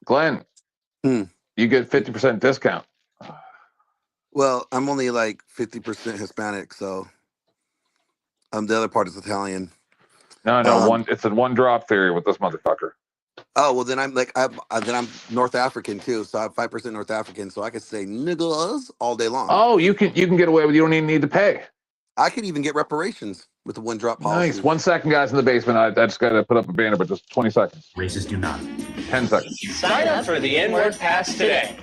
Glenn, Hmm. you get 50% discount. Well, I'm only like 50% Hispanic, so the other part is Italian. No, Um, it's a one drop theory with this motherfucker. Oh well, then I'm North African too, so I'm 5% North African, so I could say niggas all day long. Oh, you can get away with. You don't even need to pay. I could even get reparations with the one drop policy. Nice. 1 second, guys, in the basement. I just got to put up a banner, but just 20 seconds. Racists do not. 10 seconds. Sign up for the N-word pass today.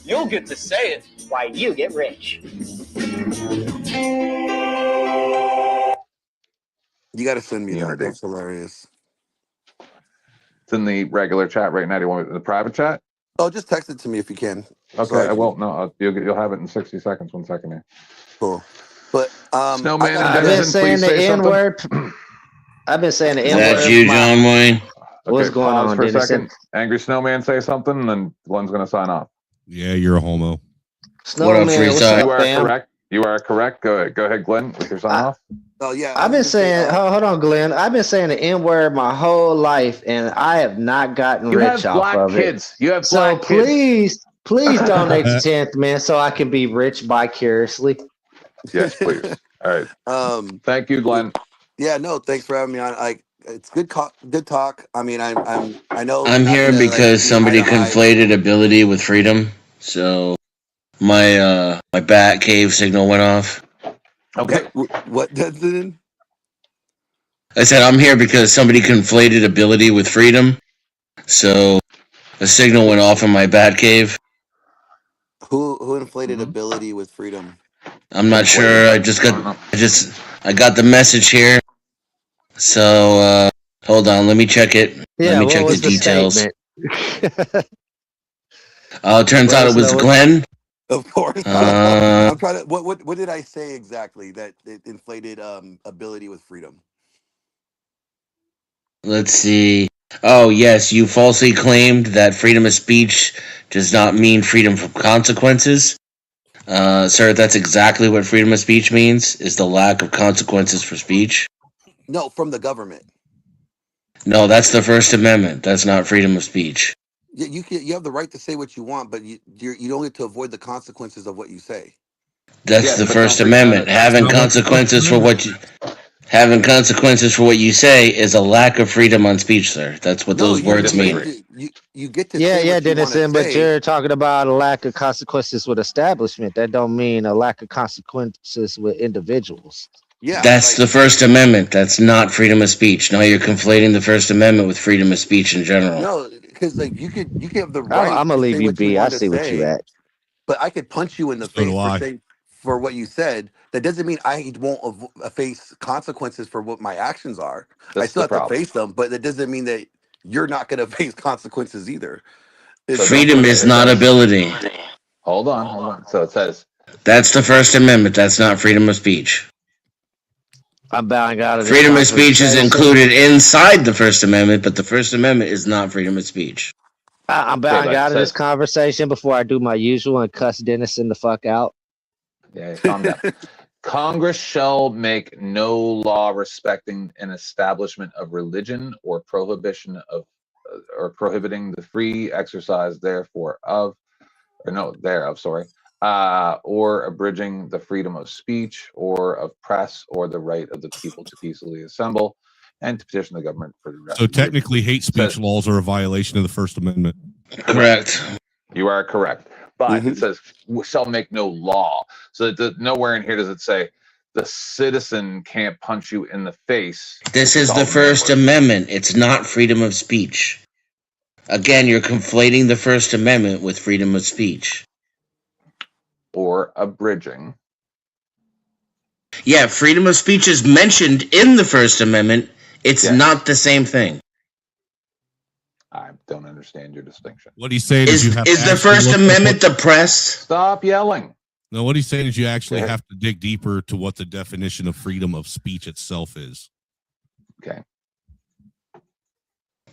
You'll get to say it while you get rich. You got to send me that. Unity. That's hilarious. It's in the regular chat right now. Do you want the private chat? Oh, just text it to me if you can. Okay, So I will. No, you'll have it in 60 seconds. 1 second here. Cool. But Snowman, I've been saying the N-word. I've been saying the Is N-word. that you, John Wayne? What's going pause on, for a Dennis? second? Angry Snowman, say something, and then Glenn's going to sign off. Yeah, you're a homo. Snowman, what's up, you are fam? correct. You are correct. Go ahead, Glenn, with your sign off. Oh yeah, I've been saying, hold on, Glenn. I've been saying the N-word my whole life, and I have not gotten rich off of kids. You have so black kids. please donate to 10th Man so I can be rich vicariously. Yes, please. All right. Thank you, Glenn. Yeah, no, thanks for having me on. It's good talk. I mean, I know I'm here because somebody conflated ability with freedom. So my bat cave signal went off. Okay. What does it? I said I'm here because somebody conflated ability with freedom. So a signal went off in my bat cave. Who inflated ability with freedom? I'm not sure. I got the message here. So hold on, let me check it. Yeah, let me check the details. Turns out it was Glenn. Of course. I'm trying to. What did I say exactly that it inflated ability with freedom? Let's see. Oh yes, you falsely claimed that freedom of speech does not mean freedom from consequences. Sir, that's exactly what freedom of speech means, is the lack of consequences for speech. No, from the government. No, that's the First Amendment. That's not freedom of speech. You have the right to say what you want, but you don't get to avoid the consequences of what you say. That's the First Amendment. Having consequences for what you say is a lack of freedom on speech, sir. That's what those words mean. You get to yeah, say what Dennis, you but say. you're talking about a lack of consequences with establishment. That don't mean a lack of consequences with individuals. Yeah, that's the First Amendment. That's not freedom of speech. No, you're conflating the First Amendment with freedom of speech in general. No, because like you have the right. I'm gonna leave you be. I see what you at. But I could punch you in the face for what you said. That doesn't mean I won't face consequences for what my actions are. I still have to face them, but that doesn't mean that you're not going to face consequences either. Freedom is not ability. Hold on. So it says that's the First Amendment. That's not freedom of speech. I'm bowing out of freedom of speech is included inside the First Amendment, but the First Amendment is not freedom of speech. I'm bowing out of this conversation before I do my usual and cuss Dennis in the fuck out. Yeah, calm down. Congress shall make no law respecting an establishment of religion or prohibiting the free exercise thereof, or abridging the freedom of speech or of press or the right of the people to peacefully assemble and to petition the government for the rest. So technically, hate speech laws are a violation of the First Amendment. Correct. You are correct. But it says shall make no law. So nowhere in here does it say the citizen can't punch you in the face. This is the First Amendment. It's not freedom of speech. Again, you're conflating the First Amendment with freedom of speech. Or abridging. Yeah, freedom of speech is mentioned in the First Amendment. It's not the same thing. I don't understand your distinction. What he's saying is the First Amendment the press? Stop yelling. No, what he's saying is you actually have to dig deeper to what the definition of freedom of speech itself is. Okay.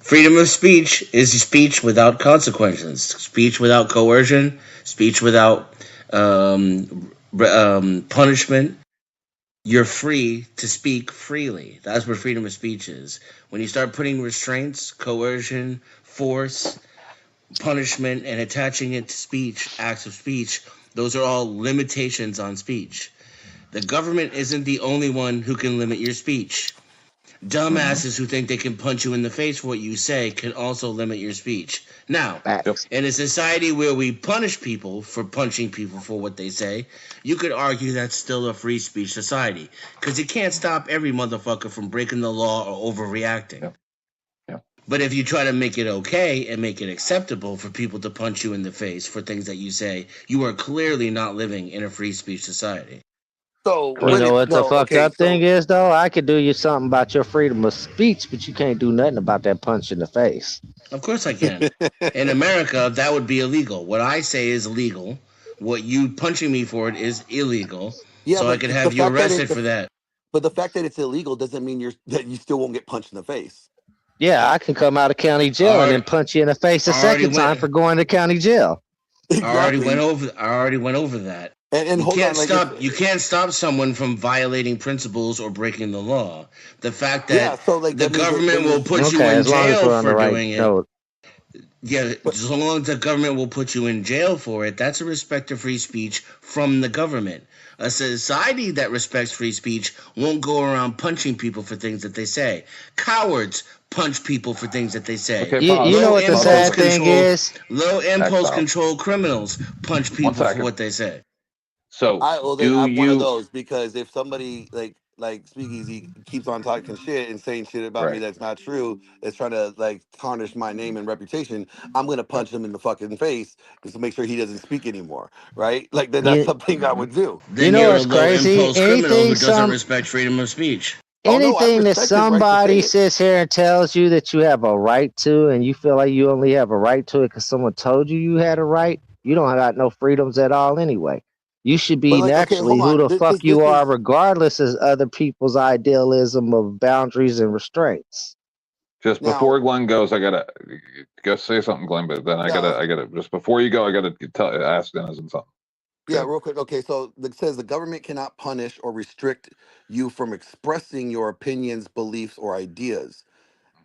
Freedom of speech is speech without consequences, speech without coercion, speech without punishment. You're free to speak freely. That's what freedom of speech is. When you start putting restraints, coercion, force, punishment and attaching it to speech, acts of speech, those are all limitations on speech. The government isn't the only one who can limit your speech. Dumbasses who think they can punch you in the face for what you say can also limit your speech. Now, in a society where we punish people for punching people for what they say, you could argue that's still a free speech society, because you can't stop every motherfucker from breaking the law or overreacting. But if you try to make it okay and make it acceptable for people to punch you in the face for things that you say, you are clearly not living in a free speech society. So you know what the fucked up thing is, though? I could do you something about your freedom of speech, but you can't do nothing about that punch in the face. Of course I can. In America, that would be illegal. What I say is legal. What you punching me for it is illegal. Yeah, so I could have you arrested for that. But the fact that it's illegal doesn't mean that you still won't get punched in the face. Yeah, I can come out of county jail and then punch you in the face a second time for going to county jail. Exactly. I already went over that. And you can't stop someone from violating principles or breaking the law. The fact that the government will put you in jail for doing it. Yeah, as long as the government will put you in jail for it, that's a respect to free speech from the government. A society that respects free speech won't go around punching people for things that they say. Cowards punch people for things that they say. Okay, you know what the sad thing is? Low impulse control criminals punch people for what they say. So I'm one of those, because if somebody like Speakeasy keeps on talking shit and saying shit about me that's not true, is trying to like tarnish my name and reputation, I'm gonna punch him in the fucking face just to make sure he doesn't speak anymore, right? Like that's something I would do. Then you know what's crazy? Anything who doesn't respect freedom of speech. Anything that somebody sits here and tells you that you have a right to, and you feel like you only have a right to it because someone told you had a right, you don't got no freedoms at all anyway. You should be naturally who the fuck you are, regardless of other people's idealism of boundaries and restraints. Just before Glenn goes, I gotta go say something, Glenn. But then I gotta just before you go, I gotta ask Denizen something. Yeah, real quick. Okay, so it says the government cannot punish or restrict you from expressing your opinions, beliefs, or ideas.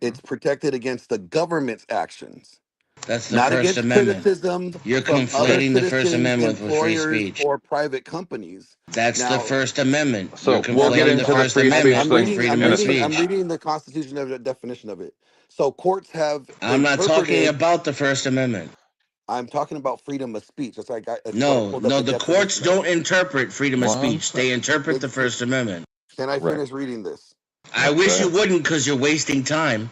It's protected against the government's actions. That's the not First against Amendment. Criticism. You're conflating the First Amendment with free speech or private companies. That's the First Amendment. So we'll get into the First Amendment. I'm reading the Constitution of the definition of it. So courts have. I'm not talking about the First Amendment. I'm talking about freedom of speech. That's like the courts don't interpret freedom of speech. They interpret the First Amendment. Can I finish reading this? I wish you wouldn't, because you're wasting time.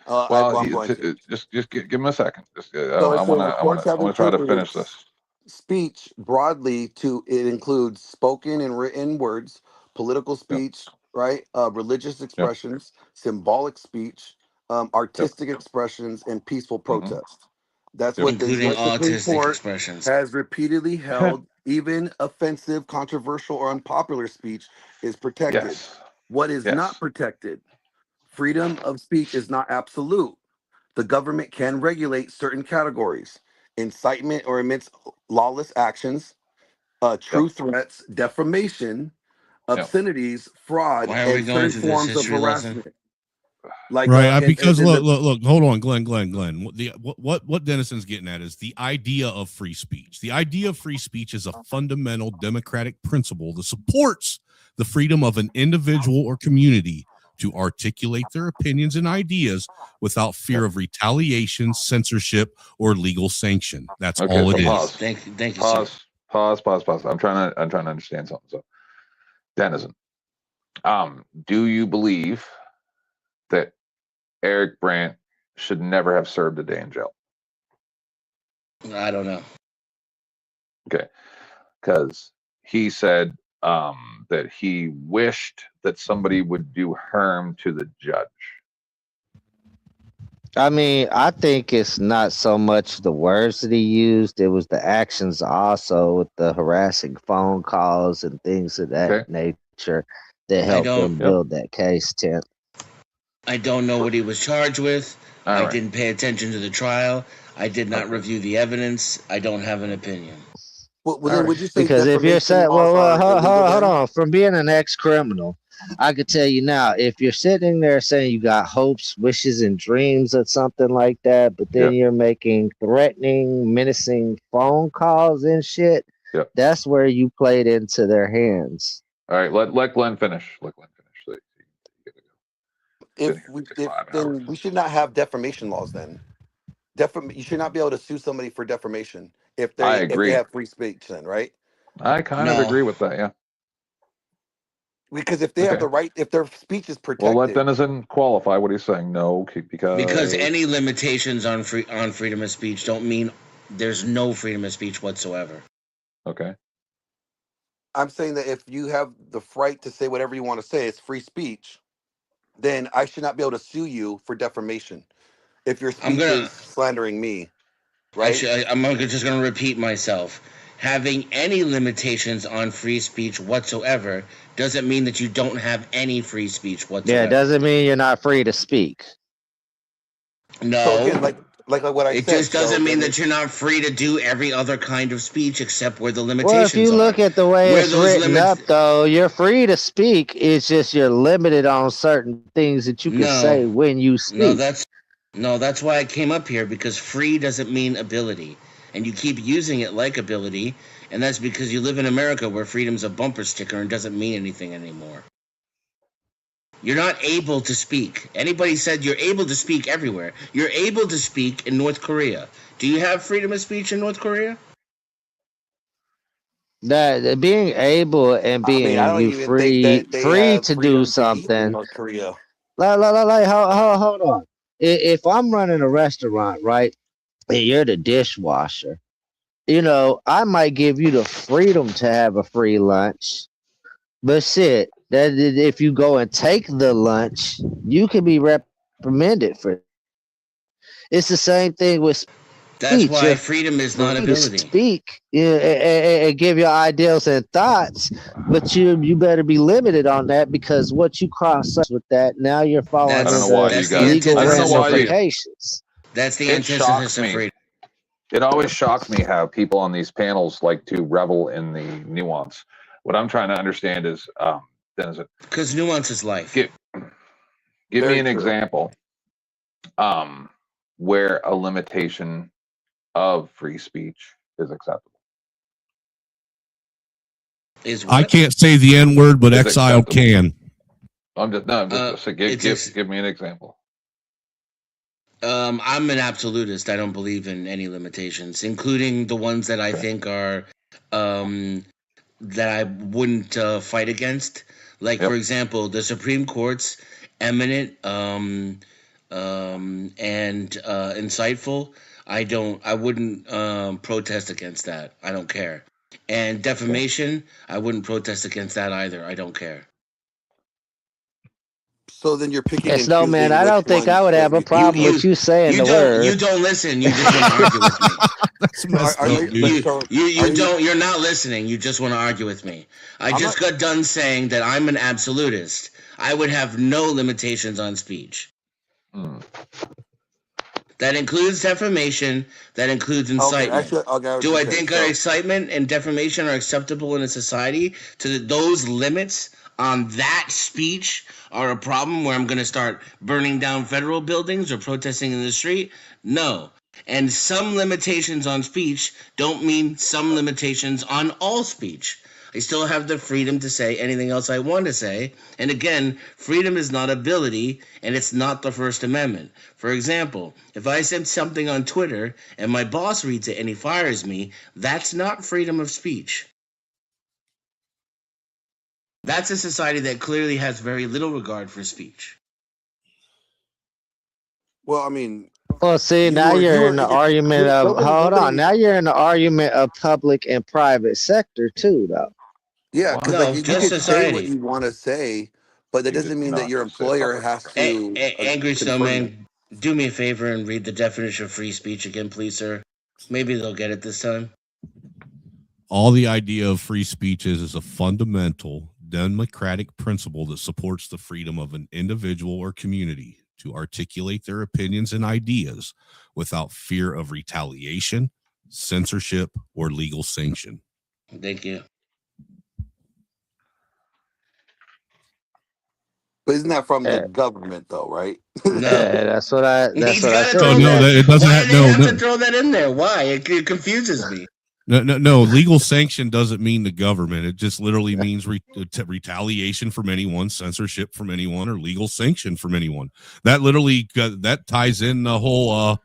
Just give him a second. I want to try to finish this. Speech broadly it includes spoken and written words, political speech, right? Religious expressions, symbolic speech, artistic expressions, and peaceful protest. That's what the Supreme Court has repeatedly held. Even offensive, controversial, or unpopular speech is protected. Yes. What is not protected? Freedom of speech is not absolute. The government can regulate certain categories: incitement or amidst lawless actions, true threats, defamation, obscenities, fraud, and certain forms of harassment. Because look, hold on, Glenn. What Denison's getting at is the idea of free speech. The idea of free speech is a fundamental democratic principle that supports the freedom of an individual or community to articulate their opinions and ideas without fear of retaliation, censorship, or legal sanction. That's all it is. Thank you. Pause. I'm trying to understand something. So, Denizen, do you believe that Eric Brandt should never have served a day in jail? I don't know. Okay, because he said that he wished that somebody would do harm to the judge. I mean, I think it's not so much the words that he used, it was the actions also, with the harassing phone calls and things of that nature that helped him build that case, Tim. I don't know what he was charged with. I didn't pay attention to the trial. I did not review the evidence. I don't have an opinion. Well, then would you say because if you're saying, hold on, from being an ex-criminal, I could tell you now, if you're sitting there saying you got hopes, wishes, and dreams of something like that, but then you're making threatening, menacing phone calls and shit, that's where you played into their hands. All right, let Glenn finish. Let Glenn finish. Then we should not have defamation laws. Then you should not be able to sue somebody for defamation if they have free speech. Then, right? I kind of agree with that. Yeah. Because if they have the right, if their speech is protected, well, let Denizen qualify what he's saying. No, because any limitations on freedom of speech don't mean there's no freedom of speech whatsoever. Okay. I'm saying that if you have the right to say whatever you want to say, it's free speech, then I should not be able to sue you for defamation if your speech is slandering me, right? I'm just going to repeat myself. Having any limitations on free speech whatsoever doesn't mean that you don't have any free speech whatsoever. Yeah, it doesn't mean you're not free to speak. No. So again, like what I said. It just doesn't mean that you're not free to do every other kind of speech except where the limitations are. Well, if you look at the way it's written up, though, you're free to speak. It's just you're limited on certain things that you can say when you speak. That's why I came up here, because free doesn't mean ability. And you keep using it like ability, and that's because you live in America where freedom's a bumper sticker and doesn't mean anything anymore. You're not able to speak. Anybody said you're able to speak everywhere. You're able to speak in North Korea. Do you have freedom of speech in North Korea? That being able and being free to do something. North Korea. Hold on. If I'm running a restaurant, right, and you're the dishwasher, I might give you the freedom to have a free lunch, but shit, that if you go and take the lunch, you can be reprimanded for it. It's the same thing with speech. That's why freedom is not ability. Speak and give your ideals and thoughts, but you better be limited on that, because what you cross up with that, now you're following legal ramifications. That's the antithesis of freedom. It always shocks me how people on these panels like to revel in the nuance. What I'm trying to understand is, because nuance is life. Give me an example where a limitation of free speech is acceptable. I can't say the N word, but Exile can. Give me an example. I'm an absolutist. I don't believe in any limitations, including the ones that I think are that I wouldn't fight against. Like, for example, the Supreme Court's eminent and insightful. I wouldn't protest against that. I don't care. And defamation, I wouldn't protest against that either. I don't care. So then you're picking. Yes, no, man. I don't think I would have a problem with you saying the word. You don't listen. You just want to argue with me. You're not listening. You just want to argue with me. I just got done saying that I'm an absolutist. I would have no limitations on speech. That includes defamation. That includes incitement. Do I think our incitement and defamation are acceptable in a society? To those limits on that speech are a problem where I'm going to start burning down federal buildings or protesting in the street? No. And some limitations on speech don't mean some limitations on all speech. I still have the freedom to say anything else I want to say. And again, freedom is not ability, and it's not the First Amendment. For example, if I send something on Twitter and my boss reads it and he fires me, that's not freedom of speech. That's a society that clearly has very little regard for speech. Well, I mean... Well, see, now you're in the argument of... Hold on. Now you're in the argument of public and private sector, too, though. Yeah, because you can say what you want to say, but that doesn't mean that your employer has to... Angry Snowman, do me a favor and read the definition of free speech again, please, sir. Maybe they'll get it this time. All the idea of free speech is a fundamental democratic principle that supports the freedom of an individual or community to articulate their opinions and ideas without fear of retaliation, censorship, or legal sanction. Thank you. But isn't that from the government, though, right? No, that's what I said. No, it doesn't. Why do they have no. to throw that in there? Why? It confuses me. No. Legal sanction doesn't mean the government. It just literally means retaliation from anyone, censorship from anyone, or legal sanction from anyone. That literally that ties in the whole.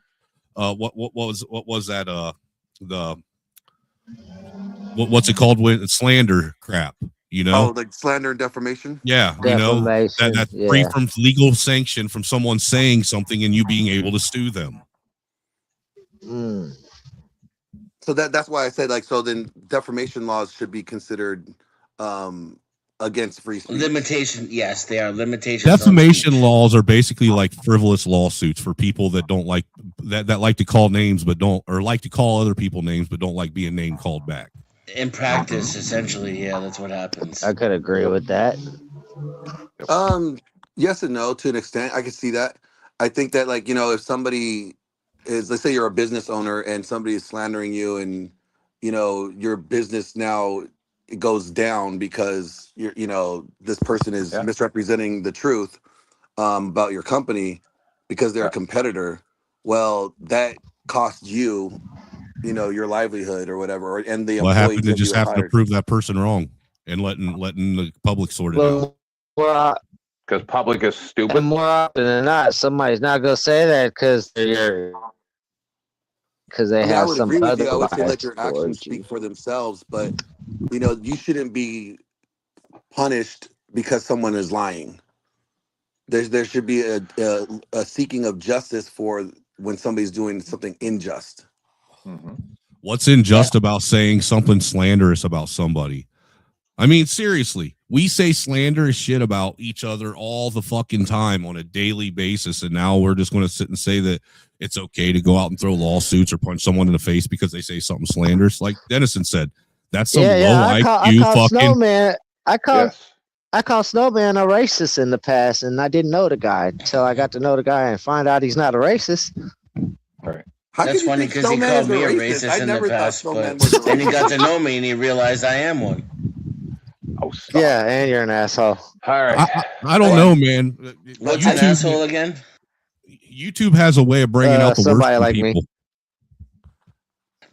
What was that? What's it called? With slander crap. You know, like slander and defamation. Yeah, you know that's free from legal sanction from someone saying something and you being able to sue them. So that's why I said so then defamation laws should be considered against free speech. Limitation, yes, they are limitations. Defamation laws are basically like frivolous lawsuits for people that don't like that like to call names but don't, or like to call other people names but don't like being name called back. In practice, essentially, yeah, that's what happens. I could agree with that. Yes and no to an extent. I can see that. I think that if somebody is, let's say you're a business owner and somebody is slandering you, and your business now it goes down because this person is misrepresenting the truth about your company because they're a competitor. Well, that costs you. Your livelihood or whatever, and the what happened to just have to prove that person wrong and letting the public sort it out. Well, because public is stupid. And more often than not, somebody's not gonna say that because they have some other. I would say let your actions speak for themselves, but you shouldn't be punished because someone is lying. There should be a seeking of justice for when somebody's doing something unjust. What's unjust about saying something slanderous about somebody? I mean, seriously, we say slanderous shit about each other all the fucking time on a daily basis, and now we're just going to sit and say that it's okay to go out and throw lawsuits or punch someone in the face because they say something slanderous. Like Dennison said, that's some low IQ fucking. Snowman, I called Snowman a racist in the past, and I didn't know the guy until I got to know the guy and find out he's not a racist. Right. That's funny because he called me a racist in the past, but then he got to know me and he realized I am one. Oh, stop. Yeah, and you're an asshole. All right. I don't know, man. What's an asshole again? YouTube has a way of bringing out the worst in like people. Me.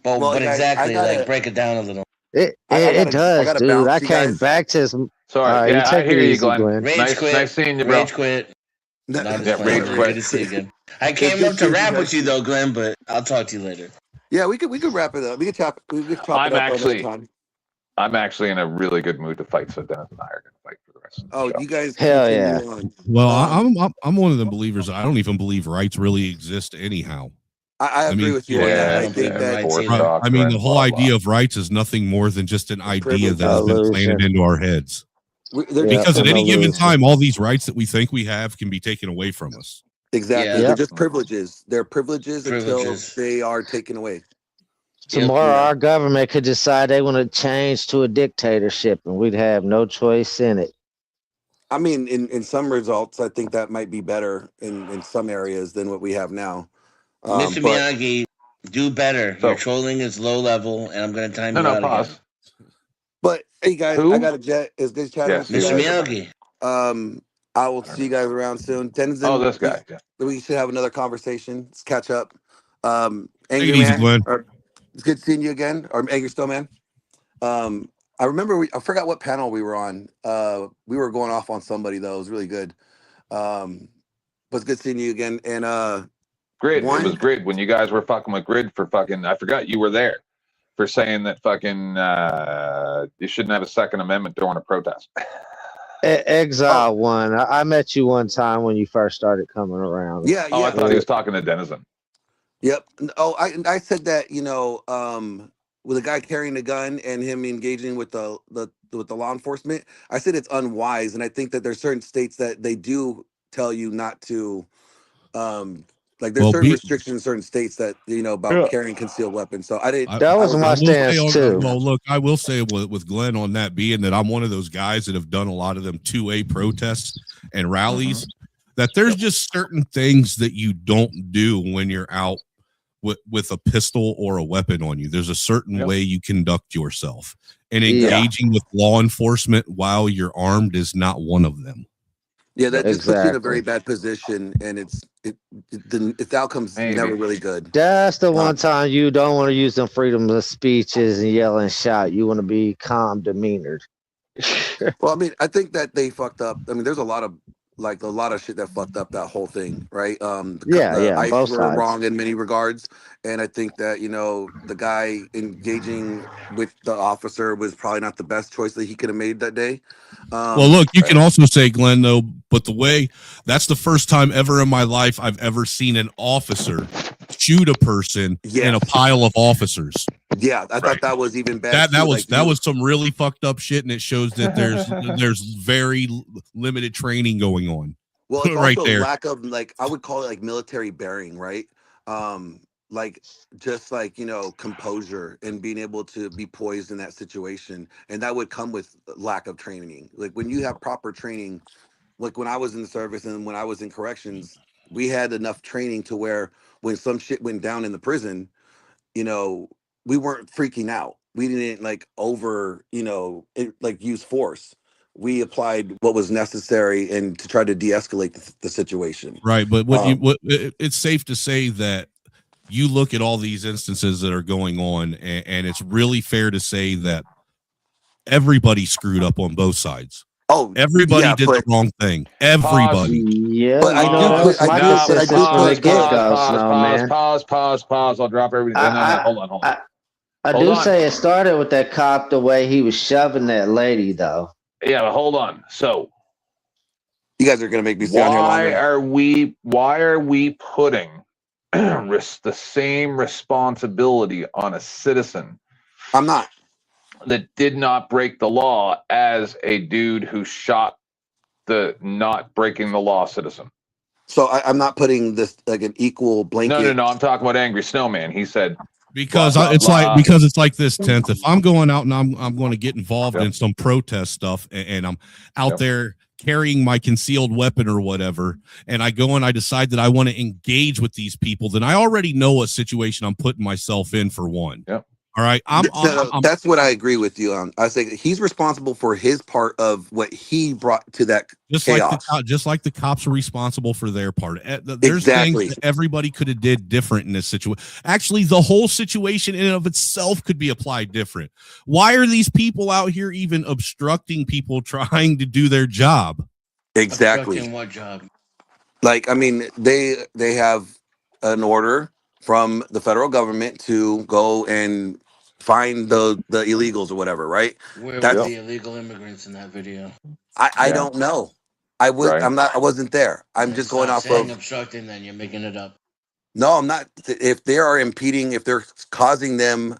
But exactly, break it down a little. It does, dude. I came back to some. Sorry, I hear you, Glenn. Rage quit. Nice seeing you, bro. Rage quit. Rage quit. Good to see you again. I came up to rap with you though, Glenn, but I'll talk to you later. Yeah, we could wrap it up. We could chop it up. I'm actually in a really good mood to fight, so Dennis and I are going to fight for the rest of the show. You guys, hell yeah. Well, I'm one of the believers. I don't even believe rights really exist anyhow. I agree with you. Yeah, I mean, the whole idea of rights is nothing more than just an idea that has been planted into our heads. Because at any given time, all these rights that we think we have can be taken away from us. Exactly. They're just privileges. They're privileges until they are taken away. Tomorrow, our government could decide they want to change to a dictatorship, and we'd have no choice in it. I mean, in some results, I think that might be better in some areas than what we have now. Mr. Miyagi, do better. Your trolling is low level, and I'm going to time you out again. But hey, guys, I got a jet. It's good chatting. Yes, Mr. Miyagi. I will see you guys around soon. Denizen, this guy. We should have another conversation. Let's catch up. Take it easy, Glenn. It's good seeing you again. Or Angry Snowman. I remember I forgot what panel we were on. We were going off on somebody though. It was really good. But it's good seeing you again. And Grid. It was Grid when you guys were fucking with Grid for fucking. I forgot you were there for saying that fucking you shouldn't have a Second Amendment during a protest. Exile one. I met you one time when you first started coming around. Yeah. I thought he was talking to Denizen. Yep. Oh, I said that, with a guy carrying a gun and him engaging with the law enforcement, I said it's unwise, and I think that there's certain states that they do tell you not to, there's certain restrictions in certain states that about carrying concealed weapons. So I didn't. That was my stance too. Well, look, I will say with Glenn on that, being that I'm one of those guys that have done a lot of them 2A protests and rallies, that there's just certain things that you don't do when you're out with a pistol or a weapon on you. There's a certain way you conduct yourself, and engaging with law enforcement while you're armed is not one of them. Yeah, that just puts you in a very bad position, and the outcome's never really good. That's the one time you don't want to use them freedom of speeches and yell and shout. You want to be calm, demeanored. Well, I mean, I think that they fucked up. I mean, there's a lot of shit that fucked up that whole thing, right? The ICE both were sides. wrong in many regards, and I think that the guy engaging with the officer was probably not the best choice that he could have made that day. Well, look, you can also say, Glenn, though, but that's the first time ever in my life I've ever seen an officer shoot a person in a pile of officers. Yeah, I thought that was even bad. That was some really fucked up shit, and it shows that there's very limited training going on. Well, it's right also there. Lack of I would call it military bearing, right? Composure and being able to be poised in that situation, and that would come with lack of training. Like when you have proper training, like when I was in the service and when I was in corrections, we had enough training to where when some shit went down in the prison, we weren't freaking out. We didn't use force. We applied what was necessary and to try to de-escalate the situation. Right, but it's safe to say that you look at all these instances that are going on, and it's really fair to say that everybody screwed up on both sides. Oh, everybody did the wrong thing. Everybody. Yeah, but pause. I'll drop everything. Hold on. I do say it started with that cop, the way he was shoving that lady, though. Yeah, but hold on. So you guys are gonna make me stand here longer. Why are we putting the same responsibility on a citizen? I'm not. That did not break the law as a dude who shot the not breaking the law citizen. So I'm not putting this an equal blanket. No. I'm talking about Angry Snowman. He said. Because it's like this 10th. If I'm going out and I'm going to get involved in some protest stuff, and I'm out there carrying my concealed weapon or whatever, and I go and I decide that I want to engage with these people, then I already know what situation I'm putting myself in, for one. Yep. All right. That's what I agree with you on. I say he's responsible for his part of what he brought to that chaos. Just like the cops are responsible for their part. There's things that everybody could have did different in this situation. Actually, the whole situation in and of itself could be applied different. Why are these people out here even obstructing people trying to do their job? Exactly. Obstructing what job? They have an order from the federal government to go and find the illegals or whatever, right? Where were the illegal immigrants in that video? I don't know. I wasn't there. I'm just going off of obstructing. Then you're making it up. No, I'm not. If they are impeding, if they're causing them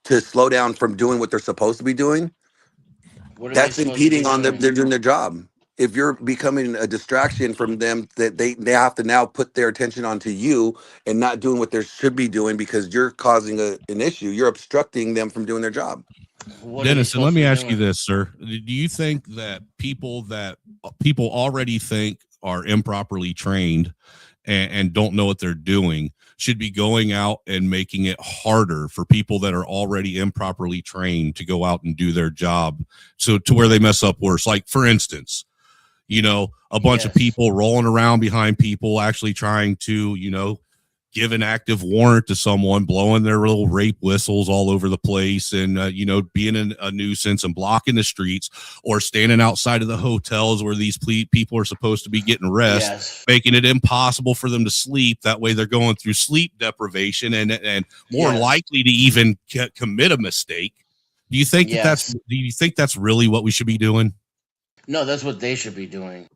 to slow down from doing what they're supposed to be doing, that's impeding on them. They're doing their job. If you're becoming a distraction from them, that they have to now put their attention onto you and not doing what they should be doing because you're causing an issue. You're obstructing them from doing their job. Dennis, and let me ask you this, sir. Do you think that people already think are improperly trained and don't know what they're doing should be going out and making it harder for people that are already improperly trained to go out and do their job, so to where they mess up worse? Like, for instance, a bunch of people rolling around behind people actually trying to, give an active warrant to someone, blowing their little rape whistles all over the place and, being a nuisance and blocking the streets, or standing outside of the hotels where these people are supposed to be getting rest, making it impossible for them to sleep. That way they're going through sleep deprivation and more likely to even commit a mistake. Do you think that's really what we should be doing? No, that's what they should be doing.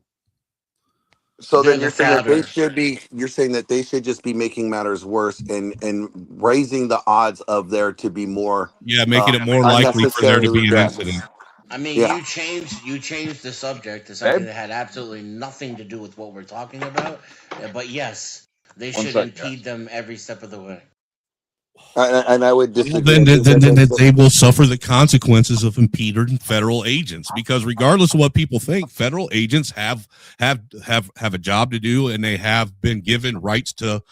So then you're saying that they should just be making matters worse and raising the odds of there to be more. Yeah, making it more likely for there to be an incident. I mean, you changed the subject to something that had absolutely nothing to do with what we're talking about. But yes, they should impede them every step of the way. And I would disagree. Then they will suffer the consequences of impeding federal agents, because regardless of what people think, federal agents have a job to do, and they have been given rights to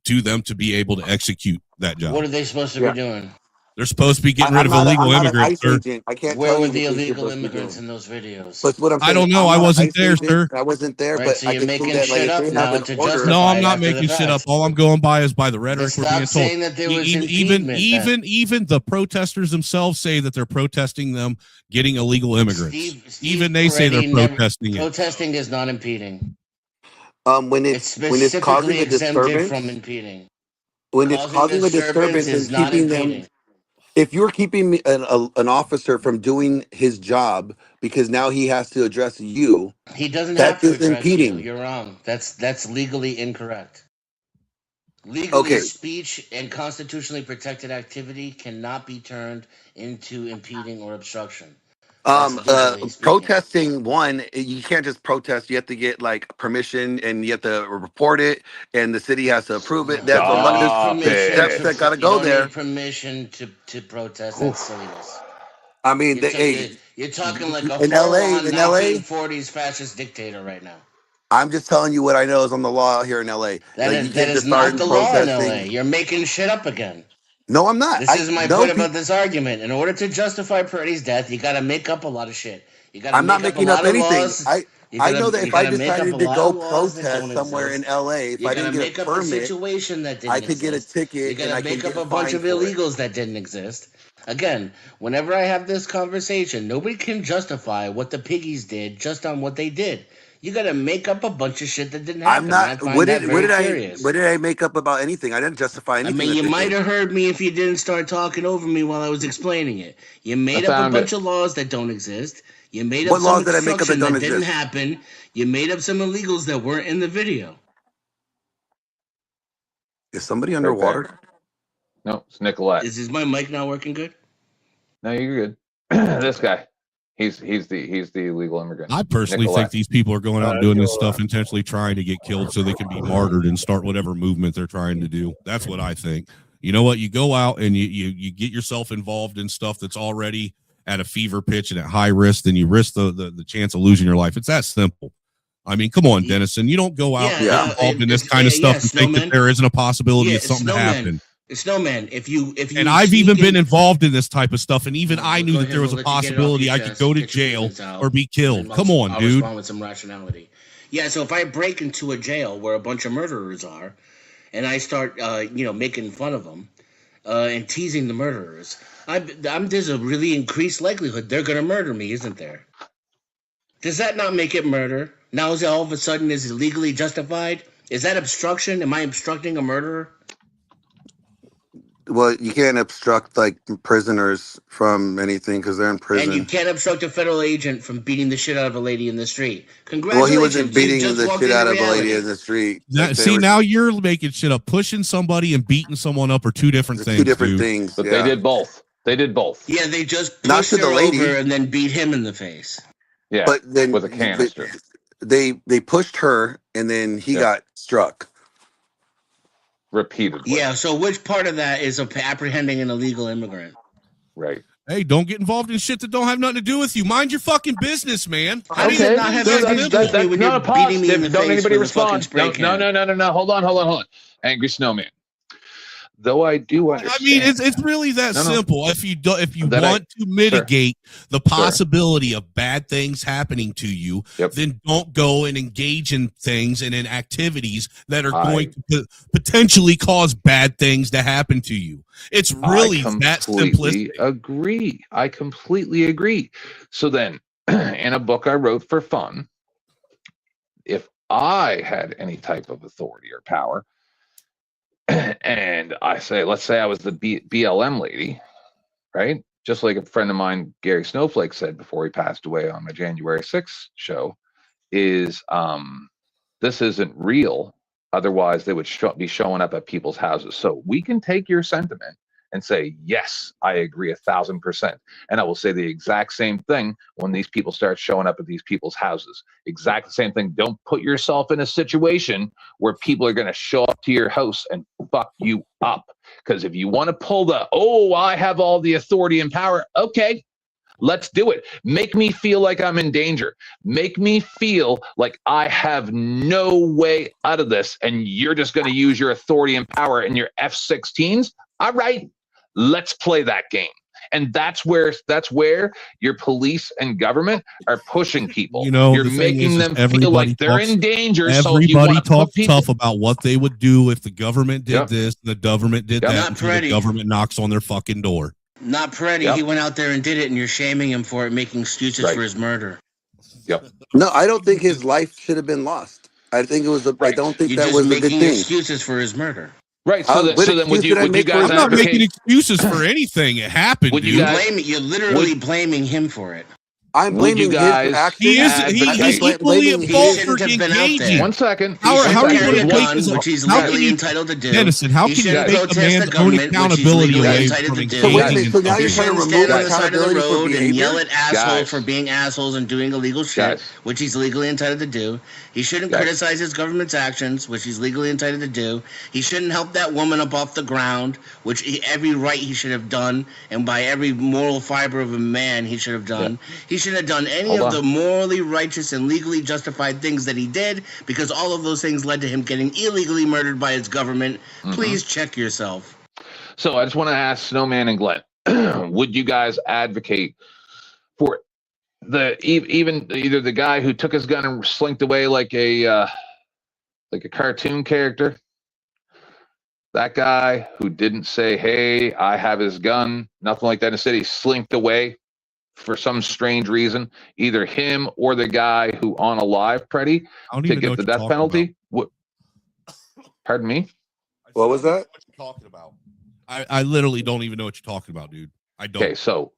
them to be able to execute that job. What are they supposed to be doing? They're supposed to be getting rid of illegal immigrants, sir. I can't Where tell were you the what illegal immigrants in those videos? But what I'm saying, I don't know. I wasn't there, sir. I wasn't there, Right, but so I you're can see making that, like, shit if up they now have to an order. justify No, I'm it not after the making shit fact. up. All I'm going by is by the rhetoric we're Stop being told. saying that there was impediment, Even the protesters themselves say that they're protesting them getting illegal immigrants. Even they say they're protesting it. Protesting is not impeding. When it's causing a disturbance from impeding. When it's causing a disturbance and keeping them. If you're keeping an officer from doing his job because now he has to address you, he doesn't have to address impeding. You're wrong. That's legally incorrect. Legally, speech and constitutionally protected activity cannot be turned into impeding or obstruction. Protesting, you can't just protest. You have to get like permission, and you have to report it, and the city has to approve it. That's a lot of steps that gotta go there. Need permission to protest. That's silliness. I mean, you're talking like a in LA, 1940s fascist dictator right now. I'm just telling you what I know is on the law here in LA. That is not the law in LA. You're making shit up again. No, I'm not. This is my point about this argument. In order to justify Purdy's death, you got to make up a lot of shit. I'm not making up anything. I know that if I decided to go protest somewhere in LA, if I didn't get a permit, I could get a ticket and I could make up a bunch of illegals that didn't exist. Again, whenever I have this conversation, nobody can justify what the piggies did just on what they did. You got to make up a bunch of shit that didn't happen. I'm not. What did I make up about anything? I didn't justify anything. I mean, you might have heard me if you didn't start talking over me while I was explaining it. You made up a bunch of laws that don't exist. You made up some obstruction that didn't happen. You made up some illegals that weren't in the video. Is somebody underwater? No, it's Nicolette. Is my mic not working good? No, you're good. This guy. He's the illegal immigrant. I personally think these people are going out and doing this stuff intentionally trying to get killed so they can be martyred and start whatever movement they're trying to do. That's what I think. You know what? You go out and you get yourself involved in stuff that's already at a fever pitch and at high risk, then you risk the chance of losing your life. It's that simple. I mean, come on, Dennison. You don't go out involved in this kind of stuff and think that there isn't a possibility of something to happen. Snowman, if you and I've even been involved in this type of stuff, and even I knew that there was a possibility I could go to jail or be killed. Come on, dude. Respond with some rationality. Yeah, so if I break into a jail where a bunch of murderers are, and I start, making fun of them and teasing the murderers, there's a really increased likelihood they're going to murder me, isn't there? Does that not make it murder? Now is it all of a sudden is it legally justified? Is that obstruction? Am I obstructing a murderer? Well, you can't obstruct like prisoners from anything because they're in prison. And you can't obstruct a federal agent from beating the shit out of a lady in the street. Congratulations. Well, he wasn't beating the shit out of a lady in the street. Now you're making shit up. Pushing somebody and beating someone up are two different things. Two different things. But they did both. Yeah, they just pushed her over and then beat him in the face. Yeah, but then with a canister. They pushed her and then he got struck. Repeatedly. Yeah, so which part of that is apprehending an illegal immigrant? Right. Hey, don't get involved in shit that don't have nothing to do with you. Mind your fucking business, man. How does it not have anything to do with me when you're beating me in the face? Don't anybody respond. No. Hold on. Angry Snowman. Though I do understand. I mean, it's really that simple. If you want to mitigate the possibility of bad things happening to you, then don't go and engage in things and in activities that are going to potentially cause bad things to happen to you. It's really that simplistic. I completely agree. So then, in a book I wrote for fun, if I had any type of authority or power, and let's say I was the BLM lady, right? Just like a friend of mine, Gary Snowflake, said before he passed away on my January 6th show, is this isn't real. Otherwise, they would be showing up at people's houses. So we can take your sentiment and say, yes, I agree 1,000%. And I will say the exact same thing when these people start showing up at these people's houses. Exact same thing. Don't put yourself in a situation where people are going to show up to your house and fuck you up. Because if you want to pull I have all the authority and power, okay, let's do it. Make me feel like I'm in danger. Make me feel like I have no way out of this, and you're just going to use your authority and power and your F-16s. All right. Let's play that game. And that's where your police and government are pushing people. You're making them feel like they're in danger. Everybody talks tough about what they would do if the government did this, the government did that, until the government knocks on their fucking door. Not Peretti. He went out there and did it, and you're shaming him for it, making excuses for his murder. No, I don't think his life should have been lost. I think it was. I don't think that was a good thing. Excuses for his murder. Right. So then would you guys? I'm not making excuses for anything. It happened. Would you you're literally blaming him for it. I'm blaming his actions. He's equally at fault for engaging. 1 second. How are you going to take which he's legally entitled to do? Dennison, how can you take a man's own accountability away from engaging? So now you're trying to remove accountability for behavior? And yell at assholes for being assholes and doing illegal shit, which he's legally entitled to do. He shouldn't criticize his government's actions, which he's legally entitled to do. He shouldn't help that woman up off the ground, which every right he should have done, and by every moral fiber of a man he should have done. He shouldn't have done any of the morally righteous and legally justified things that he did, because all of those things led to him getting illegally murdered by his government. Please check yourself. So I just want to ask Snowman and Glenn, would you guys advocate for either the guy who took his gun and slinked away like a cartoon character, that guy who didn't say, hey, I have his gun, nothing like that, instead he slinked away for some strange reason, either him or the guy who on a live Preddy to get the death penalty? Pardon me? What was that? What you talking about? I literally don't even know what you're talking about, dude. I don't. Okay, so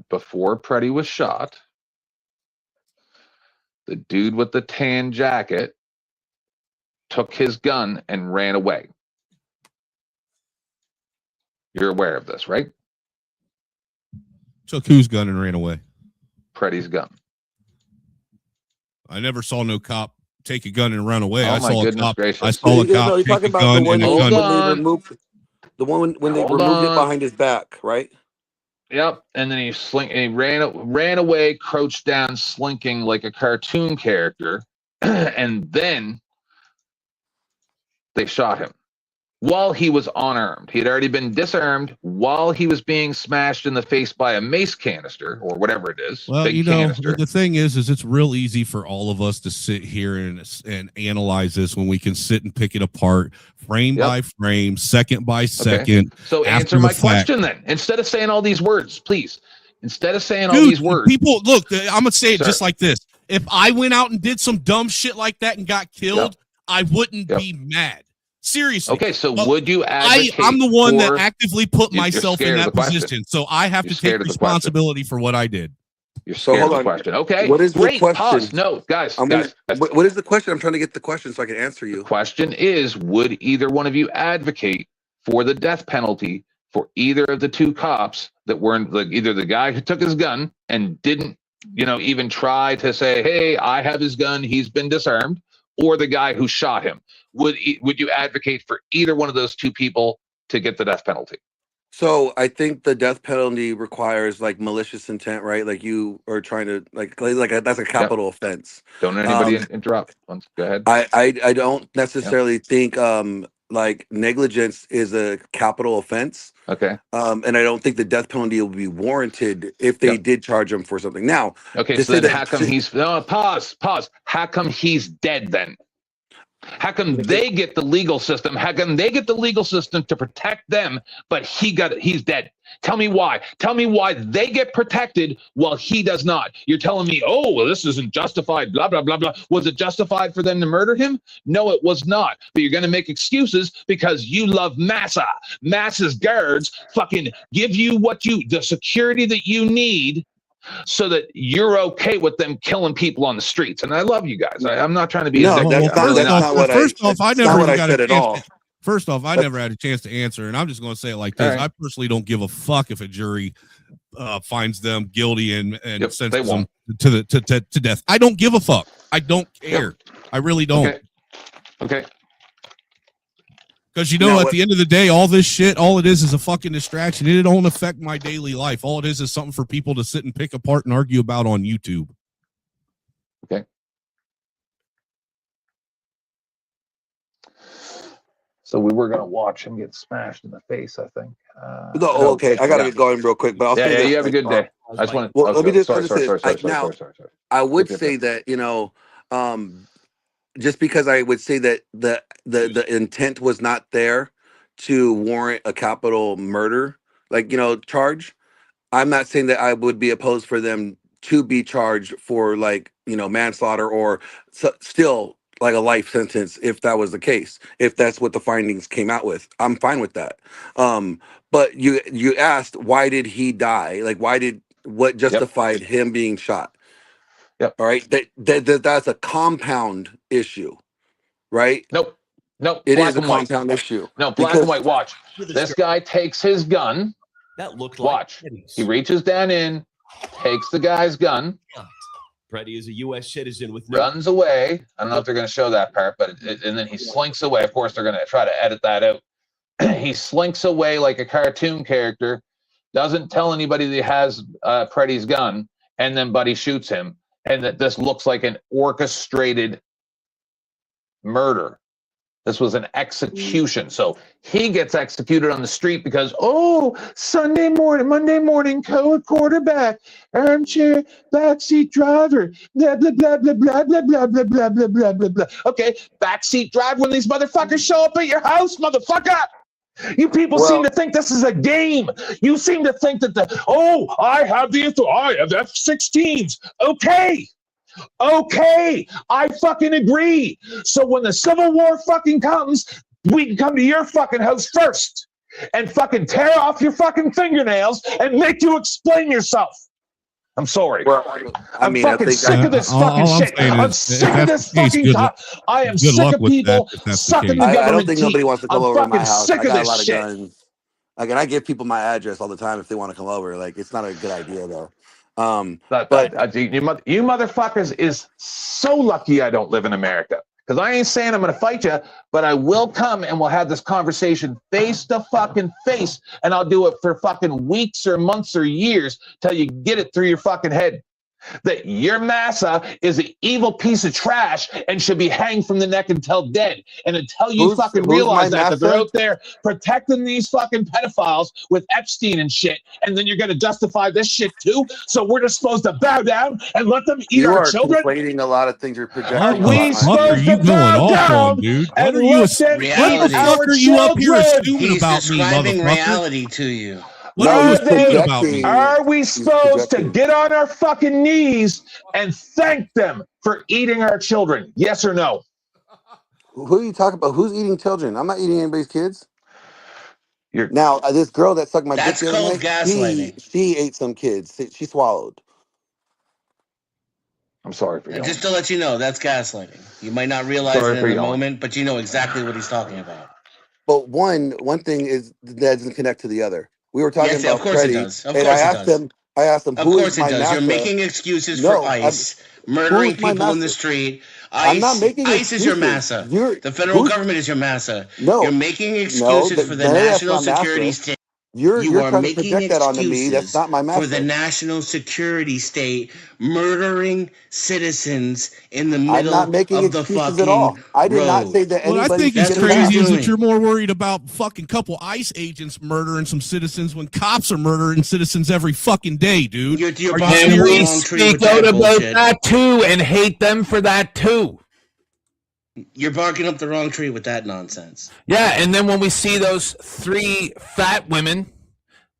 before Preddy was shot, the dude with the tan jacket took his gun and ran away. You're aware of this, right? Took whose gun and ran away? Preddy's gun. I never saw no cop take a gun and run away. Oh, I saw a cop. Gracious. I saw a cop take a gun and a gun. The one when they removed it behind his back, right? Yep. And then he ran away, crouched down, slinking like a cartoon character, and then they shot him while he was unarmed. He had already been disarmed while he was being smashed in the face by a mace canister or whatever it is. Well, the thing is it's real easy for all of us to sit here and analyze this when we can sit and pick it apart frame by frame, second by second. So answer my question then. Instead of saying all these words, please. Instead of saying all these words. People, look, I'm going to say it just like this. If I went out and did some dumb shit like that and got killed, I wouldn't be mad. Seriously. Okay, so would you advocate I'm the one that actively put myself in that position, so I have to take responsibility for what I did. You're scared of the question. Okay, what is great. The question? Pause. No, guys. What is the question? I'm trying to get the question so I can answer you. The question is, would either one of you advocate for the death penalty for either of the two cops that were either the guy who took his gun and didn't, even try to say, hey, I have his gun, he's been disarmed, or the guy who shot him? Would you advocate for either one of those two people to get the death penalty? So I think the death penalty requires like malicious intent, right? Like you are trying to that's a capital offense. Don't anybody interrupt. Go ahead. I don't necessarily think like negligence is a capital offense. Okay. And I don't think the death penalty will be warranted if they did charge him for something. Now, okay, so then how come pause. How come he's dead then? How come they get the legal system? How come they get the legal system to protect them, but he's dead? Tell me why. Tell me why they get protected while he does not. You're telling me, oh, well, this isn't justified, blah, blah, blah, blah. Was it justified for them to murder him? No, it was not. But you're going to make excuses because you love Massa. Massa's guards fucking give you the security that you need so that you're okay with them killing people on the streets. And I love you guys. I'm not trying to be First off, I never had a chance to answer, and I'm just going to say it like this. Right. I personally don't give a fuck if a jury finds them guilty and sentences them to death. I don't give a fuck. I don't care. I really don't. Okay. Because at the end of the day, all this shit, all it is a fucking distraction. It don't affect my daily life. All it is something for people to sit and pick apart and argue about on YouTube. Okay. So we were gonna watch him get smashed in the face, I think. No, okay. I gotta get going real quick, but I'll say this. You have a good day. I just want to. Well, let me just sorry. I would say that, you know, just because I would say that the intent was not there to warrant a capital murder, like, you know, charge. I'm not saying that I would be opposed for them to be charged for, like, you know, manslaughter or still like a life sentence if that was the case, if that's what the findings came out with. I'm fine with that. But you asked, why did he die? Like, what justified him being shot? Yep. All right. That's a compound issue, right? Nope. It is a compound issue. No, black and white. Watch. This guy takes his gun. That looked like He reaches down in, takes the guy's gun. Freddie is a U.S. citizen with runs away. I don't know if they're going to show that part, but and then he slinks away. Of course, they're going to try to edit that out. He slinks away like a cartoon character, doesn't tell anybody that he has Freddie's gun, and then Buddy shoots him. And that this looks like an orchestrated murder. This was an execution. So he gets executed on the street because, Monday morning, quarterback, armchair, backseat driver, blah, blah, blah, blah, blah, blah, blah, blah, blah, blah, blah, blah, blah. Okay, backseat driver when these motherfuckers show up at your house, motherfucker. You people seem to think this is a game. You seem to think that I have F-16s. Okay, I fucking agree. So when the Civil War fucking comes, we can come to your fucking house first and fucking tear off your fucking fingernails and make you explain yourself. I'm sorry. I'm fucking sick of this fucking shit. I'm sick of this fucking talk. I am sick of people sucking the government I don't think nobody wants to come over to my house. I got a lot of guns. Like, and I give people my address all the time if they want to come over. Like, it's not a good idea though. You motherfuckers is so lucky I don't live in America. Because I ain't saying I'm going to fight you, but I will come and we'll have this conversation face to fucking face. And I'll do it for fucking weeks or months or years till you get it through your fucking head. That your massa is an evil piece of trash and should be hanged from the neck until dead. And until you fucking realize that they're out there protecting these fucking pedophiles with Epstein and shit, and then you're going to justify this shit too. So we're just supposed to bow down and let them eat our children. You are conflating a lot of things. You're projecting. Are we supposed to bow down dude? And what the fuck are you up here assuming about me, motherfucker? Reality to you. Are we supposed to get on our fucking knees and thank them for eating our children? Yes or no? Who are you talking about? Who's eating children? I'm not eating anybody's kids. Now, this girl that sucked my dick, that's called gaslighting. She ate some kids. She swallowed. I'm sorry for you. Just to let you know, that's gaslighting. You might not realize it in the moment, but you know exactly what he's talking about. But one thing is that doesn't connect to the other. We were talking about Freddie, and I asked him, who is my master? You're making excuses for ICE, murdering people in the street. I'm not making ICE is your massa. The federal government is your massa. No, you're making excuses for the national security state. You're trying to project that onto me. That's not my master. For the national security state murdering citizens in the middle I'm not making of the excuses fucking at all. I did road. not say that anybody. What I think is crazy is that you're more worried about fucking couple ICE agents murdering some citizens when cops are murdering citizens every fucking day, dude. You're and we speak out about that too and hate them for that too. You're barking up the wrong tree with that nonsense. Yeah, and then when we see those 3 fat women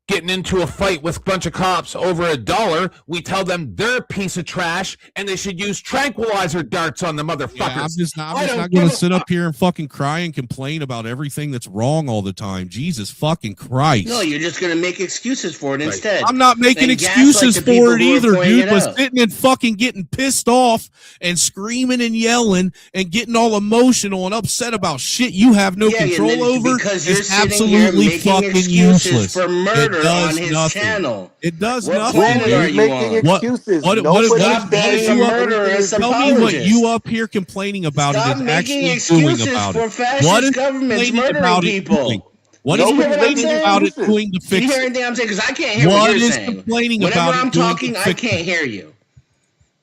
getting into a fight with a bunch of cops over $1, we tell them they're a piece of trash and they should use tranquilizer darts on the motherfuckers. Yeah, I'm just not going to sit up here and fucking cry and complain about everything that's wrong all the time. Jesus fucking Christ. No, you're just going to make excuses for it instead. I'm not making excuses for it either, dude, but sitting and fucking getting pissed off and screaming and yelling and getting all emotional and upset about shit you have no control over is absolutely fucking useless. For murder on his channel. It does what nothing. Planet are you making on? Excuses. What is you murderous tell me what you up here complaining about Stop it is actually doing about for it. Fascist What is governments complaining about people? What is complaining about it doing to fix it? You hear anything I'm saying? Because I can't hear what you're saying. Complaining Whenever about I'm it talking, I can't hear you.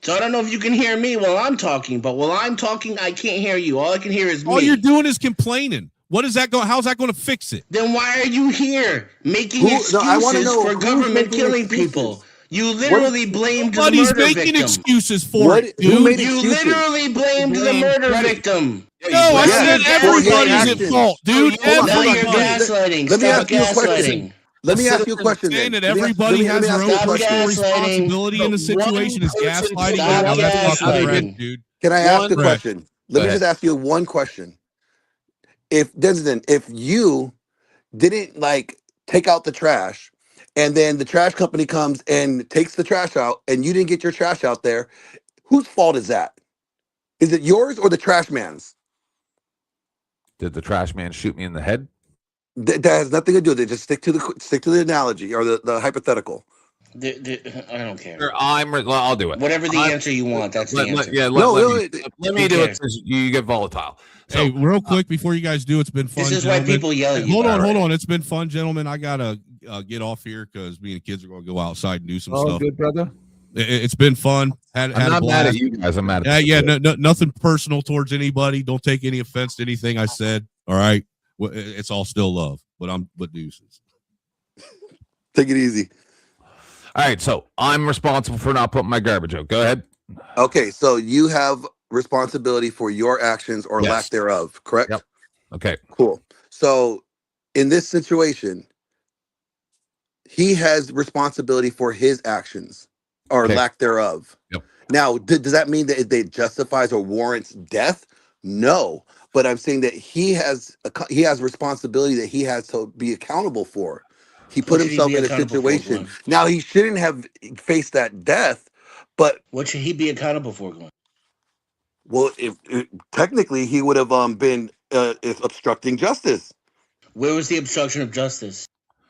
So I don't know if you can hear me while I'm talking, but while I'm talking, I can't hear you. All I can hear is me. All you're doing is complaining. What is that going? How's that going to fix it? Then why are you here making excuses for government killing people? You literally blamed the murder making victim. Excuses for it, dude. You literally blamed the murder victim. No, I said everybody's at fault, dude. Now you're gaslighting. Stop gaslighting. Let me ask you a question. Saying that everybody has their own personal responsibility in the situation is gaslighting. Dude. Can I ask a question? Let me just ask you one question. If Denzel, if you didn't like take out the trash, and then the trash company comes and takes the trash out, and you didn't get your trash out there, whose fault is that? Is it yours or the trash man's? Did the trash man shoot me in the head? That has nothing to do with it. Just stick to the analogy or the hypothetical. I don't care. I'll do it. Whatever the answer you want, that's the answer. Let me do it. You get volatile. So, hey, real quick before you guys do, it's been fun. This is why people yell at you. Hold on. It's been fun, gentlemen. I gotta get off here because me and the kids are gonna go outside and do some stuff. Good, brother. It's been fun. I'm not mad at you guys. I'm mad at you. No, nothing personal towards anybody. Don't take any offense to anything I said. All right. It's all still love, but deuces. Take it easy. All right, so I'm responsible for not putting my garbage out. Go ahead. Okay, so you have responsibility for your actions or lack thereof, correct? Yep. Okay. Cool. So in this situation, he has responsibility for his actions or lack thereof. Yep. Now, does that mean that it justifies or warrants death? No. But I'm saying that he has responsibility that he has to be accountable for. He put himself in a situation. Now he shouldn't have faced that death, but what should he be accountable for, Glenn? Well, if technically he would have been obstructing justice. Where was the obstruction of justice?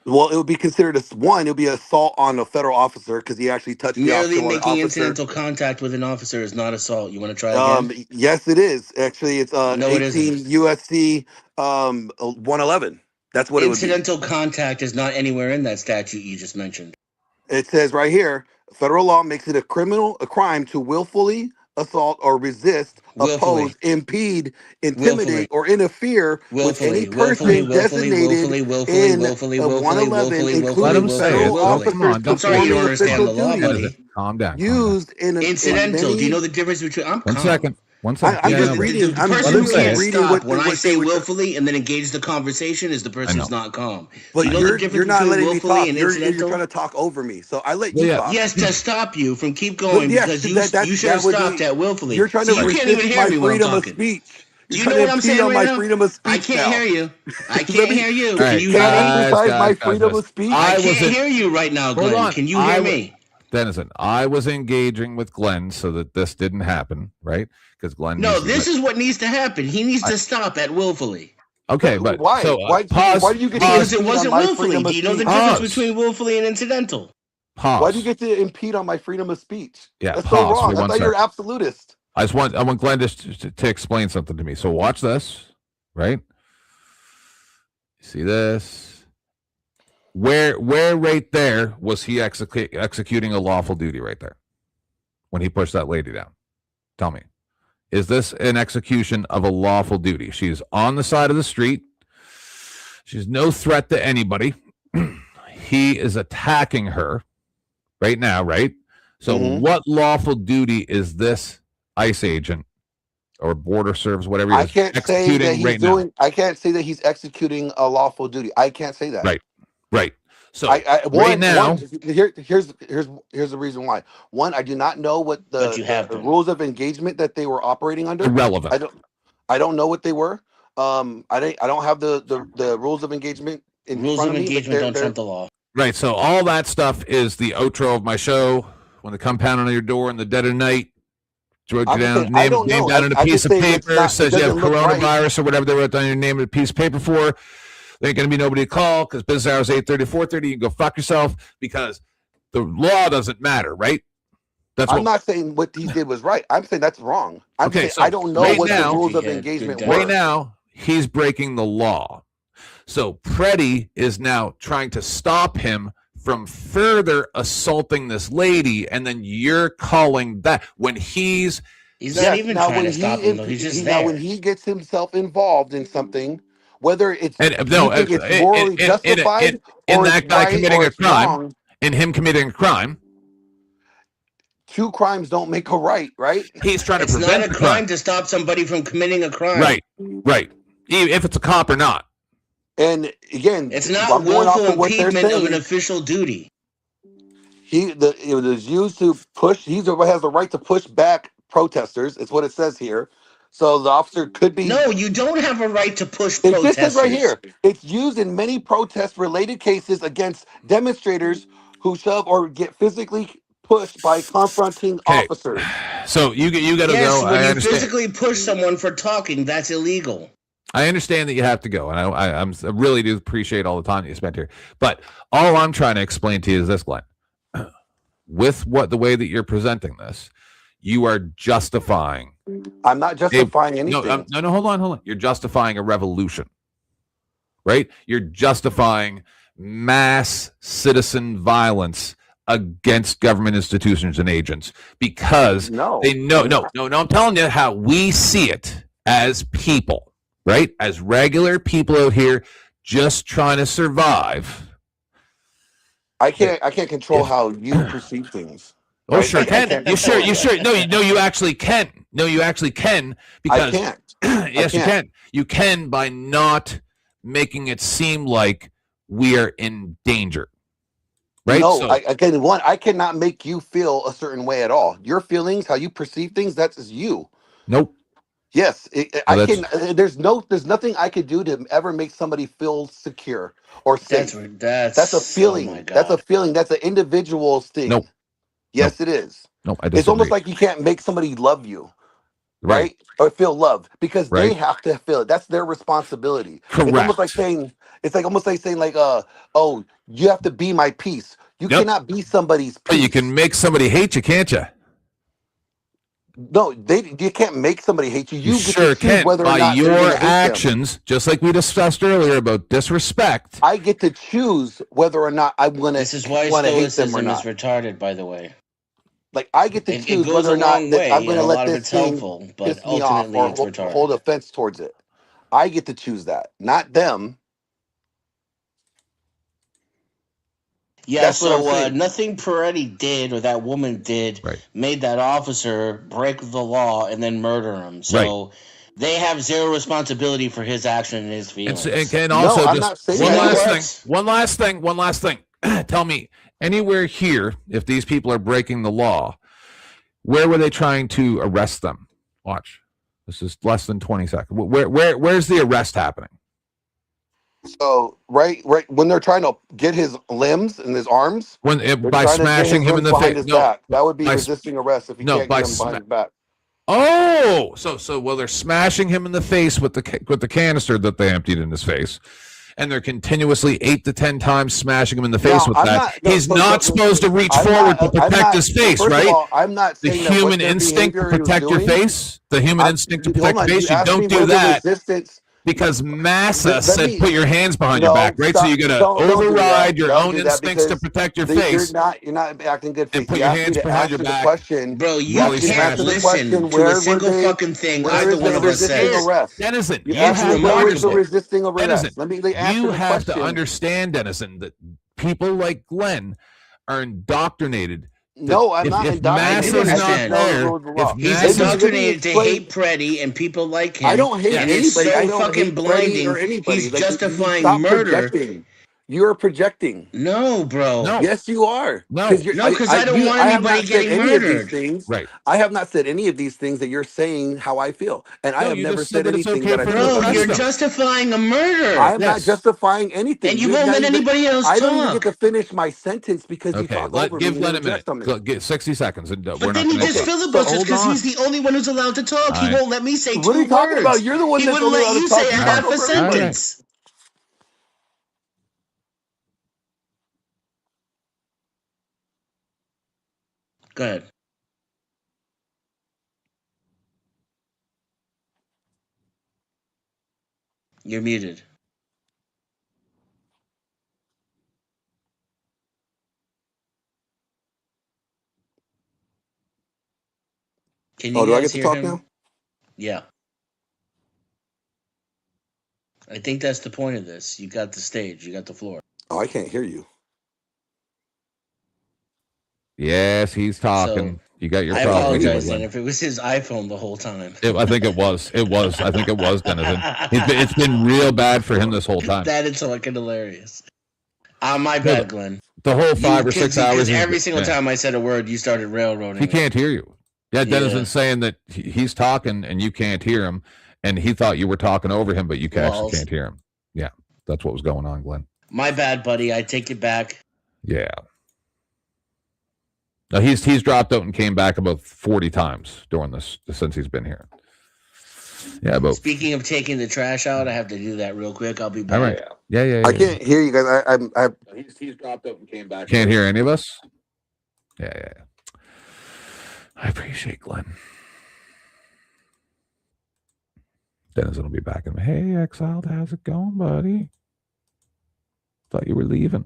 Well, it would be considered it would be assault on a federal officer because he actually touched the officer. Merely making incidental contact with an officer is not assault. You want to try again? Yes, it is. Actually, it's 18 USC 111. That's what it would be. Incidental contact is not anywhere in that statute you just mentioned. It says right here, federal law makes it a crime to willfully assault or resist, oppose, impede, intimidate, or interfere with any person designated in 111, including federal officers. I'm sorry, you don't understand the law, buddy. Calm down. Used in incidental. Do you know the difference between? One second. I'm just reading. The person who can't stop when I say willfully and then engage the conversation is the person who's not calm. But you're not letting me talk. You're trying to talk over me. So I let you talk. Yes, to stop you from keep going because you should have stopped at willfully. You're trying to resist my freedom of speech. Do you know what I'm saying right now? I can't hear you. I can't hear you. Can you hear me? Exercise my freedom of speech. I can't hear you right now, Glenn. Can you hear me? Dennison, I was engaging with Glenn so that this didn't happen, right? Because Glenn. No, this is what needs to happen. He needs to stop at willfully. Okay, but why? So, why do you get because it wasn't willfully? Do you know the difference between willfully and incidental? Pause. Why do you get to impede on my freedom of speech? Yeah, that's so wrong. I thought you're absolutist. I want Glenn to explain something to me. So watch this, right? See this? Where right there was he executing a lawful duty right there when he pushed that lady down? Tell me. Is this an execution of a lawful duty? She's on the side of the street. She's no threat to anybody. He is attacking her right now, right? So what lawful duty is this ICE agent or border service, whatever he is, executing right now? I can't say that he's executing a lawful duty. I can't say that. Right. So here's the reason why. One, I do not know what the rules of engagement that they were operating under. Irrelevant. I don't know what they were. I don't have the rules of engagement in rules front of of me. Engagement don't trump the law. Right. So all that stuff is the outro of my show. When they come pounding on your door in the dead of night, wrote you down, name down on a piece of paper, says you have coronavirus or whatever they wrote down your name on a piece of paper for. There ain't going to be nobody to call because business hours 8:30, 4:30. You can go fuck yourself because the law doesn't matter, right? I'm not saying what he did was right. I'm saying that's wrong. I'm saying I don't know what the rules of engagement were. Right now, he's breaking the law. So Preddy is now trying to stop him from further assaulting this lady, and then you're calling that when he's not even trying to stop him, though. He's just there. When he gets himself involved in something whether it's and you think it's morally justified in or that it's guy right committing or a it's crime, wrong. in him committing a crime. Two crimes don't make a right, right? He's trying to It's prevent not a the crime crime to stop somebody from committing a crime. Right. Even if it's a cop or not. And again, it's not willful impediment of an official duty. It was used to push. He has the right to push back protesters. It's what it says here. So the officer could be. No, you don't have a right to push it protesters. It just says right here. It's used in many protest-related cases against demonstrators who shove or get physically pushed by confronting officers. So you got to yes, go. when I you understand. physically push someone for talking, that's illegal. I understand that you have to go, and I really do appreciate all the time that you spent here. But all I'm trying to explain to you is this, Glenn. With the way that you're presenting this, you are justifying. I'm not justifying anything. No, hold on. You're justifying a revolution, right? You're justifying mass citizen violence against government institutions and agents because they know. No. I'm telling you how we see it as people, right? As regular people out here just trying to survive. I can't control how you perceive things. Oh, right? Sure can. You sure. No, you actually can. No, you actually can because I can't. Yes, you can. You can by not making it seem like we are in danger. Right? No, I cannot make you feel a certain way at all. Your feelings, how you perceive things, that's you. Nope. Yes, I can. There's nothing I could do to ever make somebody feel secure or safe. That's a feeling. Oh my God. That's a feeling. That's an individual's thing. Nope. Yes, it is. Nope. I disagree. It's almost like you can't make somebody love you, right? Or feel love because they have to feel it. That's their responsibility. Correct. It's almost like saying, oh, you have to be my peace. You cannot be somebody's peace. But you can make somebody hate you, can't you? No, you can't make somebody hate you. You sure can whether by or not your actions, just like we discussed earlier about disrespect. I get to choose whether or not I want to. This is why stoicism is retarded, by the way. Like I get to choose whether or not I'm going to let this thing piss me off or hold offense towards it. I get to choose that, not them. Yeah, so nothing Peretti did or that woman did made that officer break the law and then murder him. So they have zero responsibility for his action and his feelings. And also, one last thing. Tell me, anywhere here, if these people are breaking the law, where were they trying to arrest them? Watch. This is less than 20 seconds. Where's the arrest happening? So right when they're trying to get his limbs and his arms, by smashing him in the face. No, that would be resisting arrest if you can't get him behind his back. Oh, so they're smashing him in the face with the canister that they emptied in his face, and they're continuously 8 to 10 times smashing him in the face with that. He's not supposed to reach forward to protect his face, right? All, I'm not saying the human instinct to protect your face. The human instinct to protect your face. You don't do that. Because Massa said put your hands behind your back, right? So you got to override your own instincts to protect your face. You're not acting good faith. And put your hands behind your back. Bro, you can't listen to a single fucking thing either one of us says. Denizen, you have to understand, Denizen, that people like Glenn are indoctrinated. No, I'm not indoctrinated. He's indoctrinated to hate Peretti and people like him. I don't hate anybody. It's so I don't fucking blinding. Or anybody. He's justifying murder. You're projecting. No, bro. No. Yes, you are. No, because I don't want anybody getting murdered. Right. I have not said any of these things that you're saying how I feel. And I have never said anything that I feel. Bro, you're justifying a murder. I'm not justifying anything. And you won't let anybody else talk. I don't even get to finish my sentence because you talk over me. Give Glenn a minute. Get 60 seconds. But then he just filibusters because he's the only one who's allowed to talk. He won't let me say 2 words. What are you talking about? You're the one that's only allowed to talk. He wouldn't let you say half a sentence. Go ahead. You're muted. Can you do I get to talk now? Yeah. I think that's the point of this. You got the stage. You got the floor. Oh, I can't hear you. Yes, he's talking. So, you got your I problem. apologize then if it was his iPhone the whole time. I think it was. It was. I think it was, Denizen. It's been real bad for him this whole time. That is fucking hilarious. My bad, Glenn. The whole 5 or 6 hours. Every single time I said a word, you started railroading. He can't hear you. Yeah, Denizen's saying that he's talking and you can't hear him, and he thought you were talking over him, but you actually can't hear him. Yeah, that's what was going on, Glenn. My bad, buddy. I take it back. Yeah. Now he's dropped out and came back about 40 times during this since he's been here. Yeah, but speaking of taking the trash out, I have to do that real quick. I'll be back. All right. Yeah. I can't hear you guys. He's dropped out and came back. Can't hear any of us. Yeah. I appreciate Glenn. Denizen will be back in. Hey, Exiled, how's it going, buddy? Thought you were leaving.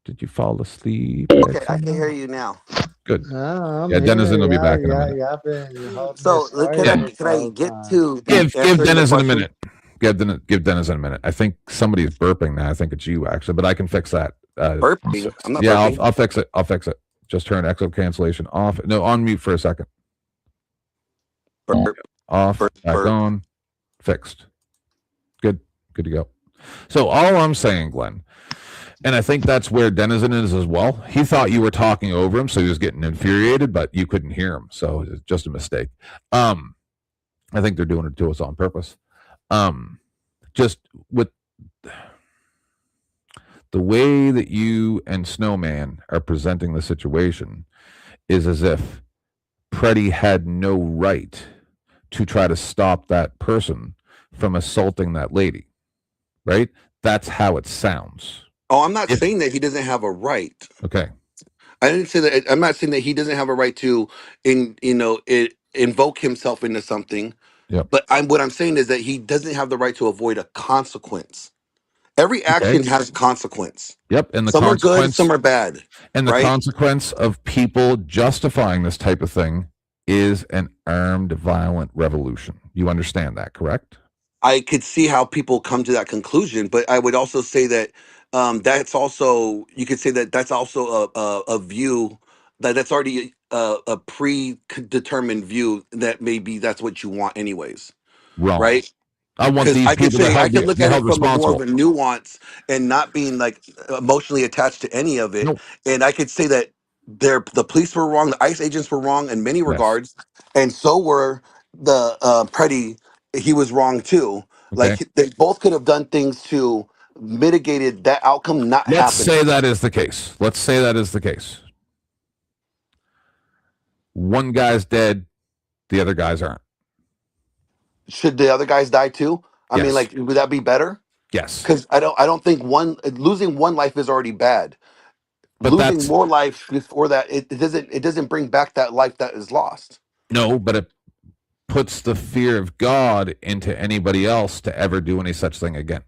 Did you fall asleep? Okay, I can hear you now. Good. Denizen will be back in a minute. So can I get to give Denizen a minute? Give Denizen a minute. I think somebody's burping now. I think it's you actually, but I can fix that. Burping? I'm not burping. I'll fix it. I'll fix it. Just turn echo cancellation off. No, on mute for a second. Burp. Off. Burp. Back on. Fixed. Good to go. So all I'm saying, Glenn, and I think that's where Denizen is as well. He thought you were talking over him, so he was getting infuriated, but you couldn't hear him. So it's just a mistake. I think they're doing it to us on purpose. Just with the way that you and Snowman are presenting the situation is as if Preddy had no right to try to stop that person from assaulting that lady, right? That's how it sounds. Oh, I'm not saying that he doesn't have a right. Okay. I didn't say that. I'm not saying that he doesn't have a right to, invoke himself into something. Yep. But what I'm saying is that he doesn't have the right to avoid a consequence. Every action has a consequence. Yep. And the some are good, some are bad. And the consequence of people justifying this type of thing is an armed, violent revolution. You understand that, correct? I could see how people come to that conclusion, but I would also say that that's also, you could say that that's also a view that's already a predetermined view that maybe that's what you want anyways. Wrong. Right? I want these I could people say I could look at it from a more of a nuance and not being like emotionally attached to any of it. Nope. And I could say that the police were wrong, the ICE agents were wrong in many regards, and so were the Preddy. He was wrong too. Okay. Like they both could have done things to mitigated that outcome not happening. Let's say that is the case. One guy's dead, the other guys aren't. Should the other guys die too? I mean, like, would that be better? Yes. Because I don't think losing one life is already bad. But losing more life before that, it doesn't bring back that life that is lost. No, but it puts the fear of God into anybody else to ever do any such thing again.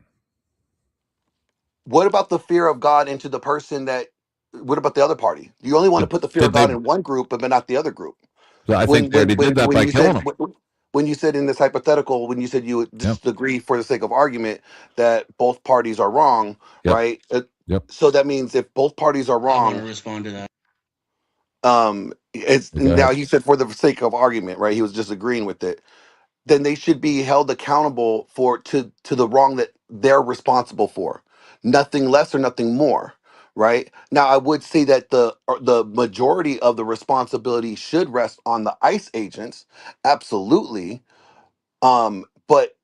What about the fear of God into the person that? What about the other party? You only want to put the fear of God in one group, but not the other group. So I think they did that by killing them. When you said in this hypothetical, when you said you would disagree for the sake of argument that both parties are wrong, right? So that means if both parties are wrong, I want to respond to that. Now he said for the sake of argument, right? He was just agreeing with it. Then they should be held accountable to the wrong that they're responsible for. Nothing less or nothing more, right? Now I would say that the majority of the responsibility should rest on the ICE agents, absolutely. But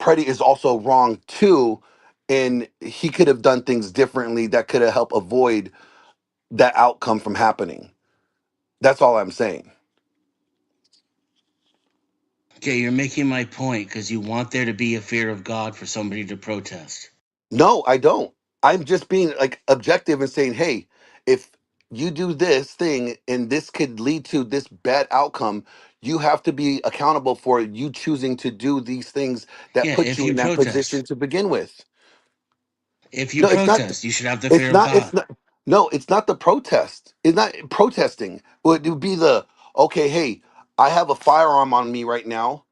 Preddy is also wrong too, and he could have done things differently that could have helped avoid that outcome from happening. That's all I'm saying. Okay, you're making my point because you want there to be a fear of God for somebody to protest. No, I don't. I'm just being like objective and saying, hey, if you do this thing and this could lead to this bad outcome, you have to be accountable for you choosing to do these things that put you in that position to begin with. If you protest, you should have the fear of God. It's not the protest. It's not protesting. It would be okay, hey, I have a firearm on me right now.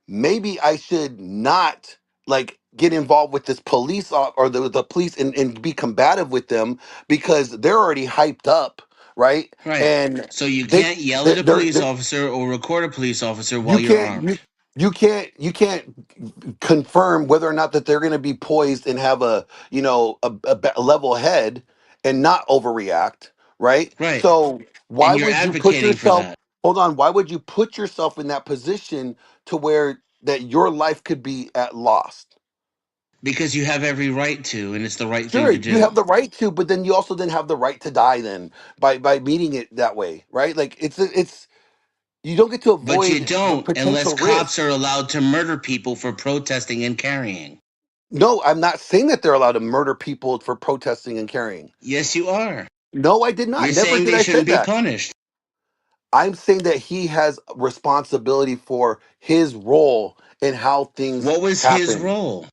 Maybe I should not like get involved with this police or the police and be combative with them because they're already hyped up, right? Right. And So you they can't yell at a police officer or record a police officer while you're armed. you can't confirm whether or not that they're going to be poised and have a level head and not overreact, right? Right. So why And you're would you put advocating for yourself? that. Hold on. Why would you put yourself in that position to where that your life could be at lost? Because you have every right to, and it's the right Sure, thing to do. you have the right to, but then you also then have the right to die then by meeting it that way, right? Like it's you don't get to avoid But you don't the unless potential cops risk. are allowed to murder people for protesting and carrying. No, I'm not saying that they're allowed to murder people for protesting and carrying. Yes, you are. No, I did not. You're Never saying did they I say shouldn't be that. punished. I'm saying that he has responsibility for his role in how things What was happen. his role?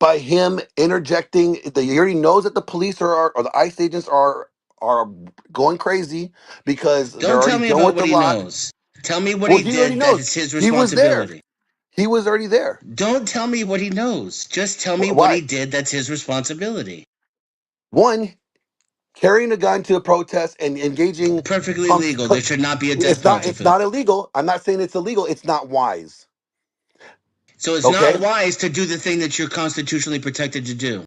By him interjecting, he already knows that the police or the ICE agents are going crazy because they're Don't tell already me done about with what the he lot. knows. Tell me what Well, he he already did that knows. is his He was there. responsibility. He was already there. Don't tell me what he knows. Just tell me what he did that's his responsibility. One, carrying a gun to a protest and engaging Perfectly legal. There should not be a death it's not penalty it's for not that. illegal. I'm not saying it's illegal. It's not wise. So it's Okay? not wise to do the thing that you're constitutionally protected to do.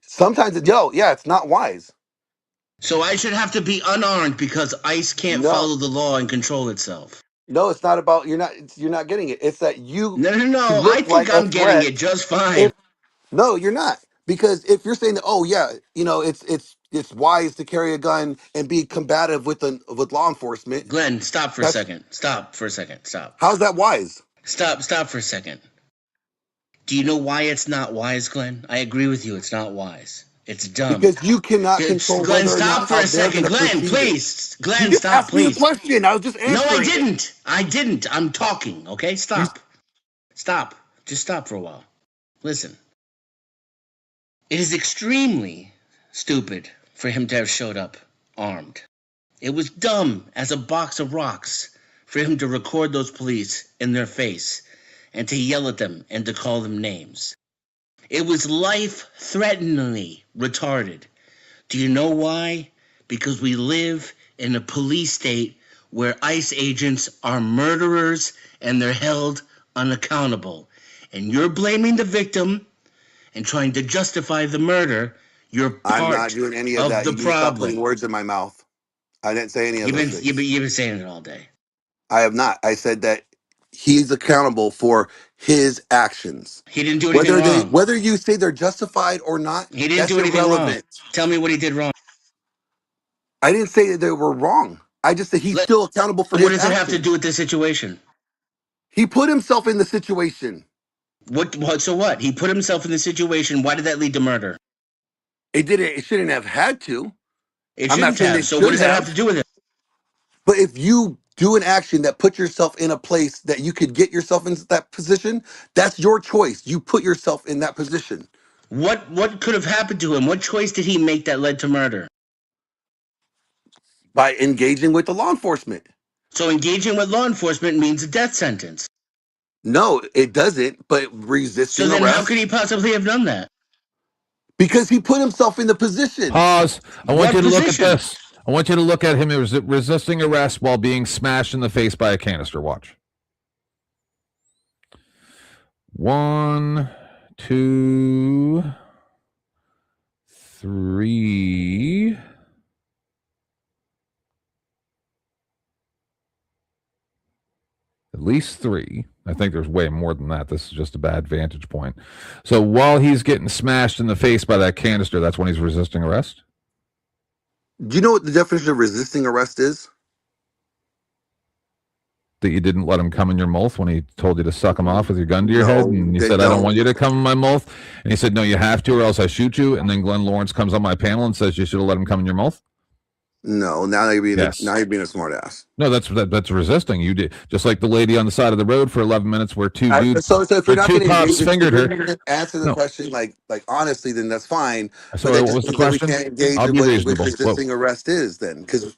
Sometimes it's not wise. So I should have to be unarmed because ICE can't No. follow the law and control itself. No, it's not about you're not getting it. It's that you No. look I think like I'm a getting threat. it just fine. No, you're not. Because if you're saying that, oh yeah, it's wise to carry a gun and be combative with law enforcement. Glenn, stop for a second. Stop. How's that wise? Stop for a second. Do you know why it's not wise, Glenn? I agree with you. It's not wise. It's dumb. Because you cannot control Glenn, whether or stop not for how a they're second. gonna Glenn, perceive please. it. Glenn, You just stop, asked me a please. question. I was just answering. No, I it. didn't. I didn't. I'm talking, okay? Stop. Stop. Just stop for a while. Listen. It is extremely stupid for him to have showed up armed. It was dumb as a box of rocks for him to record those police in their face and to yell at them and to call them names. It was life-threateningly retarded. Do you know why? Because we live in a police state where ICE agents are murderers and they're held unaccountable. And you're blaming the victim and trying to justify the murder. You're part I'm not doing any of that. the You need to stop problem. putting words in my mouth. I didn't say any of those things. You've been saying it all day. I have not. I said that he's accountable for his actions. He didn't do anything wrong. Whether you say they're justified or not, He didn't that's do anything irrelevant. wrong. Tell me what he did wrong. I didn't say that they were wrong. I just said he's still accountable for his What does it have to actions. do with this situation? He put himself in the situation. What? So what? He put himself in the situation. Why did that lead to murder? It shouldn't have had to. It shouldn't have. So what does that have to do with it? But if you do an action that puts yourself in a place that you could get yourself into that position, that's your choice. You put yourself in that position. What could have happened to him? What choice did he make that led to murder? By engaging with the law enforcement. So engaging with law enforcement means a death sentence. No, it doesn't, but resisting So then arrest. how could he possibly have done that? Because he put himself in the position. Pause. I want you to look at position? this. I want you to look at him resisting arrest while being smashed in the face by a canister. Watch. 1, 2, 3. At least 3. I think there's way more than that. This is just a bad vantage point. So while he's getting smashed in the face by that canister, that's when he's resisting arrest? Do you know what the definition of resisting arrest is? That you didn't let him come in your mouth when he told you to suck him off with your gun to your head, and you said, I don't want you to come in my mouth, and he said, no, you have to or else I shoot you, and then Glenn Lawrence comes on my panel and says you should have let him come in your mouth? No, now you're being a smart ass. No, that's resisting. You did just like the lady on the side of the road for 11 minutes where two dudes, so if you're not two going cops to fingered her. Answer the question like honestly, then that's fine. So what was the question? We can't engage I'll in be what reasonable. resisting arrest is then, because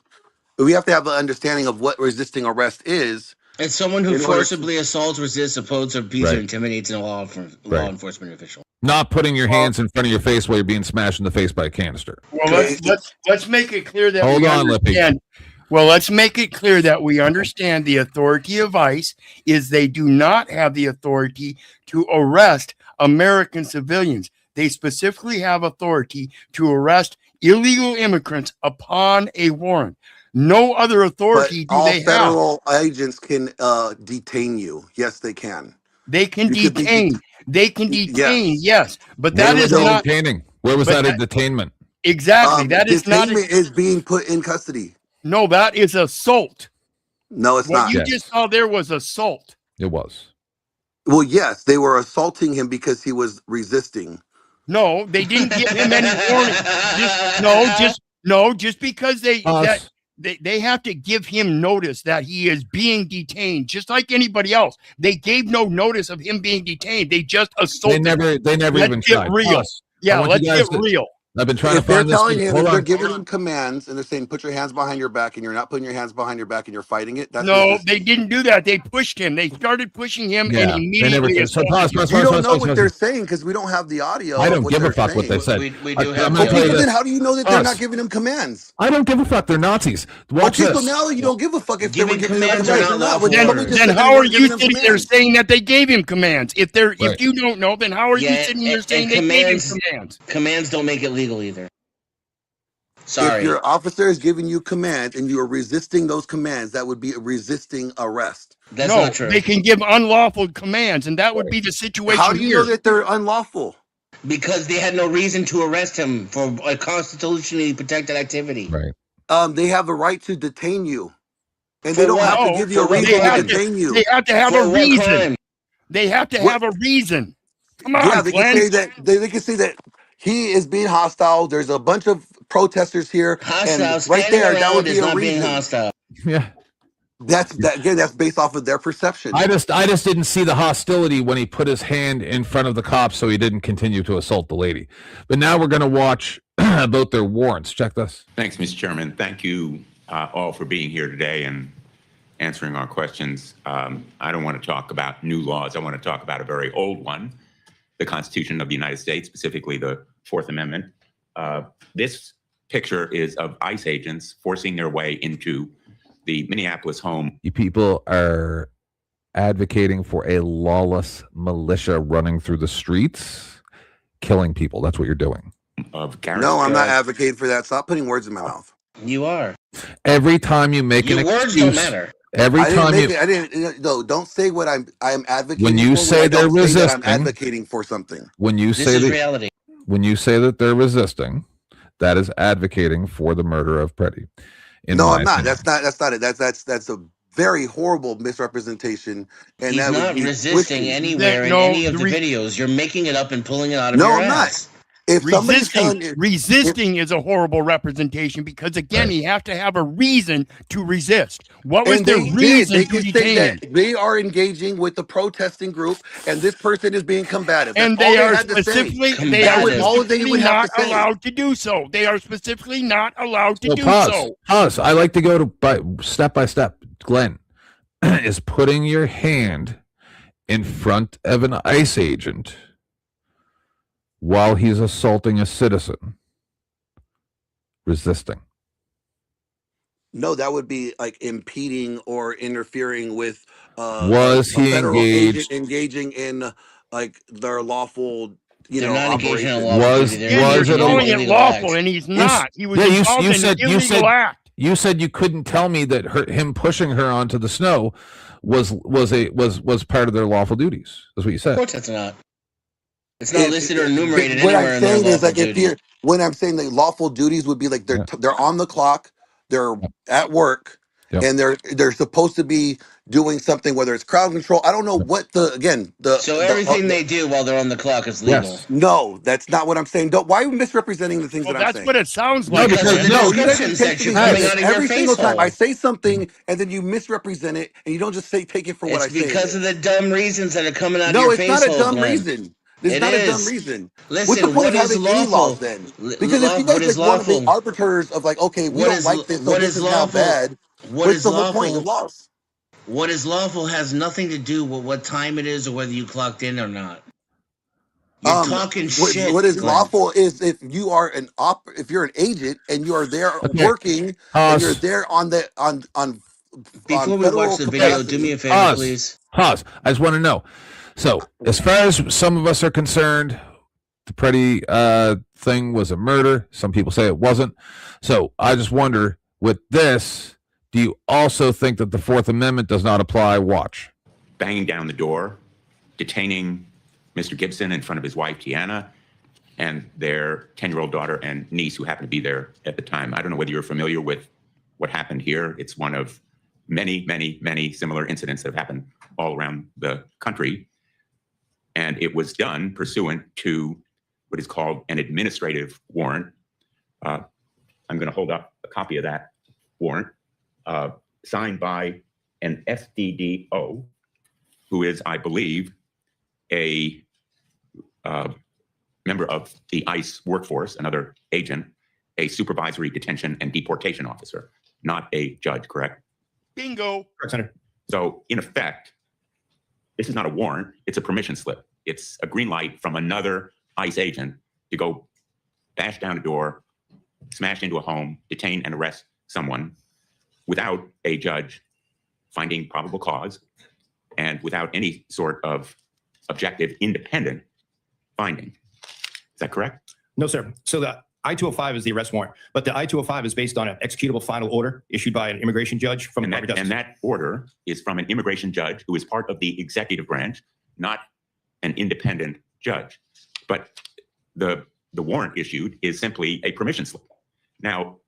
we have to have an understanding of what resisting arrest is. It's someone who forcibly assaults, resists, opposes, or abuses, or intimidates a law enforcement official. Not putting your hands in front of your face while you're being smashed in the face by a canister. Well, let's make it clear that Hold on, Lippy. Well, let's make it clear that we understand the authority of ICE is they do not have the authority to arrest American civilians. They specifically have authority to arrest illegal immigrants upon a warrant. No other authority do they have. All federal agents can detain you. Yes, they can. They can detain. They can detain, yes. But that is not detaining. Where was that a detainment? Exactly. That is not. Detainment is being put in custody. No, that is assault. No, it's not. What you just saw there was assault. It was. Well, yes, they were assaulting him because he was resisting. No, they didn't give him any warning. Just because they have to give him notice that he is being detained, just like anybody else. They gave no notice of him being detained. They just assaulted. They never even tried. Real. Yeah, let's get real. I've been trying to find this. If they're telling him, if they're giving him commands and they're saying, put your hands behind your back, and you're not putting your hands behind your back and you're fighting it. That's no, they didn't do that. They pushed him. They started pushing him and immediately. You don't know what they're saying because we don't have the audio. I don't give a fuck what they said. We do have then how do you know that they're not giving him commands? I don't give a fuck. They're Nazis. Watch this. So now you don't give a fuck if they were giving him commands or not. Then how are you sitting there saying that they gave him commands? If you don't know, then how are you sitting there saying they gave him commands? Commands don't make it legal either. Sorry. If your officer is giving you commands and you are resisting those commands, that would be resisting arrest. That's not true. They can give unlawful commands, and that would be the situation. How do you know that they're unlawful? Because they had no reason to arrest him for a constitutionally protected activity. Right. They have a right to detain you, and they don't have to give you a reason to detain you. They have to have a reason. They have to have a reason. Come on, yeah, they can say that. They can say that he is being hostile. There's a bunch of protesters here, and right there, that would be a reason. Hostile. Yeah, that's based off of their perception. I just didn't see the hostility when he put his hand in front of the cops, so he didn't continue to assault the lady. But now we're going to watch about their warrants. Check this. Thanks, Mr. Chairman. Thank you all for being here today and answering our questions. I don't want to talk about new laws. I want to talk about a very old one, the Constitution of the United States, specifically the Fourth Amendment. This picture is of ICE agents forcing their way into the Minneapolis home. You people are advocating for a lawless militia running through the streets, killing people. That's what you're doing. No, I'm not advocating for that. Stop putting words in my mouth. You are. Every time you make an excuse, words don't matter. Every time I didn't. No, don't say what I'm advocating. When you say they're resisting, I'm advocating for something. When you say this is reality. When you say that they're resisting, that is advocating for the murder of Pretty. No, I'm not. That's not it. That's a very horrible misrepresentation. And he's not resisting anywhere in any of the videos. You're making it up and pulling it out of your ass. If resisting is a horrible representation because again, you have to have a reason to resist. What was their reason to detain? They are engaging with the protesting group, and this person is being combative. And they are specifically not allowed to do so. They are specifically not allowed to do so. Pause. I like to go to step by step. Glenn is putting your hand in front of an ICE agent while he's assaulting a citizen, resisting. No, that would be like impeding or interfering with. Was he engaging in like their lawful? Operation. Was it calling lawful? And he's not. He was involved in an illegal act. You said you couldn't tell me that him pushing her onto the snow was part of their lawful duties. That's what you said. Of course, it's not. It's not listed or enumerated anywhere in their lawful duties. When I'm saying that lawful duties would be like they're on the clock, they're at work, and they're supposed to be doing something, whether it's crowd control. I don't know what everything they do while they're on the clock is legal. Yes. No, that's not what I'm saying. Why are you misrepresenting the things that I'm saying? That's what it sounds like. Every single time I say something and then you misrepresent it, and you don't just take it for what I say. It's because of the dumb reasons that are coming out of your face. No, it's not a dumb reason. It's not a dumb reason. Listen, what's the point of having any laws then? Because if you guys want to be arbiters of like, okay, we don't like this, so this is now bad. What's the whole point of laws? What is lawful has nothing to do with what time it is or whether you clocked in or not. You're talking shit. What is lawful is if you are if you're an agent and you are there working and you're there on Before we watch the video, do me a favor, please. Pause. I just want to know. So, as far as some of us are concerned, the Preddy thing was a murder. Some people say it wasn't. So, I just wonder, with this, do you also think that the Fourth Amendment does not apply? Watch. Banging down the door, detaining Mr. Gibson in front of his wife, Tiana, and their 10-year-old daughter and niece who happened to be there at the time. I don't know whether you're familiar with what happened here. It's one of many, many, many similar incidents that have happened all around the country. And it was done pursuant to what is called an administrative warrant. I'm going to hold up a copy of that warrant, signed by an SDDO, who is, I believe, a member of the ICE workforce, another agent, a supervisory detention and deportation officer, not a judge, correct? Bingo. Correct, Senator. So, in effect, this is not a warrant, it's a permission slip. It's a green light from another ICE agent to go bash down a door, smash into a home, detain and arrest someone without a judge finding probable cause and without any sort of objective, independent finding. Is that correct? No, sir. So the I-205 is the arrest warrant, but the I-205 is based on an executable final order issued by an immigration judge from and that order is from an immigration judge who is part of the executive branch, not an independent judge. But the warrant issued is simply a permission slip. Now,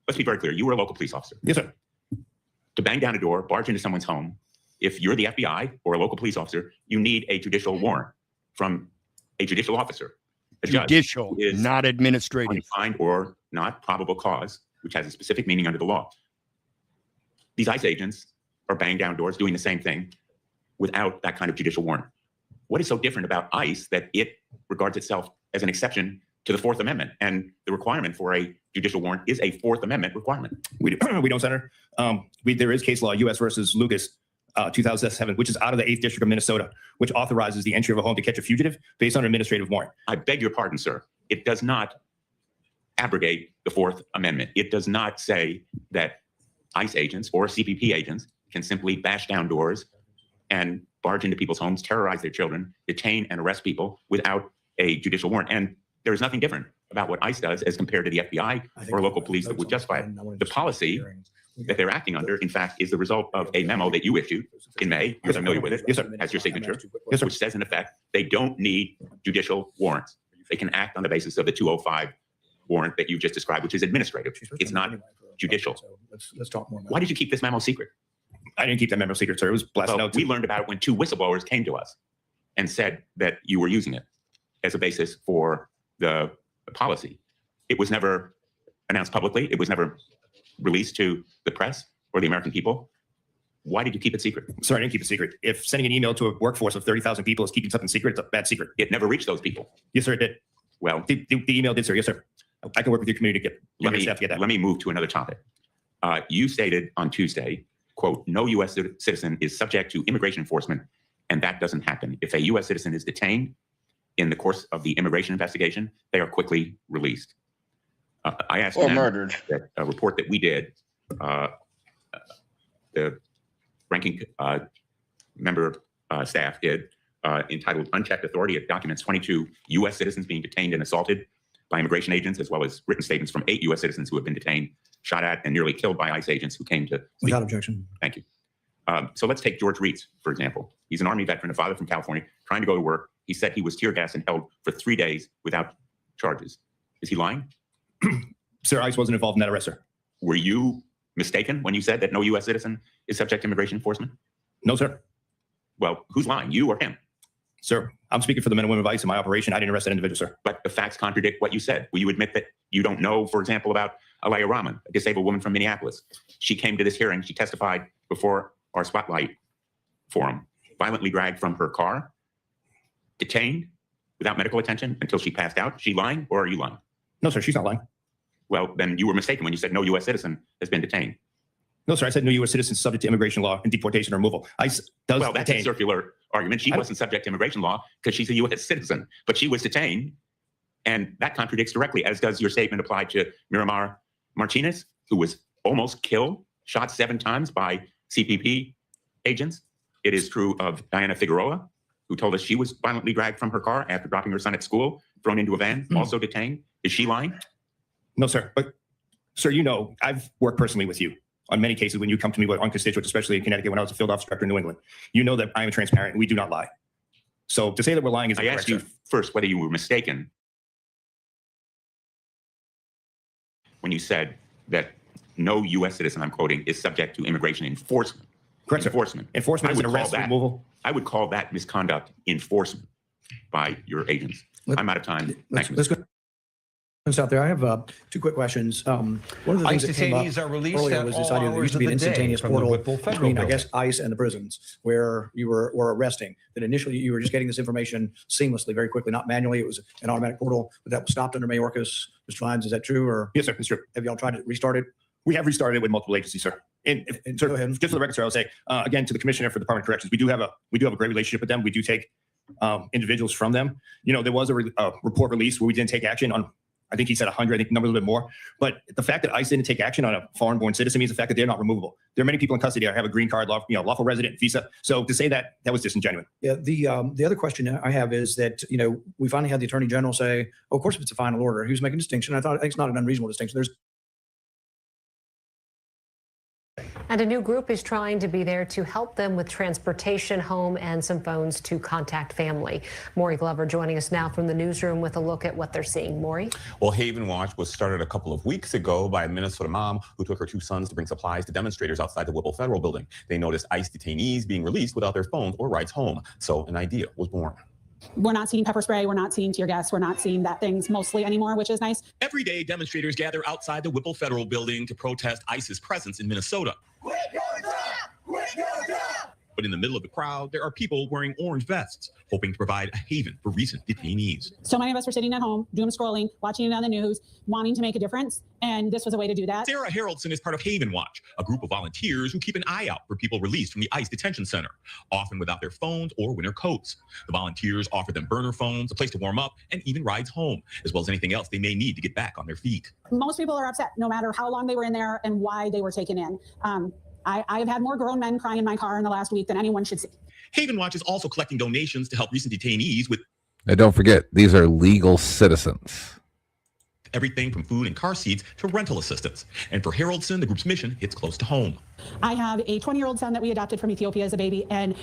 let's be very clear. You were a local police officer. Yes, sir. To bang down a door, barge into someone's home, if you're the FBI or a local police officer, you need a judicial warrant from a judicial officer. A judicial, not administrative. Find or not probable cause, which has a specific meaning under the law. These ICE agents are banging down doors, doing the same thing without that kind of judicial warrant. What is so different about ICE that it regards itself as an exception to the Fourth Amendment? And the requirement for a judicial warrant is a Fourth Amendment requirement. We don't, Senator. There is case law, U.S. versus Lucas, 2007, which is out of the 8th District of Minnesota, which authorizes the entry of a home to catch a fugitive based on an administrative warrant. I beg your pardon, sir. It does not abrogate the Fourth Amendment. It does not say that ICE agents or CBP agents can simply bash down doors and barge into people's homes, terrorize their children, detain and arrest people without a judicial warrant. And there is nothing different about what ICE does as compared to the FBI or local police that would justify it. The policy that they're acting under, in fact, is the result of a memo that you issued in May. You're familiar with it. Yes, sir. Has your signature. Yes, sir. Which says, in effect, they don't need judicial warrants. They can act on the basis of the 205 warrant that you just described, which is administrative. It's not judicial. Let's talk more about Why did you keep this memo secret? I didn't keep that memo secret, sir. It was blasted out. We learned about it when 2 whistleblowers came to us and said that you were using it as a basis for the policy. It was never announced publicly. It was never released to the press or the American people. Why did you keep it secret? Sir, I didn't keep it secret. If sending an email to a workforce of 30,000 people is keeping something secret, it's a bad secret. It never reached those people. Yes, sir, it did. Well, the email did, sir. Yes, sir. I can work with your community to get that. Let me move to another topic. You stated on Tuesday, quote, no U.S. citizen is subject to immigration enforcement, and that doesn't happen. If a U.S. citizen is detained in the course of the immigration investigation, they are quickly released. I asked or murdered. That a report that we did, the ranking member staff did, entitled Unchecked Authority. It documents 22 U.S. citizens being detained and assaulted by immigration agents, as well as written statements from 8 U.S. citizens who have been detained, shot at, and nearly killed by ICE agents who came to speak. Without objection. Thank you. So let's take George Reitz, for example. He's an Army veteran, a father from California, trying to go to work. He said he was tear gassed and held for 3 days without charges. Is he lying? Sir, ICE wasn't involved in that arrest, sir. Were you mistaken when you said that no U.S. citizen is subject to immigration enforcement? No, sir. Well, who's lying, you or him? Sir, I'm speaking for the men and women of ICE in my operation. I didn't arrest that individual, sir. But the facts contradict what you said. Will you admit that you don't know, for example, about Alaya Rahman, a disabled woman from Minneapolis? She came to this hearing. She testified before our Spotlight forum, violently dragged from her car, detained without medical attention until she passed out. Is she lying, or are you lying? No, sir, she's not lying. Well, then you were mistaken when you said no U.S. citizen has been detained. No, sir. I said no U.S. citizens subject to immigration law and deportation or removal. ICE does Well, that's a circular argument. She wasn't subject to immigration law because she's a U.S. citizen, but she was detained. And that contradicts directly, as does your statement applied to Miramar Martinez, who was almost killed, shot 7 times by CPP agents. It is true of Diana Figueroa, who told us she was violently dragged from her car after dropping her son at school, thrown into a van, also detained. Is she lying? No, sir. But, sir, you know, I've worked personally with you on many cases when you come to me on constituents, especially in Connecticut when I was a field office director in New England. You know that I am transparent and we do not lie. So to say that we're lying is I asked you first whether you were mistaken when you said that no U.S. citizen, I'm quoting, is subject to immigration enforcement. Correct, sir. Enforcement. Enforcement is an arrest, removal. I would call that misconduct enforcement by your agents. I'm out of time. Thank you. Let's go out there. I have 2 quick questions. One of the things that came up earlier was this idea that there used to be an instantaneous portal between, I guess, ICE and the prisons where you were arresting. That initially you were just getting this information seamlessly, very quickly, not manually. It was an automatic portal, but that was stopped under Mayorkas. Mr. Lyons, is that true? Or yes, sir. It's true. Have y'all tried to restart it? We have restarted it with multiple agencies, sir. And sir, go ahead. Just for the record, sir, I'll say again to the Commissioner for the Department of Corrections, we do have a great relationship with them. We do take individuals from them. You know, there was a report released where we didn't take action on, I think he said 100, I think the number a little bit more. But the fact that ICE didn't take action on a foreign-born citizen means the fact that they're not removable. There are many people in custody that have a green card, lawful resident, visa. So to say that was disingenuous. Yeah. The other question I have is that, you know, we finally had the Attorney General say, oh, of course, if it's a final order, he was making a distinction. I think it's not an unreasonable distinction. There's And a new group is trying to be there to help them with transportation, home, and some phones to contact family. Maury Glover joining us now from the newsroom with a look at what they're seeing. Maury? Well, Haven Watch was started a couple of weeks ago by a Minnesota mom who took her 2 sons to bring supplies to demonstrators outside the Whipple Federal Building. They noticed ICE detainees being released without their phones or rides home. So an idea was born. We're not seeing pepper spray. We're not seeing tear gas. We're not seeing that things mostly anymore, which is nice. Every day, demonstrators gather outside the Whipple Federal Building to protest ICE's presence in Minnesota. But in the middle of the crowd, there are people wearing orange vests, hoping to provide a haven for recent detainees. So many of us were sitting at home, doom scrolling, watching it on the news, wanting to make a difference, and this was a way to do that. Sarah Haraldson is part of Haven Watch, a group of volunteers who keep an eye out for people released from the ICE detention center, often without their phones or winter coats. The volunteers offer them burner phones, a place to warm up, and even rides home, as well as anything else they may need to get back on their feet. Most people are upset, no matter how long they were in there and why they were taken in. I have had more grown men crying in my car in the last week than anyone should see. Haven Watch is also collecting donations to help recent detainees with... And don't forget, these are legal citizens. Everything from food and car seats to rental assistance. And for Haraldson, the group's mission hits close to home. I have a 20-year-old son that we adopted from Ethiopia as a baby, and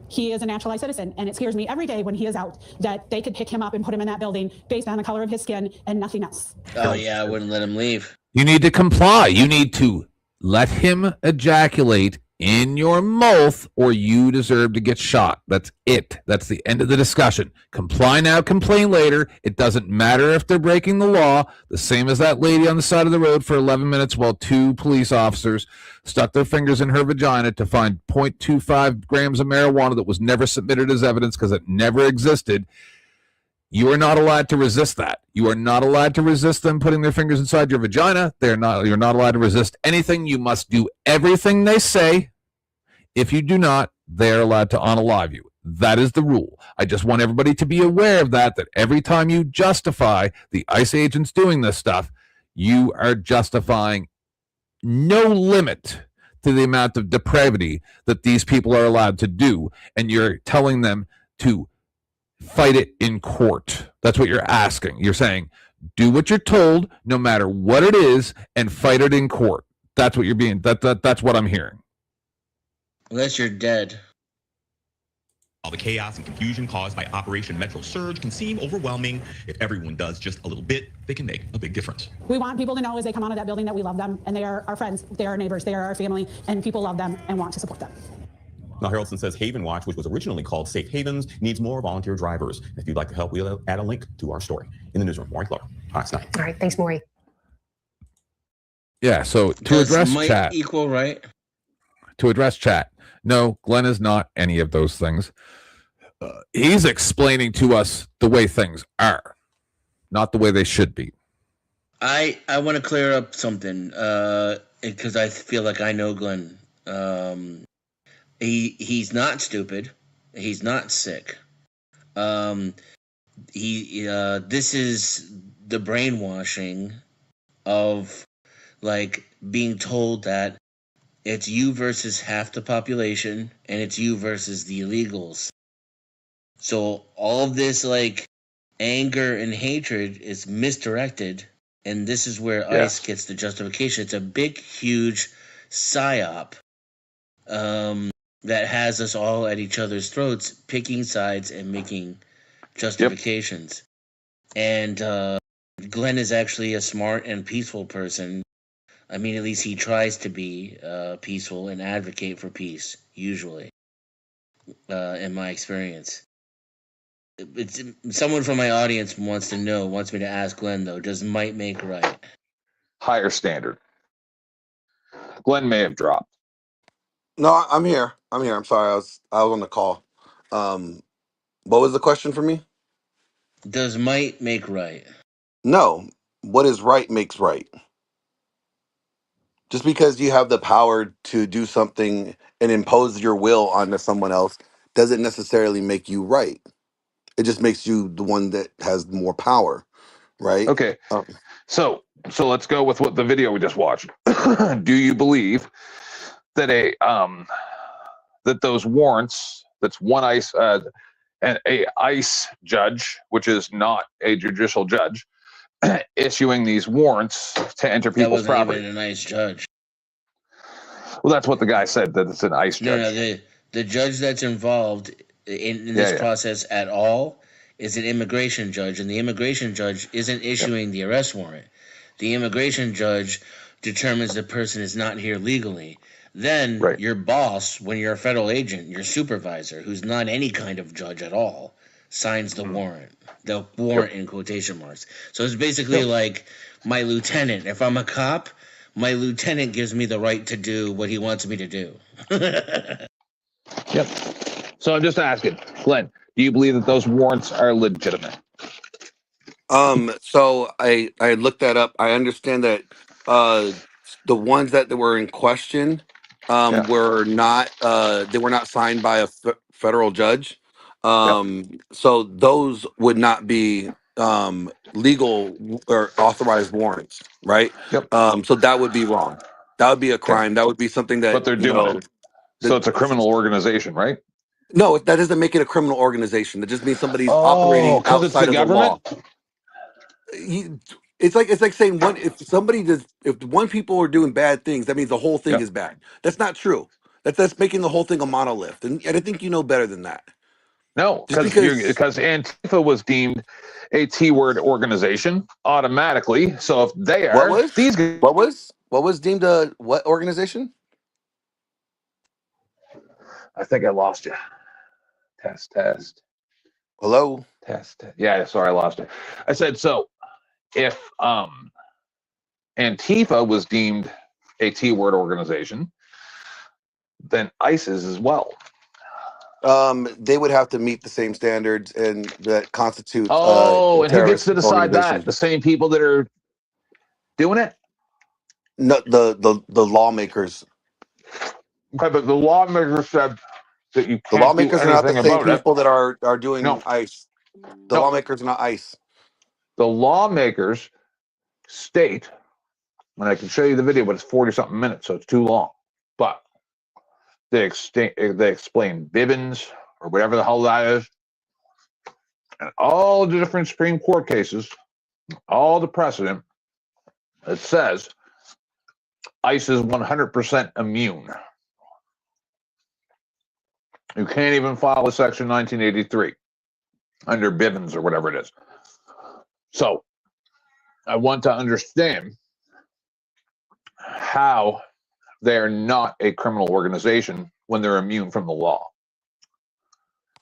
he is a naturalized citizen. And it scares me every day when he is out that they could pick him up and put him in that building based on the color of his skin and nothing else. Oh, yeah, I wouldn't let him leave. You need to comply. You need to let him ejaculate in your mouth or you deserve to get shot. That's it. That's the end of the discussion. Comply now, complain later. It doesn't matter if they're breaking the law. The same as that lady on the side of the road for 11 minutes while 2 police officers stuck their fingers in her vagina to find 0.25 grams of marijuana that was never submitted as evidence because it never existed. You are not allowed to resist that. You are not allowed to resist them putting their fingers inside your vagina. You're not allowed to resist anything. You must do everything they say. If you do not, they're allowed to unalive you. That is the rule. I just want everybody to be aware of that every time you justify the ICE agents doing this stuff, you are justifying no limit to the amount of depravity that these people are allowed to do. And you're telling them to fight it in court. That's what you're asking. You're saying, do what you're told, no matter what it is, and fight it in court. That's what you're being. That's what I'm hearing. Unless you're dead. All the chaos and confusion caused by Operation Metro Surge can seem overwhelming. If everyone does just a little bit, they can make a big difference. We want people to know as they come out of that building that we love them, and they are our friends, they are our neighbors, they are our family, and people love them and want to support them. Now, Haraldson says Haven Watch, which was originally called Safe Havens, needs more volunteer drivers. If you'd like to help, we'll add a link to our story. In the newsroom, Maury Glover, Fox 9. All right, thanks, Maury. Yeah, so to address chat. Equal, right? To address chat. No, Glenn is not any of those things. He's explaining to us the way things are, not the way they should be. I want to clear up something because I feel like I know Glenn. He's not stupid. He's not sick. This is the brainwashing of like being told that it's you versus half the population and it's you versus the illegals. So all of this like anger and hatred is misdirected, and this is where ICE gets the justification. It's a big, huge psyop that has us all at each other's throats, picking sides and making justifications. And Glenn is actually a smart and peaceful person. I mean, at least he tries to be peaceful and advocate for peace, usually, in my experience. It's someone from my audience wants me to ask Glenn, though, does might make right? Higher standard. Glenn may have dropped. No, I'm here. I'm sorry, I was on the call. What was the question for me? Does might make right? No. What is right makes right. Just because you have the power to do something and impose your will onto someone else doesn't necessarily make you right. It just makes you the one that has more power, right? Okay. So let's go with what the video we just watched. Do you believe that that those warrants, that's one ICE and a ICE judge, which is not a judicial judge, issuing these warrants to enter people's property? That wasn't even an ICE judge. Well, that's what the guy said, that it's an ICE judge. No, the judge that's involved in this process at all is an immigration judge, and the immigration judge isn't issuing the arrest warrant. The immigration judge determines the person is not here legally. Then your boss, when you're a federal agent, your supervisor, who's not any kind of judge at all, signs the warrant. The warrant in quotation marks. So it's basically like my lieutenant. If I'm a cop, my lieutenant gives me the right to do what he wants me to do. Yep. So I'm just asking, Glenn, do you believe that those warrants are legitimate? So I looked that up. I understand that the ones that were in question were not they were not signed by a federal judge. So those would not be legal or authorized warrants, right? So that would be wrong. That would be a crime. That would be something that. But they're doing it. So it's a criminal organization, right? No, that doesn't make it a criminal organization. That just means somebody's operating outside of the law. It's like saying if one people are doing bad things, that means the whole thing is bad. That's not true. That's making the whole thing a monolith, and I think you know better than that. No, because Antifa was deemed a T-word organization automatically. So if they are what was deemed a what organization? I think I lost you. Test. Hello. Test. Yeah, sorry, I lost you. I said so. If Antifa was deemed a T-word organization, then ICE is as well. They would have to meet the same standards and that constitute. And who gets to decide that? The same people that are doing it? No, the lawmakers. Okay, but the lawmakers said that you can't. The lawmakers do are not the anything same about people that are doing ICE. The lawmakers are not ICE. The lawmakers state, and I can show you the video, but it's 40-something minutes, so it's too long. But they explain Bivens or whatever the hell that is, and all the different Supreme Court cases, all the precedent. It says ICE is 100% immune. You can't even file a Section 1983 under Bivens or whatever it is. So I want to understand how they're not a criminal organization when they're immune from the law.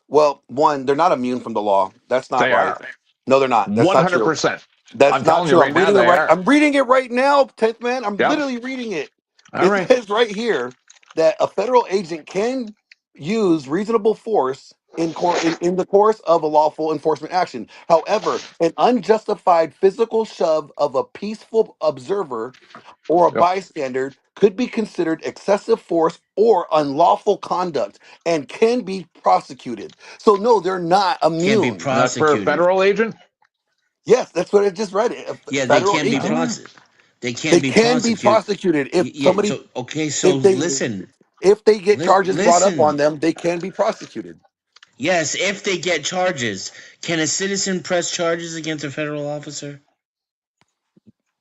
Well, one, they're not immune from the law. That's not right. Are. No, they're not. That's 100%. That's not true. I'm reading it right now, 10th man. I'm literally reading it. It says right here that a federal agent can use reasonable force in the course of a lawful enforcement action. However, an unjustified physical shove of a peaceful observer or a bystander could be considered excessive force or unlawful conduct and can be prosecuted. So no, they're not immune. Can be That's for a prosecuted. federal agent? Yes, that's what I just read. Yeah, they can be prosecuted. They can be prosecuted if somebody. So listen. If they get charges brought up on them, they can be prosecuted. Yes, if they get charges. Can a citizen press charges against a federal officer?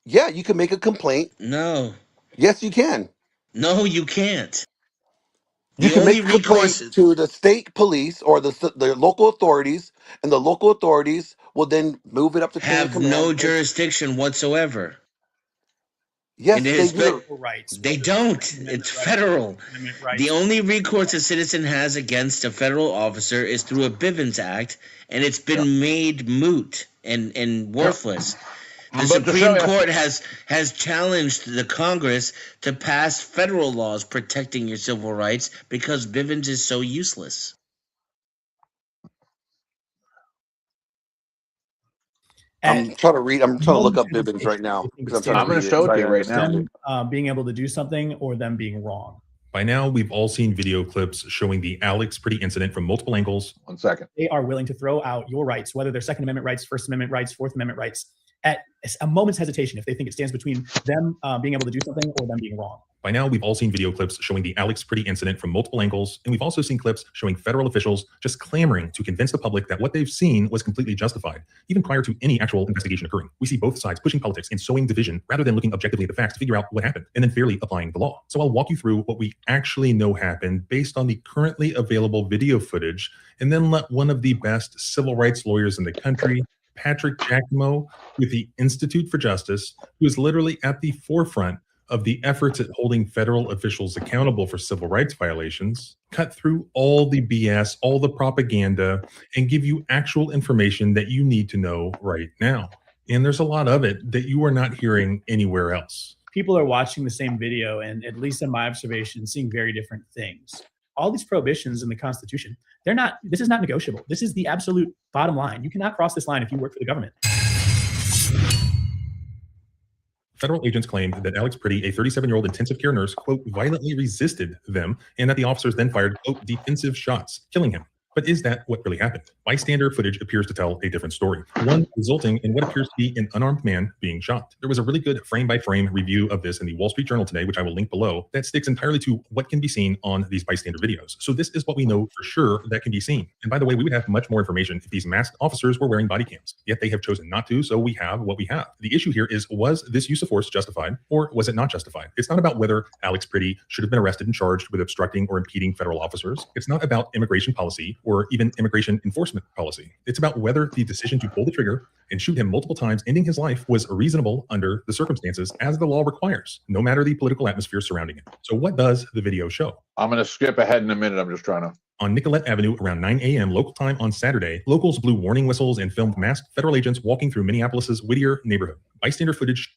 Yeah, you can make a complaint. No. Yes, you can. No, you can't. You can make a complaint to the state police or the local authorities, and the local authorities will then move it up to chain of command. Have no jurisdiction whatsoever. Yes, they do. They don't. It's federal. The only recourse a citizen has against a federal officer is through a Bivens Act, and it's been made moot and worthless. The Supreme Court has challenged the Congress to pass federal laws protecting your civil rights because Bivens is so useless. I'm trying to read. I'm trying to look up Bivens right now. I'm going to show it to you right now. Them, being able to do something or them being wrong. By now, we've all seen video clips showing the Alex Pretty incident from multiple angles. 1 second. They are willing to throw out your rights, whether they're Second Amendment rights, First Amendment rights, Fourth Amendment rights, at a moment's hesitation if they think it stands between them being able to do something or them being wrong. By now, we've all seen video clips showing the Alex Pretty incident from multiple angles, and we've also seen clips showing federal officials just clamoring to convince the public that what they've seen was completely justified, even prior to any actual investigation occurring. We see both sides pushing politics and sowing division rather than looking objectively at the facts to figure out what happened and then fairly applying the law. So I'll walk you through what we actually know happened based on the currently available video footage, and then let one of the best civil rights lawyers in the country, Patrick Giacomo with the Institute for Justice, who is literally at the forefront of the efforts at holding federal officials accountable for civil rights violations, cut through all the BS, all the propaganda, and give you actual information that you need to know right now. And there's a lot of it that you are not hearing anywhere else. People are watching the same video and, at least in my observation, seeing very different things. All these prohibitions in the Constitution, this is not negotiable. This is the absolute bottom line. You cannot cross this line if you work for the government. Federal agents claimed that Alex Pretty, a 37-year-old intensive care nurse, quote, violently resisted them, and that the officers then fired, quote, defensive shots, killing him. But is that what really happened? Bystander footage appears to tell a different story, one resulting in what appears to be an unarmed man being shot. There was a really good frame-by-frame review of this in the Wall Street Journal today, which I will link below, that sticks entirely to what can be seen on these bystander videos. So this is what we know for sure that can be seen. And by the way, we would have much more information if these masked officers were wearing body cams, yet they have chosen not to, so we have what we have. The issue here is, was this use of force justified, or was it not justified? It's not about whether Alex Pretty should have been arrested and charged with obstructing or impeding federal officers. It's not about immigration policy or even immigration enforcement policy. It's about whether the decision to pull the trigger and shoot him multiple times, ending his life, was reasonable under the circumstances as the law requires, no matter the political atmosphere surrounding it. So what does the video show? I'm going to skip ahead in a minute. I'm just trying to. On Nicollet Avenue around 9 a.m. local time on Saturday, locals blew warning whistles and filmed masked federal agents walking through Minneapolis's Whittier neighborhood. Bystander footage.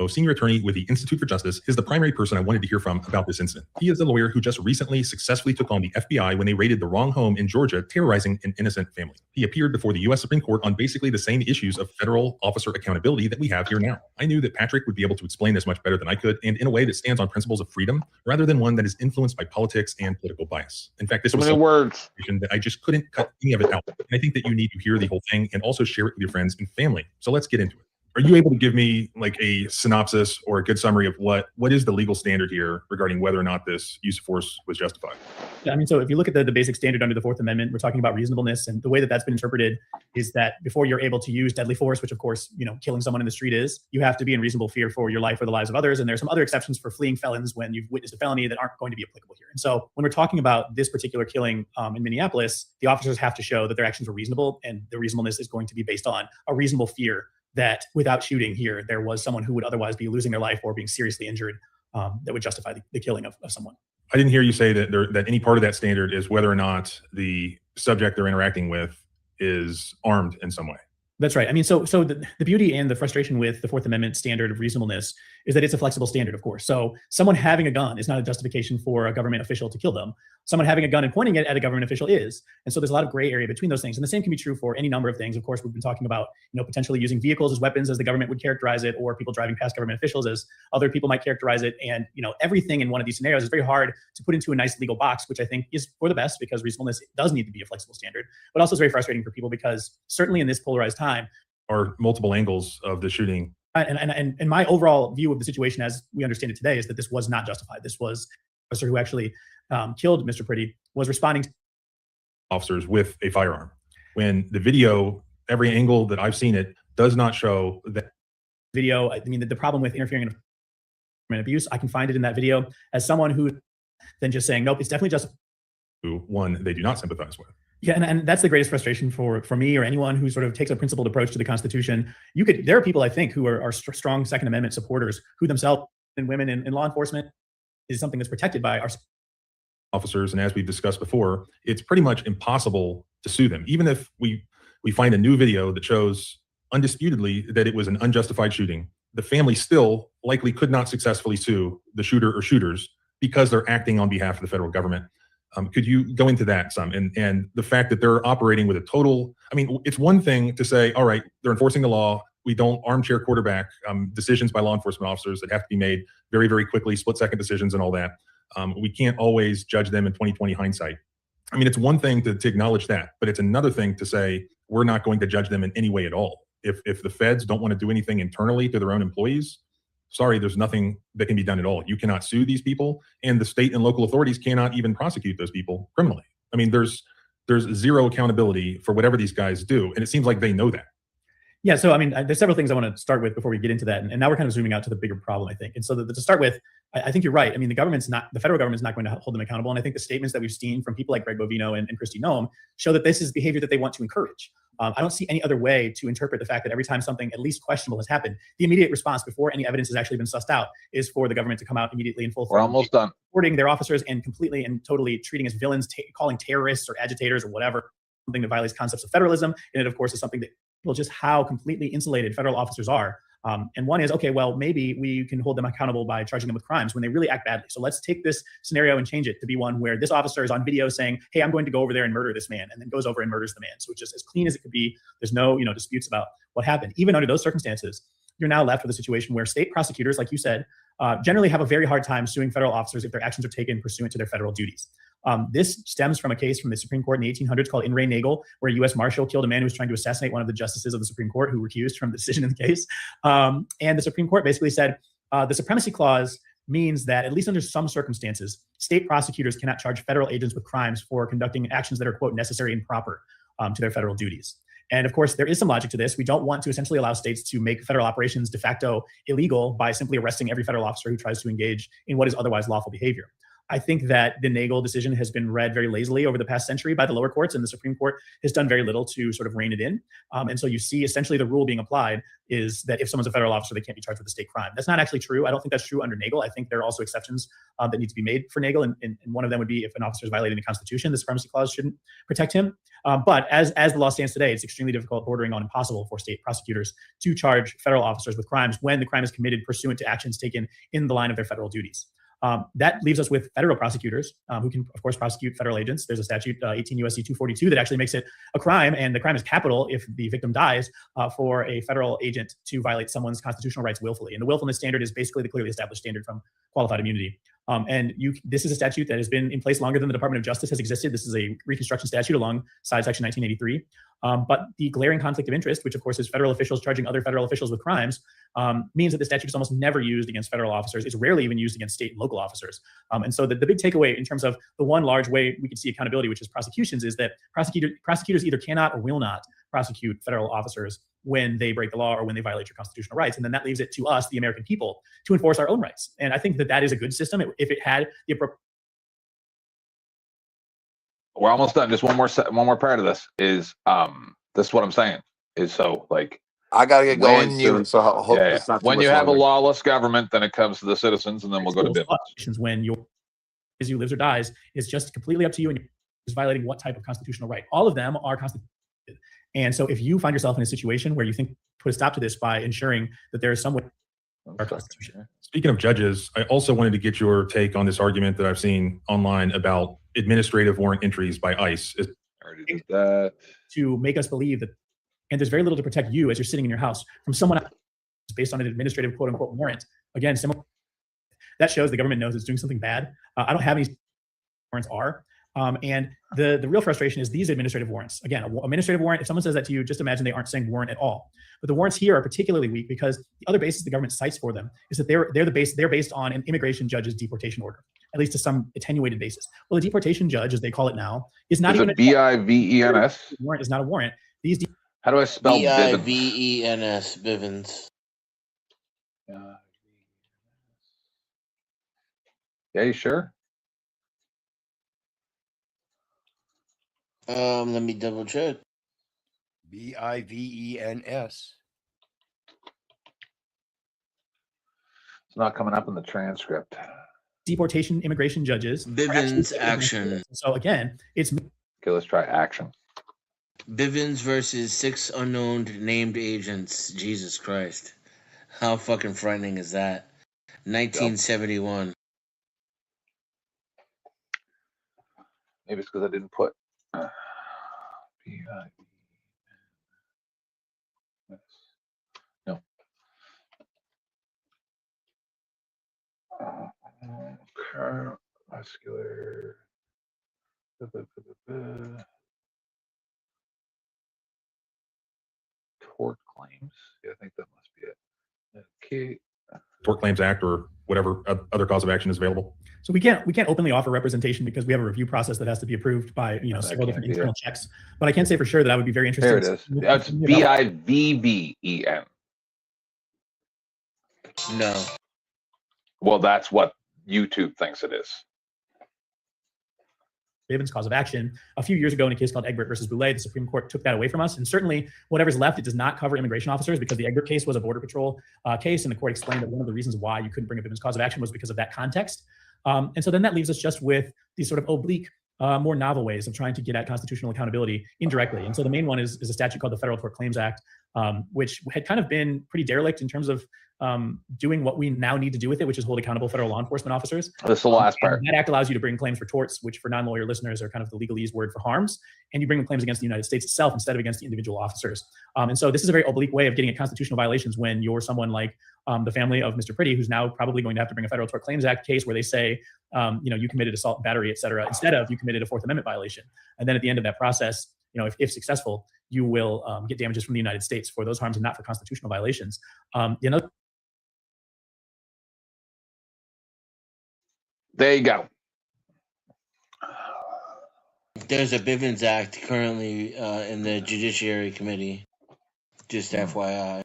Senior attorney with the Institute for Justice, is the primary person I wanted to hear from about this incident. He is a lawyer who just recently successfully took on the FBI when they raided the wrong home in Georgia, terrorizing an innocent family. He appeared before the U.S. Supreme Court on basically the same issues of federal officer accountability that we have here now. I knew that Patrick would be able to explain this much better than I could, and in a way that stands on principles of freedom rather than one that is influenced by politics and political bias. In fact, this was so words that I just couldn't cut any of it out. And I think that you need to hear the whole thing and also share it with your friends and family. So let's get into it. Are you able to give me like a synopsis or a good summary of what is the legal standard here regarding whether or not this use of force was justified? Yeah, I mean, so if you look at the basic standard under the Fourth Amendment, we're talking about reasonableness, and the way that that's been interpreted is that before you're able to use deadly force, which of course, killing someone in the street is, you have to be in reasonable fear for your life or the lives of others. And there's some other exceptions for fleeing felons when you've witnessed a felony that aren't going to be applicable here. And so when we're talking about this particular killing in Minneapolis, the officers have to show that their actions were reasonable, and the reasonableness is going to be based on a reasonable fear that without shooting here, there was someone who would otherwise be losing their life or being seriously injured that would justify the killing of someone. I didn't hear you say that any part of that standard is whether or not the subject they're interacting with is armed in some way. That's right. I mean, so the beauty and the frustration with the Fourth Amendment standard of reasonableness is that it's a flexible standard, of course. So someone having a gun is not a justification for a government official to kill them. Someone having a gun and pointing it at a government official is. And so there's a lot of gray area between those things. And the same can be true for any number of things. Of course, we've been talking about, potentially using vehicles as weapons as the government would characterize it, or people driving past government officials as other people might characterize it. And, everything in one of these scenarios is very hard to put into a nice legal box, which I think is for the best, because reasonableness does need to be a flexible standard, but also it's very frustrating for people because certainly in this polarized time, are multiple angles of the shooting. And my overall view of the situation as we understand it today is that this was not justified. This was an officer who actually killed Mr. Priddy was responding to officers with a firearm. When the video, every angle that I've seen it, does not show that video. I mean, the problem with interfering in abuse, I can find it in that video as someone who then just saying, nope, it's definitely justified. One they do not sympathize with. Yeah, and that's the greatest frustration for me or anyone who sort of takes a principled approach to the Constitution. There are people I think who are strong Second Amendment supporters who themselves and women in law enforcement is something that's protected by our officers. And as we've discussed before, it's pretty much impossible to sue them. Even if we find a new video that shows undisputedly that it was an unjustified shooting, the family still likely could not successfully sue the shooter or shooters because they're acting on behalf of the federal government. Could you go into that some? And the fact that they're operating with a total, it's one thing to say, all right, they're enforcing the law. We don't armchair quarterback decisions by law enforcement officers that have to be made very, very quickly, split-second decisions and all that. We can't always judge them in 2020 hindsight. It's one thing to acknowledge that, but it's another thing to say, we're not going to judge them in any way at all. If the feds don't want to do anything internally to their own employees, sorry, there's nothing that can be done at all. You cannot sue these people, and the state and local authorities cannot even prosecute those people criminally. There's zero accountability for whatever these guys do, and it seems like they know that. Yeah, so there's several things I want to start with before we get into that, and now we're kind of zooming out to the bigger problem, I think. And so to start with, I think you're right. The federal government's not going to hold them accountable, and I think the statements that we've seen from people like Greg Bovino and Kristi Noem show that this is behavior that they want to encourage. I don't see any other way to interpret the fact that every time something at least questionable has happened, the immediate response before any evidence has actually been sussed out is for the government to come out immediately in full. We're almost done. Supporting their officers and completely and totally treating as villains, calling terrorists or agitators or whatever, something that violates concepts of federalism. And it, of course, is something that people just how completely insulated federal officers are. And one is, okay, well, maybe we can hold them accountable by charging them with crimes when they really act badly. So let's take this scenario and change it to be one where this officer is on video saying, hey, I'm going to go over there and murder this man, and then goes over and murders the man. So it's just as clean as it could be. There's no, disputes about what happened. Even under those circumstances, you're now left with a situation where state prosecutors, like you said, generally have a very hard time suing federal officers if their actions are taken pursuant to their federal duties. This stems from a case from the Supreme Court in the 1800s called In re Nagel, where a U.S. Marshal killed a man who was trying to assassinate one of the justices of the Supreme Court who recused from the decision in the case. And the Supreme Court basically said the Supremacy Clause means that, at least under some circumstances, state prosecutors cannot charge federal agents with crimes for conducting actions that are, quote, necessary and proper to their federal duties. And of course, there is some logic to this. We don't want to essentially allow states to make federal operations de facto illegal by simply arresting every federal officer who tries to engage in what is otherwise lawful behavior. I think that the Nagel decision has been read very lazily over the past century by the lower courts, and the Supreme Court has done very little to sort of rein it in. And so you see essentially the rule being applied is that if someone's a federal officer, they can't be charged with a state crime. That's not actually true. I don't think that's true under Nagel. I think there are also exceptions that need to be made for Nagel, and one of them would be if an officer is violating the Constitution, the Supremacy Clause shouldn't protect him. But as the law stands today, it's extremely difficult, bordering on impossible for state prosecutors to charge federal officers with crimes when the crime is committed pursuant to actions taken in the line of their federal duties. That leaves us with federal prosecutors who can, of course, prosecute federal agents. There's a statute, 18 U.S.C. 242, that actually makes it a crime, and the crime is capital if the victim dies, for a federal agent to violate someone's constitutional rights willfully. And the willfulness standard is basically the clearly established standard from qualified immunity. This is a statute that has been in place longer than the Department of Justice has existed. This is a Reconstruction statute alongside Section 1983. But the glaring conflict of interest, which of course is federal officials charging other federal officials with crimes, means that the statute is almost never used against federal officers. It's rarely even used against state and local officers. And so the big takeaway in terms of the one large way we can see accountability, which is prosecutions, is that prosecutors either cannot or will not prosecute federal officers when they break the law or when they violate your constitutional rights. And then that leaves it to us, the American people, to enforce our own rights. And I think that is a good system if it had the appropriate. We're almost done. Just one more part of this is this is what I'm saying is so like I gotta get going soon. So I hope it's not when you have a lawless government, then it comes to the citizens, and then we'll go to business. When you lives or dies is just completely up to you, and you're violating what type of constitutional right. All of them are constitutional. And so if you find yourself in a situation where you think put a stop to this by ensuring that there is some way our Constitution. Speaking of judges, I also wanted to get your take on this argument that I've seen online about administrative warrant entries by ICE. Already did that. To make us believe that, and there's very little to protect you as you're sitting in your house from someone else based on an administrative quote unquote warrant. Again, similar. That shows the government knows it's doing something bad. I don't have any warrants are. And the real frustration is these administrative warrants. Again, an administrative warrant, if someone says that to you, just imagine they aren't saying warrant at all. But the warrants here are particularly weak because the other basis the government cites for them is that they're based on an immigration judge's deportation order, at least to some attenuated basis. Well, the deportation judge, as they call it now, is not even a BIVENS. Warrant is not a warrant. These How do I spell BIVENS? Bivens. Yeah, you sure? Let me double check. BIVENS. It's not coming up in the transcript. Deportation immigration judges. Bivens action. So again, it's okay. Let's try action. Bivens versus 6 unknown named agents. Jesus Christ, how fucking frightening is that? 1971. Maybe it's because I didn't put. No. Muscular. Tort claims. Yeah, I think that must be it. Okay. Tort Claims Act or whatever other cause of action is available. So we can't openly offer representation because we have a review process that has to be approved by several different internal checks. But I can say for sure that I would be very interested. There it is. That's BIVVEN. No. Well, that's what YouTube thinks it is. Bivens cause of action. A few years ago in a case called Egbert versus Boulay, the Supreme Court took that away from us. And certainly whatever's left, it does not cover immigration officers because the Egbert case was a Border Patrol case. And the court explained that one of the reasons why you couldn't bring a Bivens cause of action was because of that context. And so then that leaves us just with these sort of oblique, more novel ways of trying to get at constitutional accountability indirectly. And so the main one is a statute called the Federal Tort Claims Act, which had kind of been pretty derelict in terms of doing what we now need to do with it, which is hold accountable federal law enforcement officers. This is the last part. That act allows you to bring claims for torts, which for non-lawyer listeners are kind of the legalese word for harms. And you bring the claims against the United States itself instead of against the individual officers. And so this is a very oblique way of getting at constitutional violations when you're someone like the family of Mr. Pretty, who's now probably going to have to bring a Federal Tort Claims Act case where they say, you committed assault and battery, et cetera, instead of you committed a Fourth Amendment violation. And then at the end of that process, if successful, you will get damages from the United States for those harms and not for constitutional violations. There you go. There's a Bivens Act currently in the Judiciary Committee. Just FYI.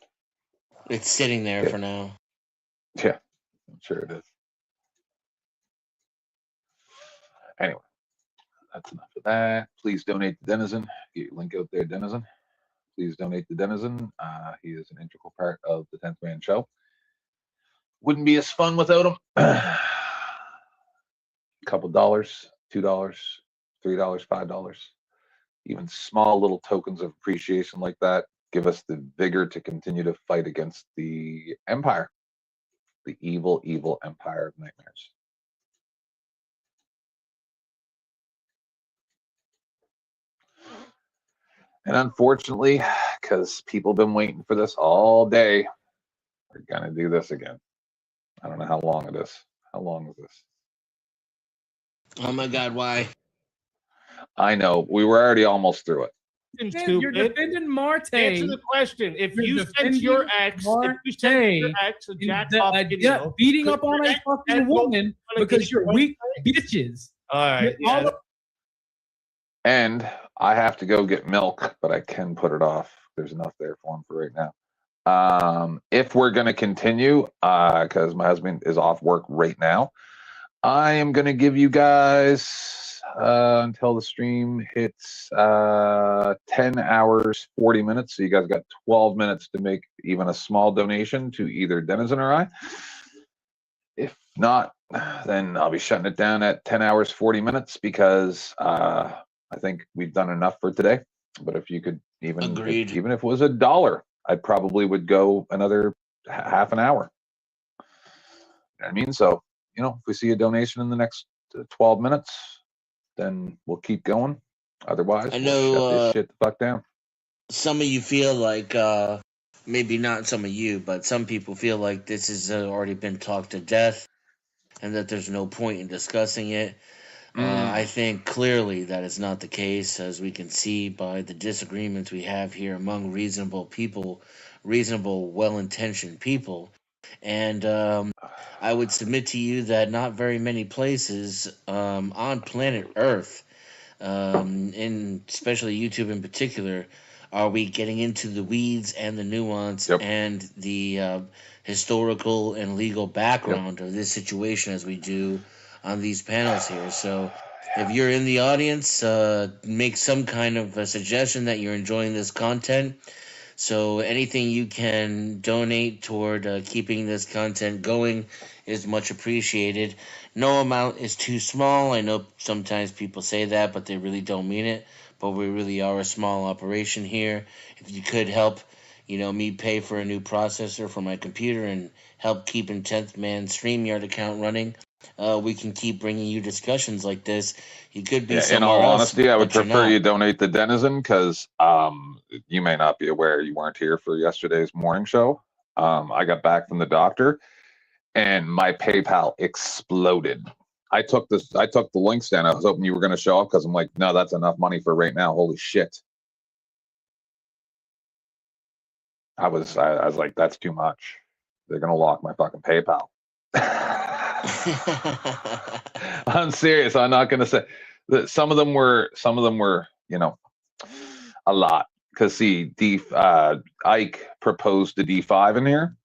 It's sitting there for now. Yeah, I'm sure it is. Anyway, that's enough of that. Please donate to Denizen. Get your link out there, Denizen. Please donate to Denizen. He is an integral part of the 10th Man Show. Wouldn't be as fun without him. Couple dollars, $2, $3, $5, even small little tokens of appreciation like that give us the vigor to continue to fight against the empire, the evil, evil empire of nightmares. And unfortunately, because people have been waiting for this all day, we're gonna do this again. I don't know how long it is. How long is this? Oh my God, why? I know. We were already almost through it. You're defending Marte. Answer the question. If you sent your ex, to jack off video, beating up on a fucking woman because you're weak bitches. All right. Yeah. And I have to go get milk, but I can put it off. There's enough there for him for right now. If we're going to continue, because my husband is off work right now, I am going to give you guys until the stream hits 10 hours, 40 minutes. So you guys got 12 minutes to make even a small donation to either Denizen or I. If not, then I'll be shutting it down at 10 hours, 40 minutes because I think we've done enough for today. But if you could even if it was $1, I probably would go another half an hour. You know what I mean? So, you know, if we see a donation in the next 12 minutes, then we'll keep going. Otherwise, I we'll know shut this shit the fuck down. some of you feel like, maybe not some of you, but some people feel like this has already been talked to death and that there's no point in discussing it. I think clearly that is not the case, as we can see by the disagreements we have here among reasonable people, reasonable, well-intentioned people. And I would submit to you that not very many places on planet Earth, and especially YouTube in particular, are we getting into the weeds and the nuance and the historical and legal background of this situation as we do on these panels here. So if you're in the audience, make some kind of a suggestion that you're enjoying this content. So anything you can donate toward keeping this content going is much appreciated. No amount is too small. I know sometimes people say that, but they really don't mean it. But we really are a small operation here. If you could help, you know, me pay for a new processor for my computer and help keeping 10th Man StreamYard account running, we can keep bringing you discussions like this. You could be in all honesty, I would prefer you donate the Denizen because you may not be aware, you weren't here for yesterday's morning show. I got back from the doctor and my PayPal exploded. I took the links down. I was hoping you were going to show up because I'm like, no, that's enough money for right now. Holy shit. I was like, that's too much. They're going to lock my fucking PayPal. I'm serious. I'm not going to say that some of them were, you know, a lot. Because see, Ike proposed to D5 in here.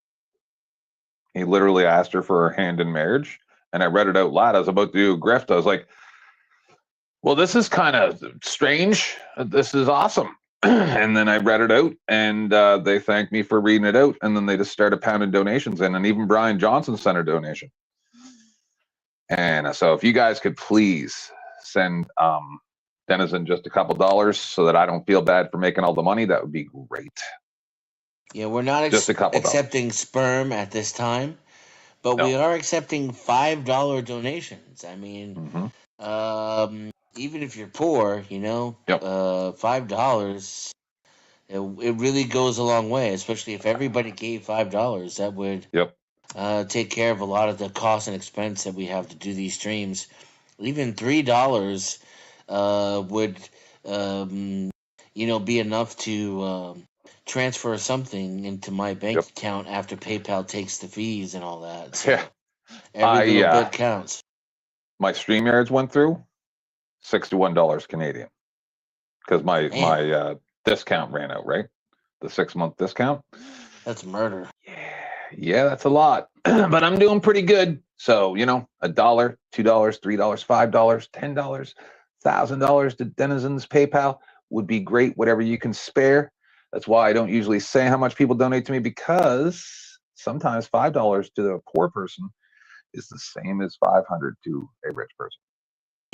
He literally asked her for her hand in marriage. And I read it out loud. I was about to do a grift. I was like, well, this is kind of strange. This is awesome. And then I read it out and they thanked me for reading it out. And then they just started pounding donations in. And even Brian Johnson sent a donation. And so if you guys could please send Denizen just a couple dollars so that I don't feel bad for making all the money, that would be great. Yeah, we're not accepting sperm at this time, but we are accepting $5 donations. I mean, even if you're poor, you know, $5, it really goes a long way, especially if everybody gave $5. That would take care of a lot of the cost and expense that we have to do these streams. Even $3 would, you know, be enough to transfer something into my bank account after PayPal takes the fees and all that. So every little bit counts. My StreamYards went through $61 Canadian because my discount ran out, right? The 6-month discount. That's murder. Yeah, that's a lot, but I'm doing pretty good. So, you know, $1, $2, $3, $5, $10, $1,000 to Denizen's PayPal would be great. Whatever you can spare. That's why I don't usually say how much people donate to me, because sometimes $5 to the poor person is the same as $500 to a rich person.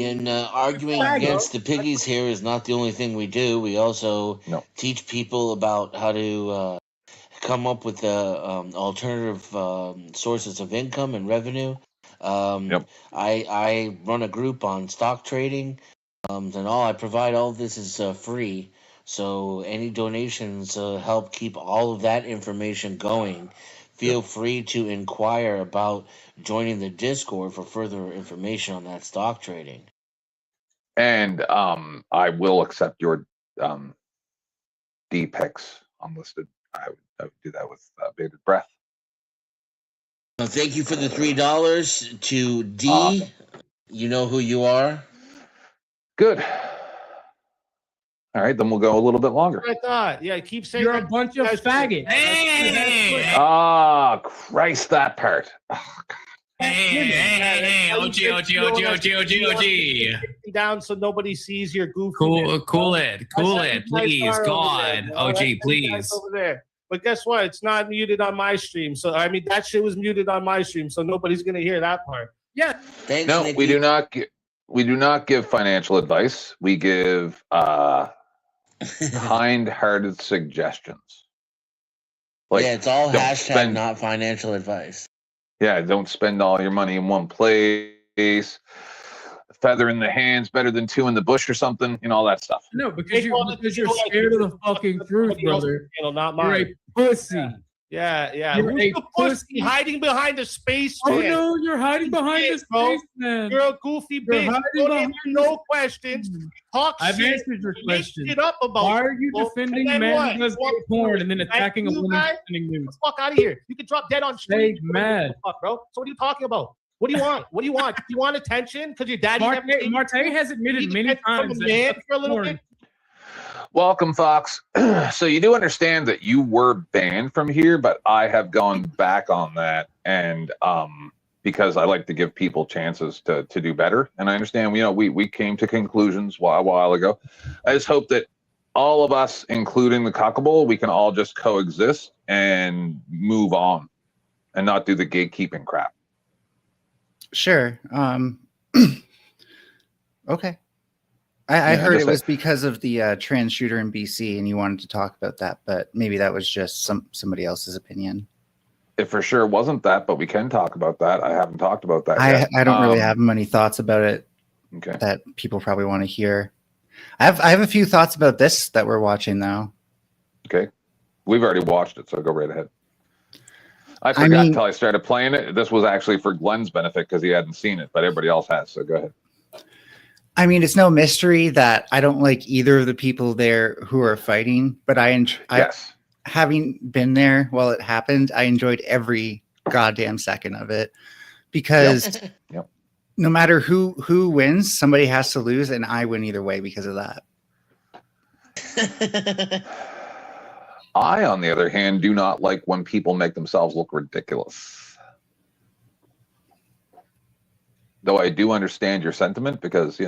And arguing against the piggies here is not the only thing we do. We also teach people about how to come up with alternative sources of income and revenue. I run a group on stock trading, and I provide all of this is free. So any donations help keep all of that information going. Feel free to inquire about joining the Discord for further information on that stock trading. And I will accept your D picks unlisted. I would do that with bated breath. Thank you for the $3 to D. Awesome. You know who you are. Good. All right, then we'll go a little bit longer. I thought, keep saying you're a bunch of faggots. Ah, Christ, that part. Oh, Hey, OG. Down so nobody sees your goofy. Cool it, please, God, OG, please. Over there. But guess what? It's not muted on my stream. So I mean, that shit was muted on my stream, so nobody's gonna hear that part. Yeah. Thanks, no, Nikki. we do not give financial advice. We give kind-hearted suggestions. Like, it's all hashtag not financial advice. Yeah, don't spend all your money in one place. Feather in the hand's better than two in the bush or something, all that stuff. No, because you're scared of the fucking truth, brother. Not You're mine. a pussy. Yeah. You're Who's a the pussy hiding behind the spaceman? Oh no, you're hiding behind the spaceman. You're a goofy You're bitch. hiding Don't behind answer no questions. Talk I've shit. answered your Make question. shit up about Why are you people, defending and a then man what? who does What? gay porn and then attacking a You woman guy? defending Get nudes? the fuck out of here. You can drop dead on street. Stay mad. Fuck, bro. So what are you talking about? What do you want? What do you want? Do you want attention? Because your daddy Marte has admitted many times from a that man he for a little porn. bit. Welcome, Fox. So you do understand that you were banned from here, but I have gone back on that, and because I like to give people chances to do better, and I understand. We came to conclusions a while ago. I just hope that all of us, including the Cockable, we can all just coexist and move on, and not do the gatekeeping crap. Sure. Okay. I heard it was because of the trans shooter in BC, and you wanted to talk about that, but maybe that was just somebody else's opinion. It for sure wasn't that, but we can talk about that. I haven't talked about that yet. I don't really have many thoughts about it that people probably want to hear. I have a few thoughts about this that we're watching though. Okay. We've already watched it, so go right ahead. I forgot until I started playing it. This was actually for Glenn's benefit because he hadn't seen it, but everybody else has, so go ahead. I mean, it's no mystery that I don't like either of the people there who are fighting, but having been there while it happened, I enjoyed every goddamn second of it because no matter who wins, somebody has to lose, and I win either way because of that. I, on the other hand, do not like when people make themselves look ridiculous. Though I do understand your sentiment because,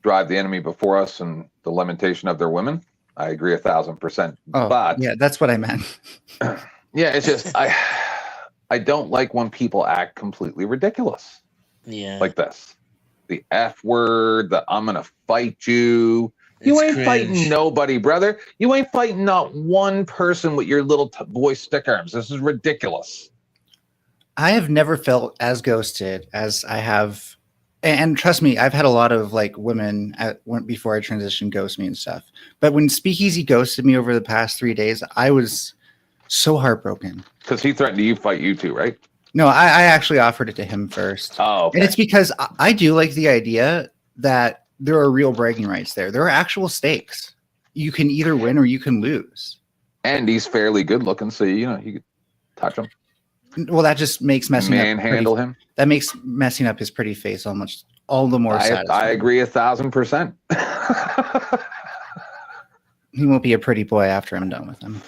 drive the enemy before us and the lamentation of their women. I agree 1,000%. Oh, but yeah, that's what I meant. Yeah, it's just I don't like when people act completely ridiculous. Yeah. Like this. The F word, the I'm gonna fight you. You ain't fighting nobody, brother. You ain't fighting not one person with your little boy stick arms. This is ridiculous. I have never felt as ghosted as I have, and trust me, I've had a lot of women before I transitioned ghost me and stuff. But when Speakeasy ghosted me over the past 3 days, I was so heartbroken. Because he threatened to fight you too, right? No, I actually offered it to him first. Oh, okay. And it's because I do like the idea that there are real bragging rights there. There are actual stakes. You can either win or you can lose. And he's fairly good looking, so you could touch him. Well, that just makes manhandle him. That makes messing up his pretty face all the more satisfying. I agree 1,000%. He won't be a pretty boy after I'm done with him.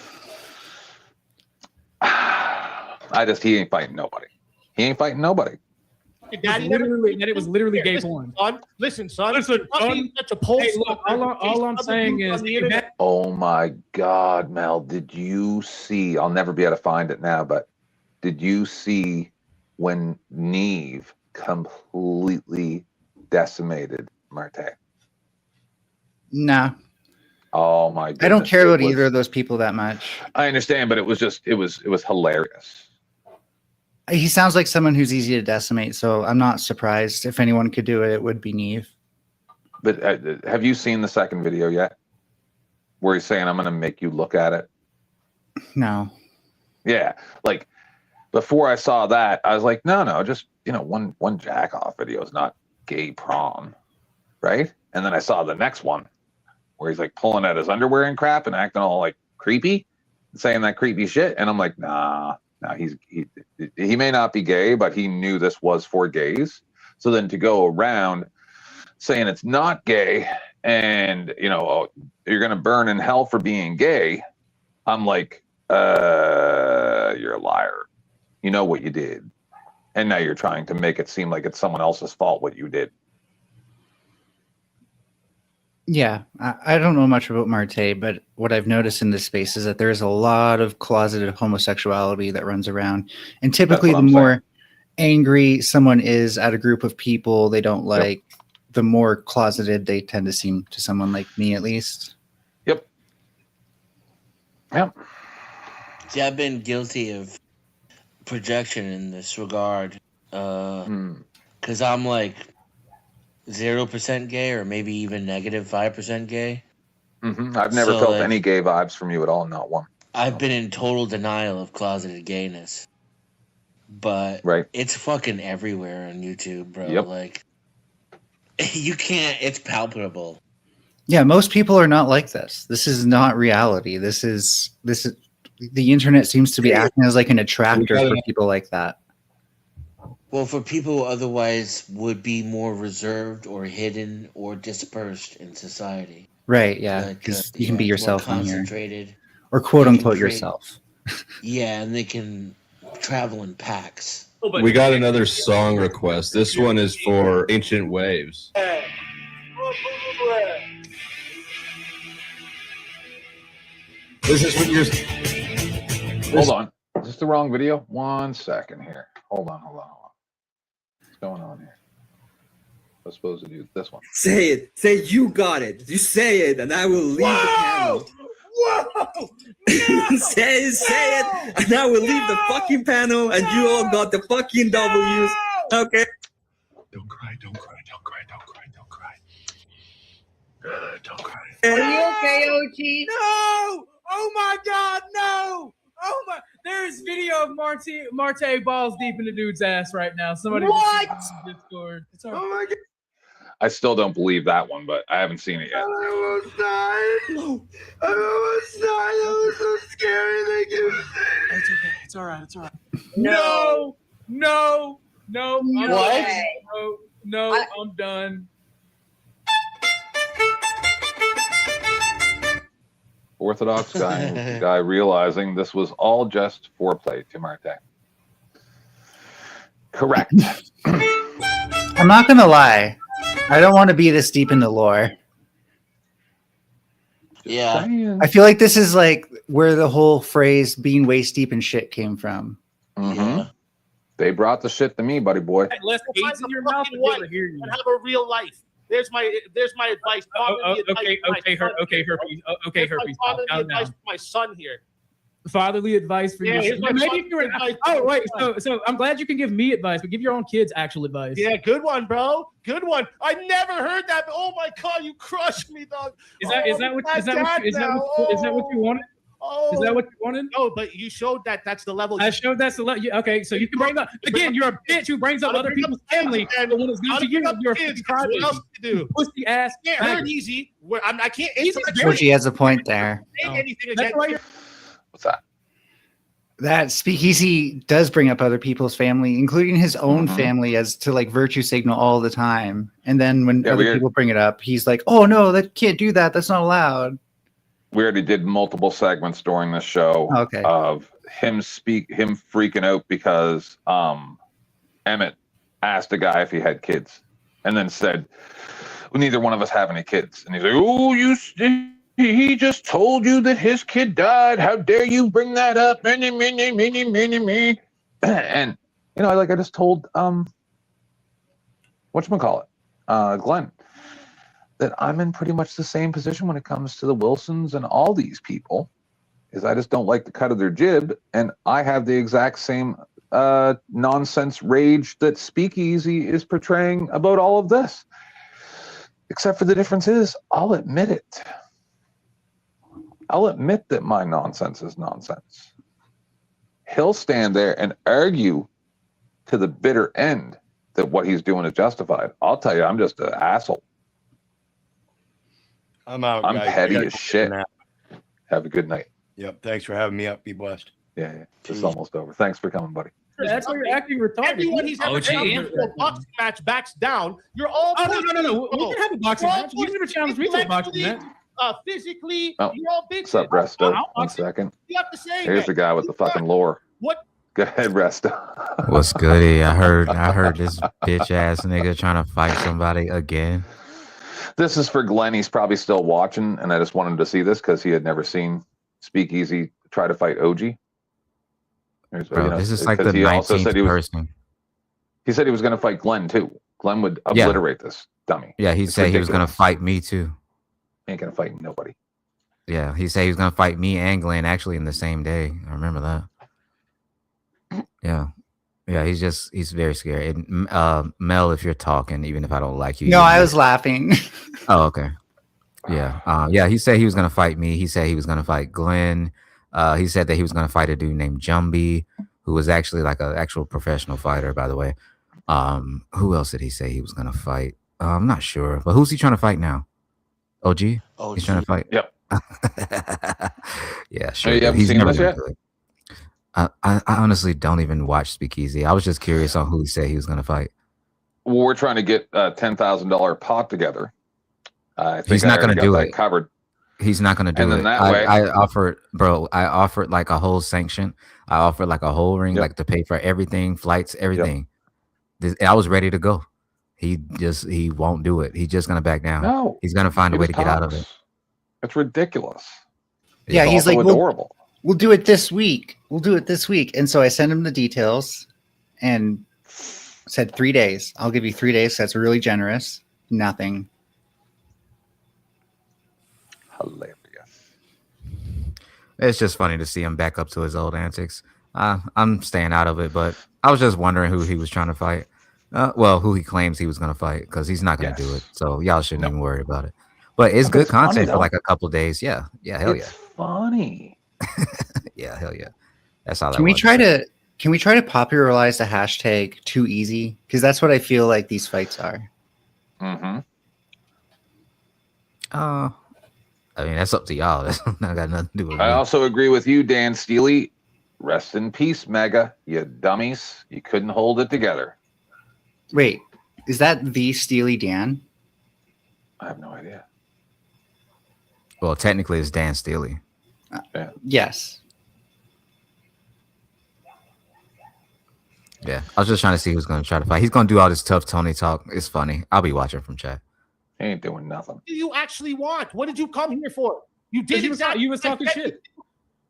He ain't fighting nobody. He ain't fighting nobody. It was literally gay porn. Listen, son. Listen, son. Hey, look, all I'm saying is, oh my God, Mel, did you see? I'll never be able to find it now, but did you see when Neve completely decimated Marte? Nah. Oh my goodness. I don't care about either of those people that much. I understand, but it was hilarious. He sounds like someone who's easy to decimate, so I'm not surprised. If anyone could do it, it would be Neve. But have you seen the second video yet? Where he's saying, I'm going to make you look at it? No. Yeah. Like, before I saw that, I was like, no, just, one jack off video is not gay prom. Right? And then I saw the next one where he's like pulling at his underwear and crap and acting all like creepy, saying that creepy shit. And I'm like, nah, he may not be gay, but he knew this was for gays. So then to go around saying it's not gay and, you're going to burn in hell for being gay. I'm like, you're a liar. You know what you did. And now you're trying to make it seem like it's someone else's fault what you did. Yeah, I don't know much about Marte, but what I've noticed in this space is that there's a lot of closeted homosexuality that runs around. And typically the more angry someone is at a group of people they don't like, the more closeted they tend to seem to someone like me, at least. Yep. See, I've been guilty of projection in this regard. Because I'm like 0% gay or maybe even -5% gay. I've never felt any gay vibes from you at all, not one. I've been in total denial of closeted gayness. But it's fucking everywhere on YouTube, bro. Yep. Like, you can't, it's palpable. Yeah, most people are not like this. This is not reality. This is the internet seems to be acting as like an attractor for people like that. Well, for people who otherwise would be more reserved or hidden or dispersed in society. Right, yeah. Like, Because you can be yourself on here. Concentrated. Or quote unquote yourself. Yeah, and they can travel in packs. We got another song request. This one is for Ancient Waves. This is what you're. Hold on. Is this the wrong video? 1 second here. Hold on. What's going on here? I'm supposed to do this one. Say it. Say you got it. You say it, and I will leave the panel. Whoa! say it, and I will leave the fucking panel, and you all got the fucking W's. Okay. Don't cry. Don't cry. Are you okay, OG? No! Oh my God, no! Oh my! There's video of Marte balls deep in the dude's ass right now. Somebody What? Discord. It's all Oh my God! I still don't believe that one, but I haven't seen it yet. I almost died. That was so scary. Thank you. It's okay. It's all right. No. I'm done. Orthodox guy realizing this was all just foreplay to Marte. Correct. I'm not gonna lie. I don't want to be this deep in the lore. Yeah. I feel like this is like where the whole phrase being waist deep in shit came from. They brought the shit to me, buddy boy. Let's AIDS in your mouth and have a real life. There's my advice. Okay, herpes. Fatherly advice for my son here. Fatherly advice for you. Oh wait, so I'm glad you can give me advice, but give your own kids actual advice. Yeah, good one, bro. Good one. I never heard that. But oh my God, you crushed me, dog. Is that what you wanted? Oh, is that what you wanted? No, but you showed that that's the level. I showed that's the level. Okay, so you can bring up again. You're a bitch who brings up other people's family, and when it's good to you, you're a kids. What else to do? Pussy ass. Can't hurt easy. I can't. Georgie has a point there. Anything What's that? That Speakeasy does bring up other people's family, including his own family, as to like virtue signal all the time. And then when other people bring it up, he's like, "Oh no, that can't do that. That's not allowed." We already did multiple segments during this show of him freaking out because Emmett asked a guy if he had kids, and then said, well, "Neither one of us have any kids." And he's like, "Oh, he just told you that his kid died. How dare you bring that up?" And you know, like I just told whatchamacallit, Glenn, that I'm in pretty much the same position when it comes to the Wilsons and all these people, is I just don't like the cut of their jib, and I have the exact same nonsense rage that Speakeasy is portraying about all of this. Except for the difference is, I'll admit it. I'll admit that my nonsense is nonsense. He'll stand there and argue to the bitter end that what he's doing is justified. I'll tell you, I'm just an asshole. I'm out. I'm guys. petty as shit. Have a good night. Yep. Thanks for having me up. Be blessed. Yeah. It's almost over. Thanks for coming, buddy. That's why you're acting retarded. Everyone he's ever challenged to a boxing match backs down. You're all. No. We can have a boxing match. You never challenge me to a boxing match. Physically, oh, you're all bitches. What's up, Resto? 1 second. You have to say Here's the guy with the fucking lore. What? Go ahead, Resto. What's goody? I heard this bitch ass nigga trying to fight somebody again. This is for Glenn. He's probably still watching, and I just wanted to see this because he had never seen Speakeasy try to fight OG. Bro, this is like the 19th person. He said he was going to fight Glenn too. Glenn would obliterate this dummy. Yeah, he said he was going to fight me too. He ain't going to fight nobody. Yeah, he said he was going to fight me and Glenn actually in the same day. I remember that. Yeah. Yeah, he's very scary. And, Mel, if you're talking, even if I don't like you. No, I was laughing. Oh, okay. Yeah. Yeah, he said he was gonna fight me. He said he was gonna fight Glenn. He said that he was gonna fight a dude named Jumbie, who was actually like an actual professional fighter, by the way. Who else did he say he was gonna fight? I'm not sure, but who's he trying to fight now? OG? He's trying to fight. Yep. Yeah, sure. You haven't He's seen never this gonna yet? do it. I honestly don't even watch Speakeasy. I was just curious on who he said he was gonna fight. Well, we're trying to get a $10,000 pot together. I think He's not I gonna already do got that it. covered. He's not gonna do And then it. that way- I offered like a whole sanction. I offered like a whole ring, like to pay for everything, flights, everything. I was ready to go. He won't do it. He's just gonna back down. No, he's gonna find a he way to just get out of talks. it. It's ridiculous. Yeah, he's also like, adorable. We'll do it this week. We'll do it this week. And so I sent him the details and said 3 days. I'll give you 3 days. That's really generous. Nothing. Hilarious. It's just funny to see him back up to his old antics. I'm staying out of it, but I was just wondering who he was trying to fight. Well, who he claims he was going to fight, because he's not going to do it. So y'all shouldn't even worry about it. But it's good content for like a couple days. Yeah, hell It's funny. yeah, hell yeah. That's all. Can we try to popularize the hashtag too easy? Because that's what I feel like these fights are. Mm-hmm. I mean, that's up to y'all. That's not got nothing to do with me. I also agree with you, Dan Steely. Rest in peace, Mega. You dummies. You couldn't hold it together. Wait, is that the Steely Dan? I have no idea. Well, technically, it's Dan Steely. Yes. Yeah, I was just trying to see who's going to try to fight. He's going to do all this tough Tony talk. It's funny. I'll be watching from chat. He ain't doing nothing. What do you actually want? What did you come here for? You did exactly. You was talking shit.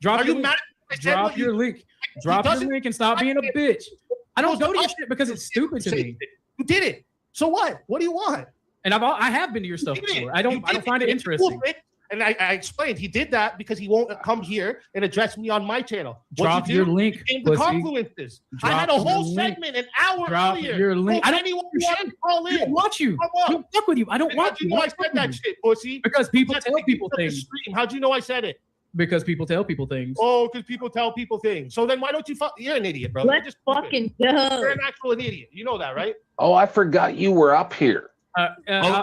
Drop Are your you link. mad? Drop your link. Drop your link and stop being a bitch. I don't go to your shit because it's stupid to me. You did it. So what? What do you want? And I have been to your stuff before. I don't find it interesting. And I explained he did that because he won't come here and address me on my channel. Drop your link. The confluences. I had a whole segment an hour earlier. Your link. I don't anyone your want to call in. I don't watch you. I don't fuck with you. I don't watch you. How do you know I said that shit, pussy? Because people tell people things. How'd you know I said it? Because people tell people things. Oh, because people tell people things. So then why don't you You're an idiot, bro. Let's fucking go. You're an actual idiot. You know that, right? Oh, I forgot you were up here. OG, why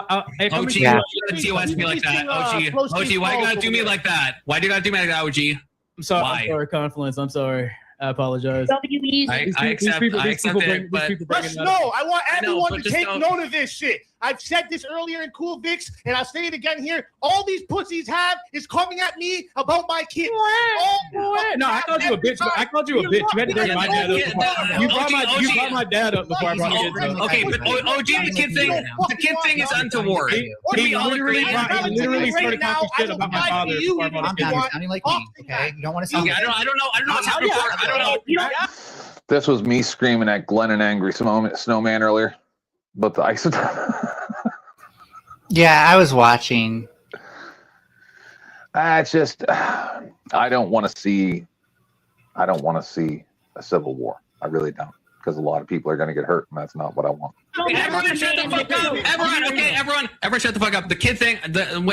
you gotta TOS me like that? OG, why you gotta do me like that? Why do you gotta do me like that, OG? I'm sorry. Why? I'm sorry, Confluence. I'm sorry. I apologize. I accept it, but Just know, I want everyone to take note of this shit. I've said this earlier in Cool Vix, and I'll say it again here. All these pussies have is coming at me about my kids. No, I called you a bitch. I called you a bitch. You had to bring my dad up. You brought my dad up before I brought my kids up. Okay, but OG, the kid thing is untoward. He literally started talking shit about my father before I brought his kids up. Sounding like me, okay? You don't want to sound. Okay, I don't know what's happening. I don't know. This was me screaming at Glenn and Angry Snowman earlier. But the ice. Yeah, I was watching. I don't want to see a civil war. I really don't, because a lot of people are going to get hurt, and that's not what I want. Everyone shut the fuck up. Everyone shut the fuck up. The kid thing,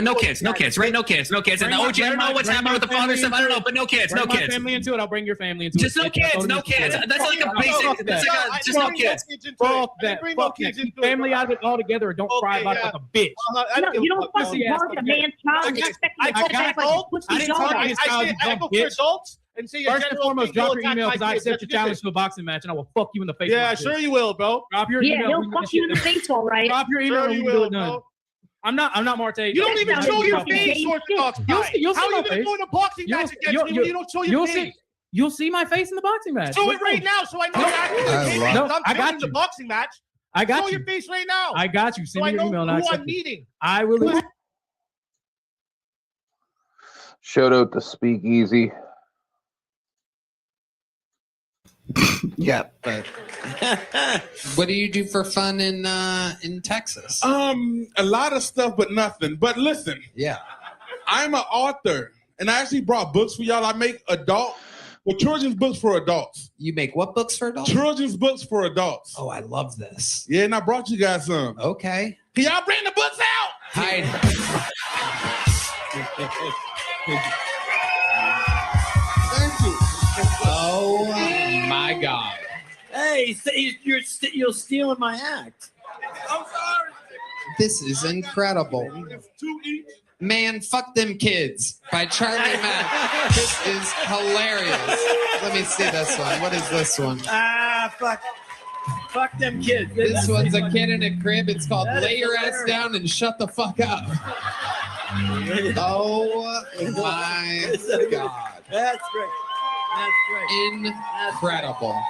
no kids, right? No kids. And the OG, I don't know what's happening with the father stuff. I don't know, but no kids. Bring my family into it. I'll bring your family into it. Just no kids. That's like a basic. That's like just no kids. Fuck that. Fuck that. Keep family out of it altogether. Don't cry about it like a bitch. No, you don't fucking target a man's child and expect me to act like a pussy dog. I go for adults. And say first and foremost, drop your email because I accept your challenge to a boxing match, and I will fuck you in the face. Yeah, sure you will, bro. Drop your email. Yeah, he'll fuck you in the face, all right. Drop your email. Sure you will, bro. I'm not Marte. You don't even show your face, Orthodox. You'll see How my are you face. going to go in a boxing match against me when you don't show your face? You'll see my face in the boxing match. Show it right now, so I know you're No, I got you. The boxing match. I got you. Show your face right now. I got you. Send me your email and I accept I'm meeting. I will. Shout out to Speakeasy. Yeah, but what do you do for fun in Texas? A lot of stuff, but nothing. But listen, yeah, I'm an author, and I actually brought books for y'all. I make adult Well, children's books for adults. You make what books for adults? Children's books for adults. Oh, I love this. Yeah, and I brought you guys some. Okay. Can y'all bring the books out? Hi. Thank you. Oh my God. Hey, you're stealing my act. I'm sorry. This is incredible. It's 2 each. Man, fuck them kids by Charlie Mack. This is hilarious. Let me see this one. What is this one? Fuck them kids. This one's a kid in a crib. It's called Lay Your Ass Down and Shut the Fuck Up. Oh my God. That's great. Incredible.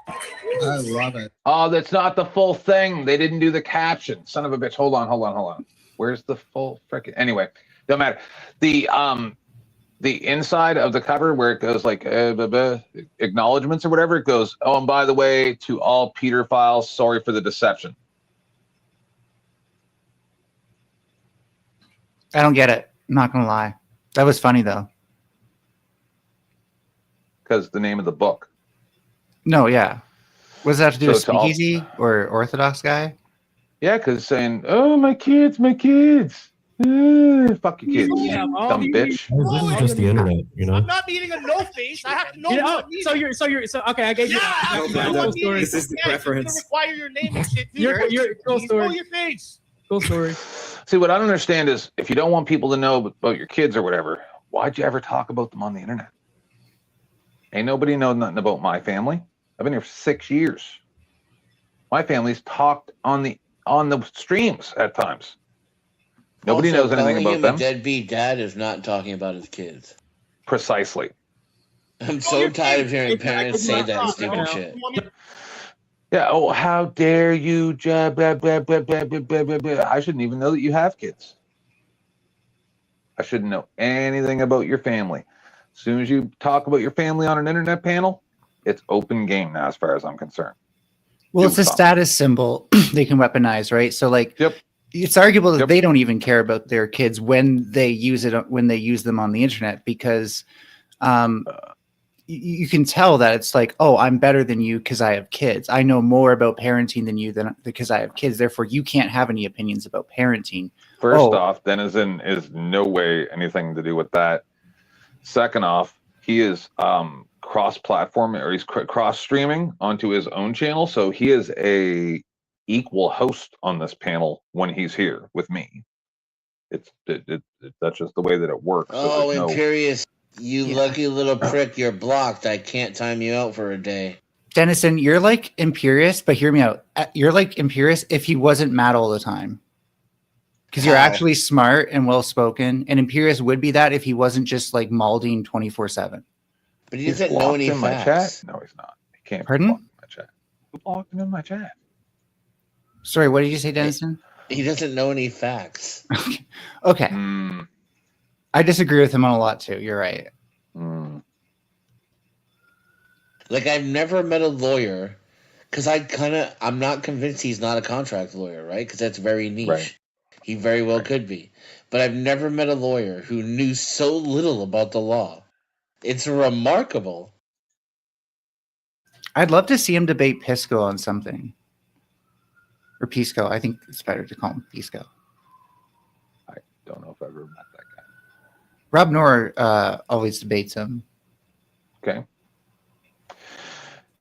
I love it. Oh, that's not the full thing. They didn't do the caption. Son of a bitch. Hold on. Where's the full frickin'? Anyway, don't matter. The inside of the cover where it goes like acknowledgments or whatever, it goes, oh, and by the way, to all Peter files, sorry for the deception. I don't get it. I'm not gonna lie. That was funny though. Because the name of the book. No, yeah. What does that have to do with So to all- Speakeasy or Orthodox guy? Yeah, because saying, oh, my kids. Fuck your kids, dumb bitch. This is just the internet, you know. I'm not meeting a no face. I have to know. So okay. I gave you. This is the preference. Require your name and shit. Your cool story. Know your face. Cool story. See, what I don't understand is if you don't want people to know about your kids or whatever, why'd you ever talk about them on the internet? Ain't nobody know nothing about my family. I've been here for 6 years. My family's talked on the streams at times. Nobody knows anything about them. A deadbeat dad is not talking about his kids. Precisely. I'm so tired of hearing parents say that stupid shit. Yeah. Oh, how dare you? Blah, blah, blah, blah, blah, blah, blah, blah. I shouldn't even know that you have kids. I shouldn't know anything about your family. As soon as you talk about your family on an internet panel, it's open game now, as far as I'm concerned. Well, it's a status symbol they can weaponize, right? So, like, it's arguable that they don't even care about their kids when they use them on the internet, because you can tell that it's like, oh, I'm better than you because I have kids. I know more about parenting than you because I have kids. Therefore, you can't have any opinions about parenting. First off, Denizen is no way anything to do with that. Second off, he is cross-platform, or he's cross-streaming onto his own channel, so he is a equal host on this panel when he's here with me. That's just the way that it works. Oh, so Imperious, you lucky little prick! You're blocked. I can't time you out for a day. Denizen, you're like Imperious, but hear me out. You're like Imperious if he wasn't mad all the time. Because you're actually smart and well-spoken, and Imperious would be that if he wasn't just like malding 24/7. But he doesn't know any facts. No, he's not. He can't. Pardon? Block my chat. Who blocked him in my chat? Sorry, what did you say, Denizen? He doesn't know any facts. Okay. I disagree with him on a lot too. You're right. Like, I've never met a lawyer, because I'm not convinced he's not a contract lawyer, right? Because that's very niche. Right. He very well could be. But I've never met a lawyer who knew so little about the law. It's remarkable. I'd love to see him debate Pisco on something. Or Pisco. I think it's better to call him Pisco. I don't know if I've ever met that guy. Rob Noor always debates him. Okay.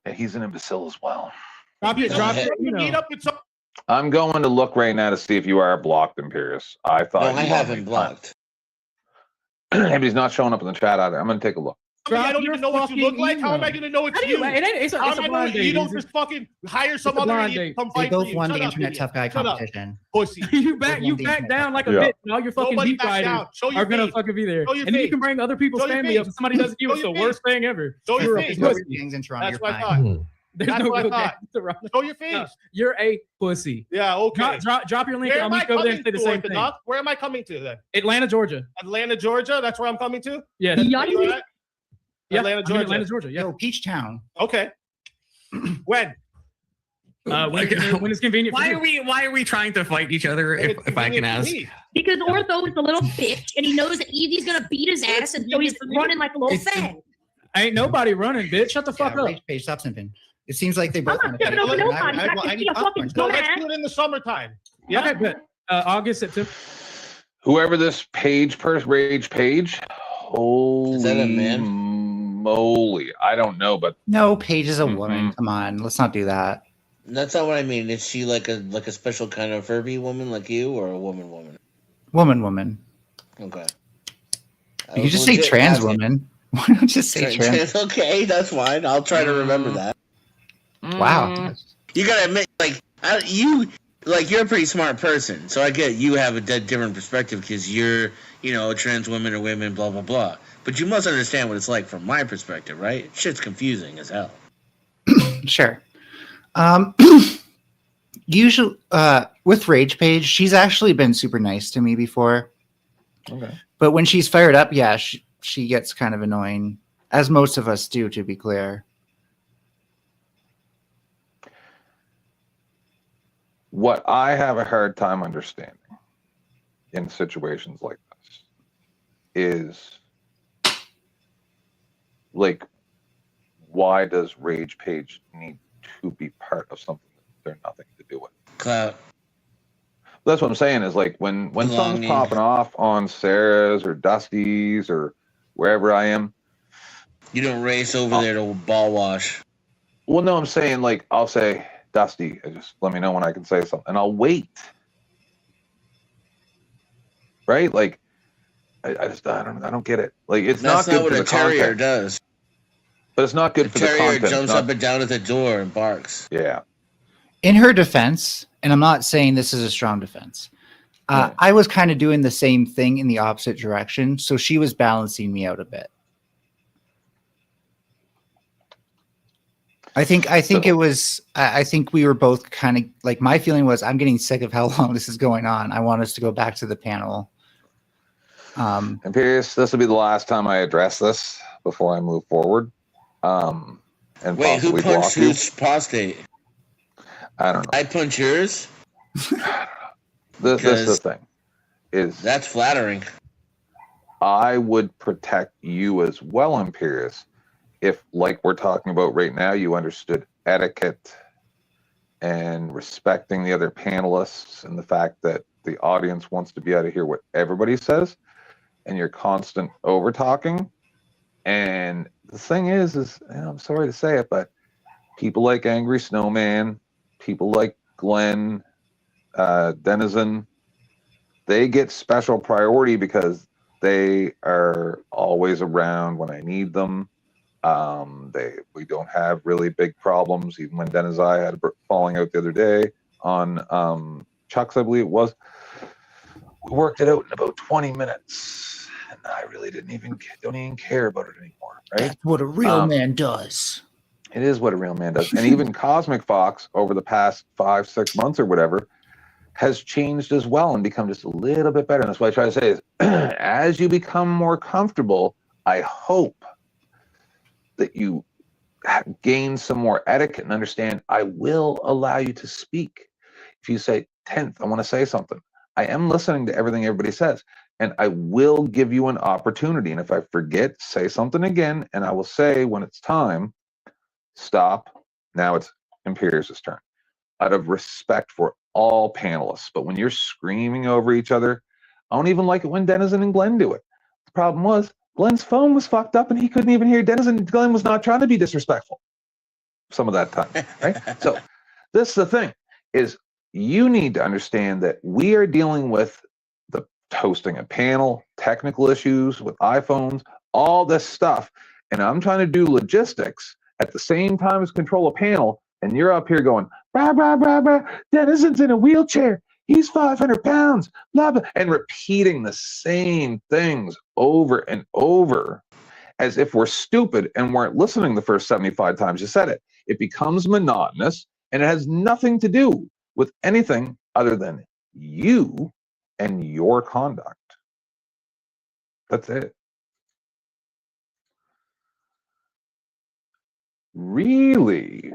Yeah, he's an imbecile as well. I'm going to look right now to see if you are blocked, Imperious. I thought I haven't blocked. Maybe he's not showing up in the chat either. I'm going to take a look. I don't even know what you look like. How am I going to know it's you? It's a blind date. You don't just fucking hire some other idiot to come fight for you. They both won the internet tough guy competition. Pussy. You back down like a bitch, and all your fucking beat riders are gonna fucking be there. And you can bring other people's family up. If somebody doesn't you, it's the worst thing ever. Show your face. That's what I thought. That's what I thought. Show your face. You're a pussy. Yeah, okay. Drop your link. I'll meet over there and say the same thing. Where am I coming to then? Atlanta, Georgia. Atlanta, Georgia. That's where I'm coming to. Yeah. Atlanta, Georgia. Atlanta, Georgia. Yeah. Peach Town. Okay. When? When it's convenient. Why are we trying to fight each other? If I can ask. Because Ortho is a little bitch, and he knows that Evie's gonna beat his ass, and so he's running like a little fag. Ain't nobody running, bitch. Shut the fuck up. Rage Page, stop simping. It seems like they both I'm want not to giving fight. over I nobody. need popcorn. No, let's do it in the summertime. Yeah. Okay, but August, September. Whoever this Rage Page, holy Is that a man? moly. I don't know, but No, Paige is a woman. Come on, let's not do that. That's not what I mean. Is she like a special kind of Furby woman like you, or a woman? Woman. Okay. You can just say trans woman. Why don't you just say trans? Okay, that's fine. I'll try to remember that. Wow. You gotta admit, you're a pretty smart person, so I get you have a different perspective because you're, trans women or women, blah blah blah. But you must understand what it's like from my perspective, right? Shit's confusing as hell. Sure. Usually, with Rage Page, she's actually been super nice to me before. Okay. But when she's fired up, yeah, she gets kind of annoying, as most of us do, to be clear. what I have a hard time understanding in situations like this is, like, why does Rage Page need to be part of something that they're nothing to do with? Clout. That's what I'm saying is, like, when something's popping off on Sarah's or Dusty's or wherever I am, you don't race over there to ball wash. Well, no, I'm saying, like, I'll say, Dusty, just let me know when I can say something, and I'll wait. Right? Like, I don't get it. Like, it's That's not good what for a the terrier content. does. But it's not good for the content. Terrier jumps up and down at the door and barks. Yeah. In her defense, and I'm not saying this is a strong defense, I was kind of doing the same thing in the opposite direction, so she was balancing me out a bit. I think it was. I think we were both kind of like, my feeling was, I'm getting sick of how long this is going on. I want us to go back to the panel. Imperius, this will be the last time I address this before I move forward. And wait, who punched whose prostate? I don't know. I punch yours. This is the thing. That's flattering. I would protect you as well, Imperius, if, like we're talking about right now, you understood etiquette and respecting the other panelists and the fact that the audience wants to be able to hear what everybody says, and you're constant over talking. And the thing is I'm sorry to say it, but people like Angry Snowman, people like Glenn, Denizen, they get special priority because they are always around when I need them. We don't have really big problems. Even when Dennis and I had a falling out the other day on Chuck's, I believe it was, we worked it out in about 20 minutes, and I really don't even care about it anymore. Right? That's what a real man does. It is what a real man does. And even Cosmic Fox over the past 5-6 months or whatever has changed as well and become just a little bit better. And that's what I try to say is, as you become more comfortable, I hope that you gain some more etiquette and understand I will allow you to speak. If you say, 10th, I want to say something, I am listening to everything everybody says, and I will give you an opportunity. And if I forget, say something again, and I will say when it's time, stop. Now it's Imperius' turn, out of respect for all panelists. But when you're screaming over each other, I don't even like it when Denizen and Glenn do it. The problem was Glenn's phone was fucked up and he couldn't even hear Denizen. And Glenn was not trying to be disrespectful some of that time, right? So this is the thing, is you need to understand that we are dealing with the hosting a panel, technical issues with iPhones, all this stuff, and I'm trying to do logistics at the same time as control a panel, and you're up here going, blah, blah, blah, blah, Denizen's in a wheelchair, he's 500 pounds, blah, blah, and repeating the same things over and over as if we're stupid and weren't listening the first 75 times you said it. It becomes monotonous, and it has nothing to do with anything other than you and your conduct. That's it. Really?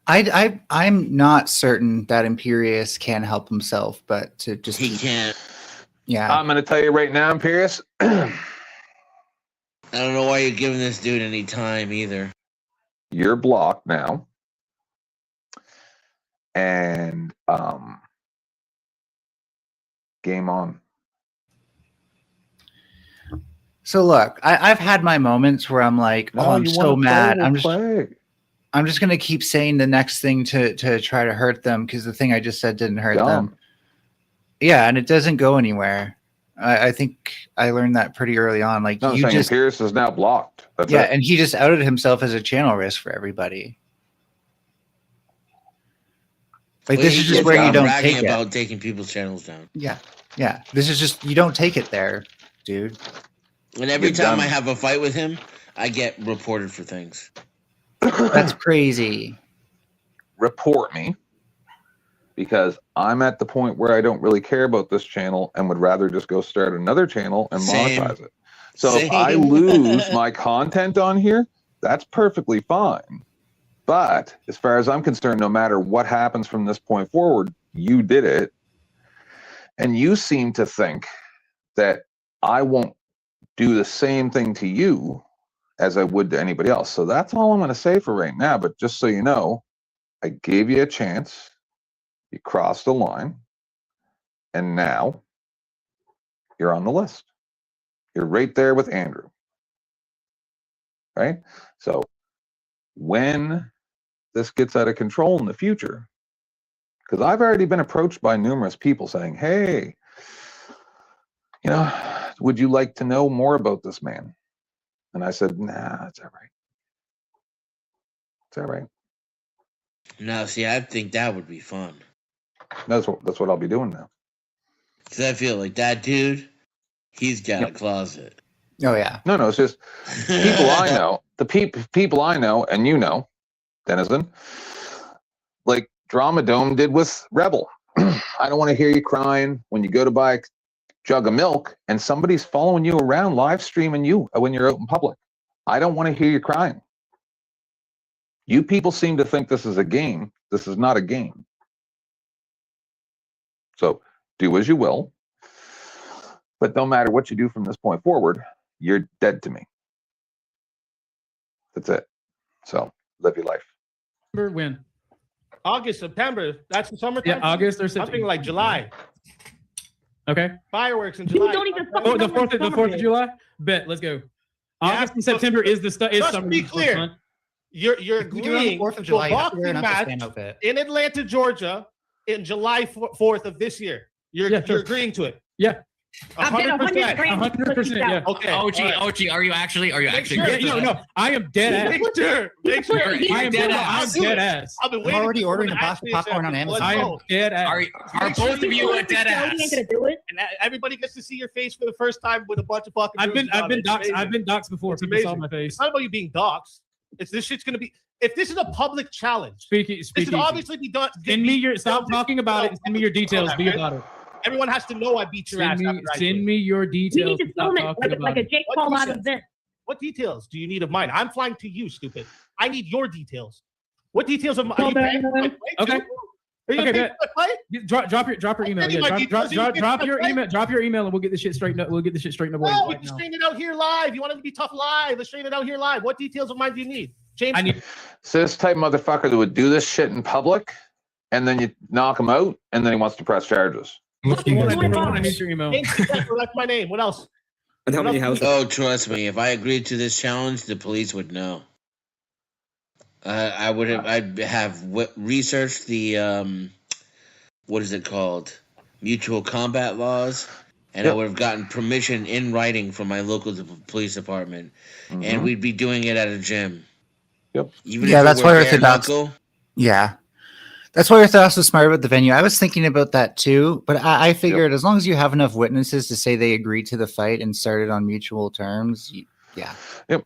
I'm not certain that Imperius can help himself, but to just he can't. Yeah, I'm going to tell you right now, Imperius. I don't know why you're giving this dude any time either. You're blocked now. And game on. So look, I've had my moments where I'm like, oh, I'm so mad. I'm just gonna keep saying the next thing to try to hurt them because the thing I just said didn't hurt them. Yeah, and it doesn't go anywhere. I think I learned that pretty early on. Like Pierce is now blocked. That's yeah, it. and he just outed himself as a channel risk for everybody. Like this is just where you don't take about it. Taking people's channels down. Yeah, yeah. This is just you don't take it there, dude. And every time I have a fight with him, I get reported for things. That's crazy. Report me, because I'm at the point where I don't really care about this channel and would rather just go start another channel and monetize it. So if I lose my content on here, that's perfectly fine. But as far as I'm concerned, no matter what happens from this point forward, you did it. And you seem to think that I won't do the same thing to you as I would to anybody else. So that's all I'm going to say for right now. But just so you know, I gave you a chance. You crossed the line. And now you're on the list. You're right there with Andrew. Right? So when this gets out of control in the future, because I've already been approached by numerous people saying, hey, you know, would you like to know more about this man? And I said, nah, it's all right. It's all right. No, see, I think that would be fun. That's what I'll be doing now. Because I feel like that dude, he's got a closet. Oh, yeah. No, it's just people I know, the people I know, and you know, Denizen, like Drama Dome did with Rebel. I don't want to hear you crying when you go to buy a jug of milk and somebody's following you around, live streaming you when you're out in public. I don't want to hear you crying. You people seem to think this is a game. This is not a game. So do as you will. But no matter what you do from this point forward, you're dead to me. That's it. So live your life. When? August, September. That's the summertime. Yeah, August or September. Something like July. Okay. Fireworks in July. The 4th of July? Bet. Let's go. August and September is the stuff. Just to be clear, you're agreeing Fourth of to July, a you have to wear boxing an Uncle match Sam outfit. in Atlanta, Georgia, in July 4th of this year. You're agreeing to it. Yeah. 100%. 100%. Yeah. Okay. OG, are you actually? No, I am dead ass. Make sure. I am dead ass. I've been I'm waiting already for ordering a someone to box ask of me popcorn on something. Amazon. I am dead ass. Are both of you a dead ass? And everybody gets to see your face for the first time with a bunch of fucking. I've been doxxed. doxxed before. It's People saw amazing. my face. It's not about you being doxxed. It's this shit's gonna be. If this is a public challenge, Speaking. this should obviously be done. Send me your. Stop talking about it. Send me your details. Be about it. Everyone has to know I beat your ass. Send me your details. We need to film it like a Jake Paul out event. What details do you need of mine? I'm flying to you, stupid. I need your details. What details of mine? Okay. Drop your email. Yeah, drop your email. Drop your email, and we'll get this shit straightened up. We'll get this shit straightened up. No, we can straighten it out here live. You want it to be tough live? Let's straighten it out here live. What details of mine do you need, James? I need this type motherfucker that would do this shit in public, and then you knock him out, and then he wants to press charges. I need your email. That's my name. What else? And how many houses? Oh, trust me, if I agreed to this challenge, the police would know. I'd have researched the what is it called? Mutual combat laws, and I would have gotten permission in writing from my local police department, and we'd be doing it at a gym. Yep. Even that's why Orthodox. Yeah. That's why Orthodox was smart about the venue. I was thinking about that too, but I figured as long as you have enough witnesses to say they agreed to the fight and started on mutual terms, yeah. Yep.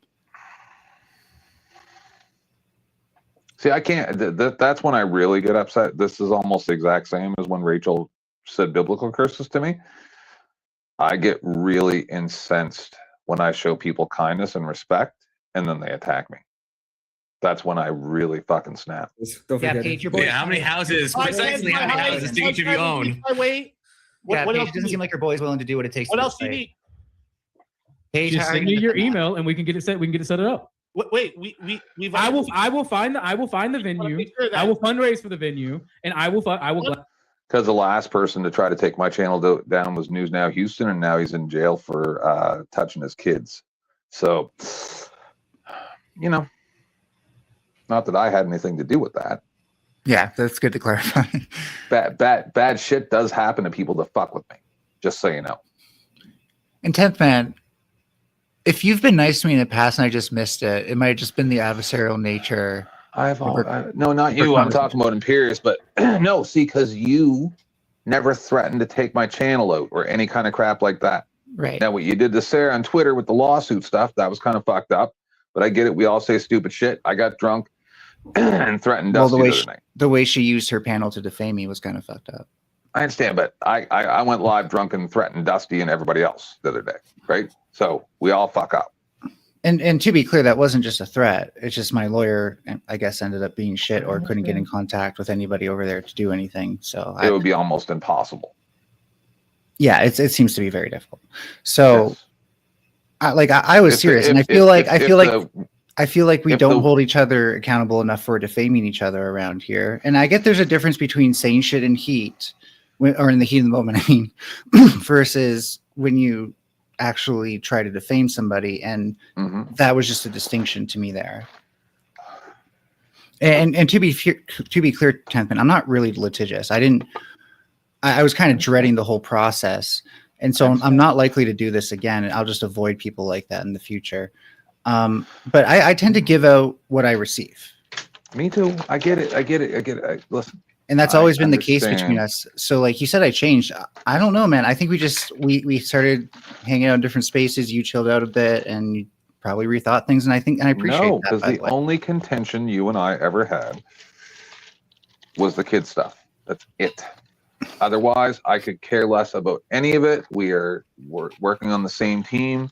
See, I can't. That's when I really get upset. This is almost the exact same as when Rachel said biblical curses to me. I get really incensed when I show people kindness and respect, and then they attack me. That's when I really fucking snap. How many houses? Precisely how many houses do each of you own? What else doesn't seem like your boy's willing to do what it takes. What else do you need? Paige, Just how are send you me your doing that? email and we can get it set. We can get it set up. Wait, we've. I will find the venue. make sure that- I will fundraise for the venue, and I will. Because the last person to try to take my channel down was News Now Houston, and now he's in jail for touching his kids. So, not that I had anything to do with that. Yeah, that's good to clarify. Bad shit does happen to people that fuck with me. Just so you know. And 10th Man, if you've been nice to me in the past and I just missed it, it might have just been the adversarial nature. No, not you. I'm talking about Imperious, but no, see, because you never threatened to take my channel out or any kind of crap like that. Right. Now, what you did to Sarah on Twitter with the lawsuit stuff, that was kind of fucked up. But I get it. We all say stupid shit. I got drunk and threatened Dusty the other night. The way she used her panel to defame me was kind of fucked up. I understand, but I went live drunk and threatened Dusty and everybody else the other day, right? So we all fuck up. And to be clear, that wasn't just a threat. It's just my lawyer, I guess, ended up being shit or couldn't get in contact with anybody over there to do anything. So it would be almost impossible. Yeah, it seems to be very difficult. So, yes. I was serious, and I feel like we don't hold each other accountable enough for defaming each other around here. And I get there's a difference between saying shit in heat, or in the heat of the moment, I mean, versus when you actually try to defame somebody, and that was just a distinction to me there. And to be clear, 10th Man, I'm not really litigious. I was kind of dreading the whole process, and so I'm not likely to do this again. And I'll just avoid people like that in the future. But I tend to give out what I receive. Me too. I get it. Listen. And that's always been the case between us. So like you said, I changed. I don't know, man. I think we started hanging out in different spaces. You chilled out a bit and you probably rethought things. And I appreciate that. No, because the only contention you and I ever had was the kid stuff. That's it. Otherwise, I could care less about any of it. We're working on the same team.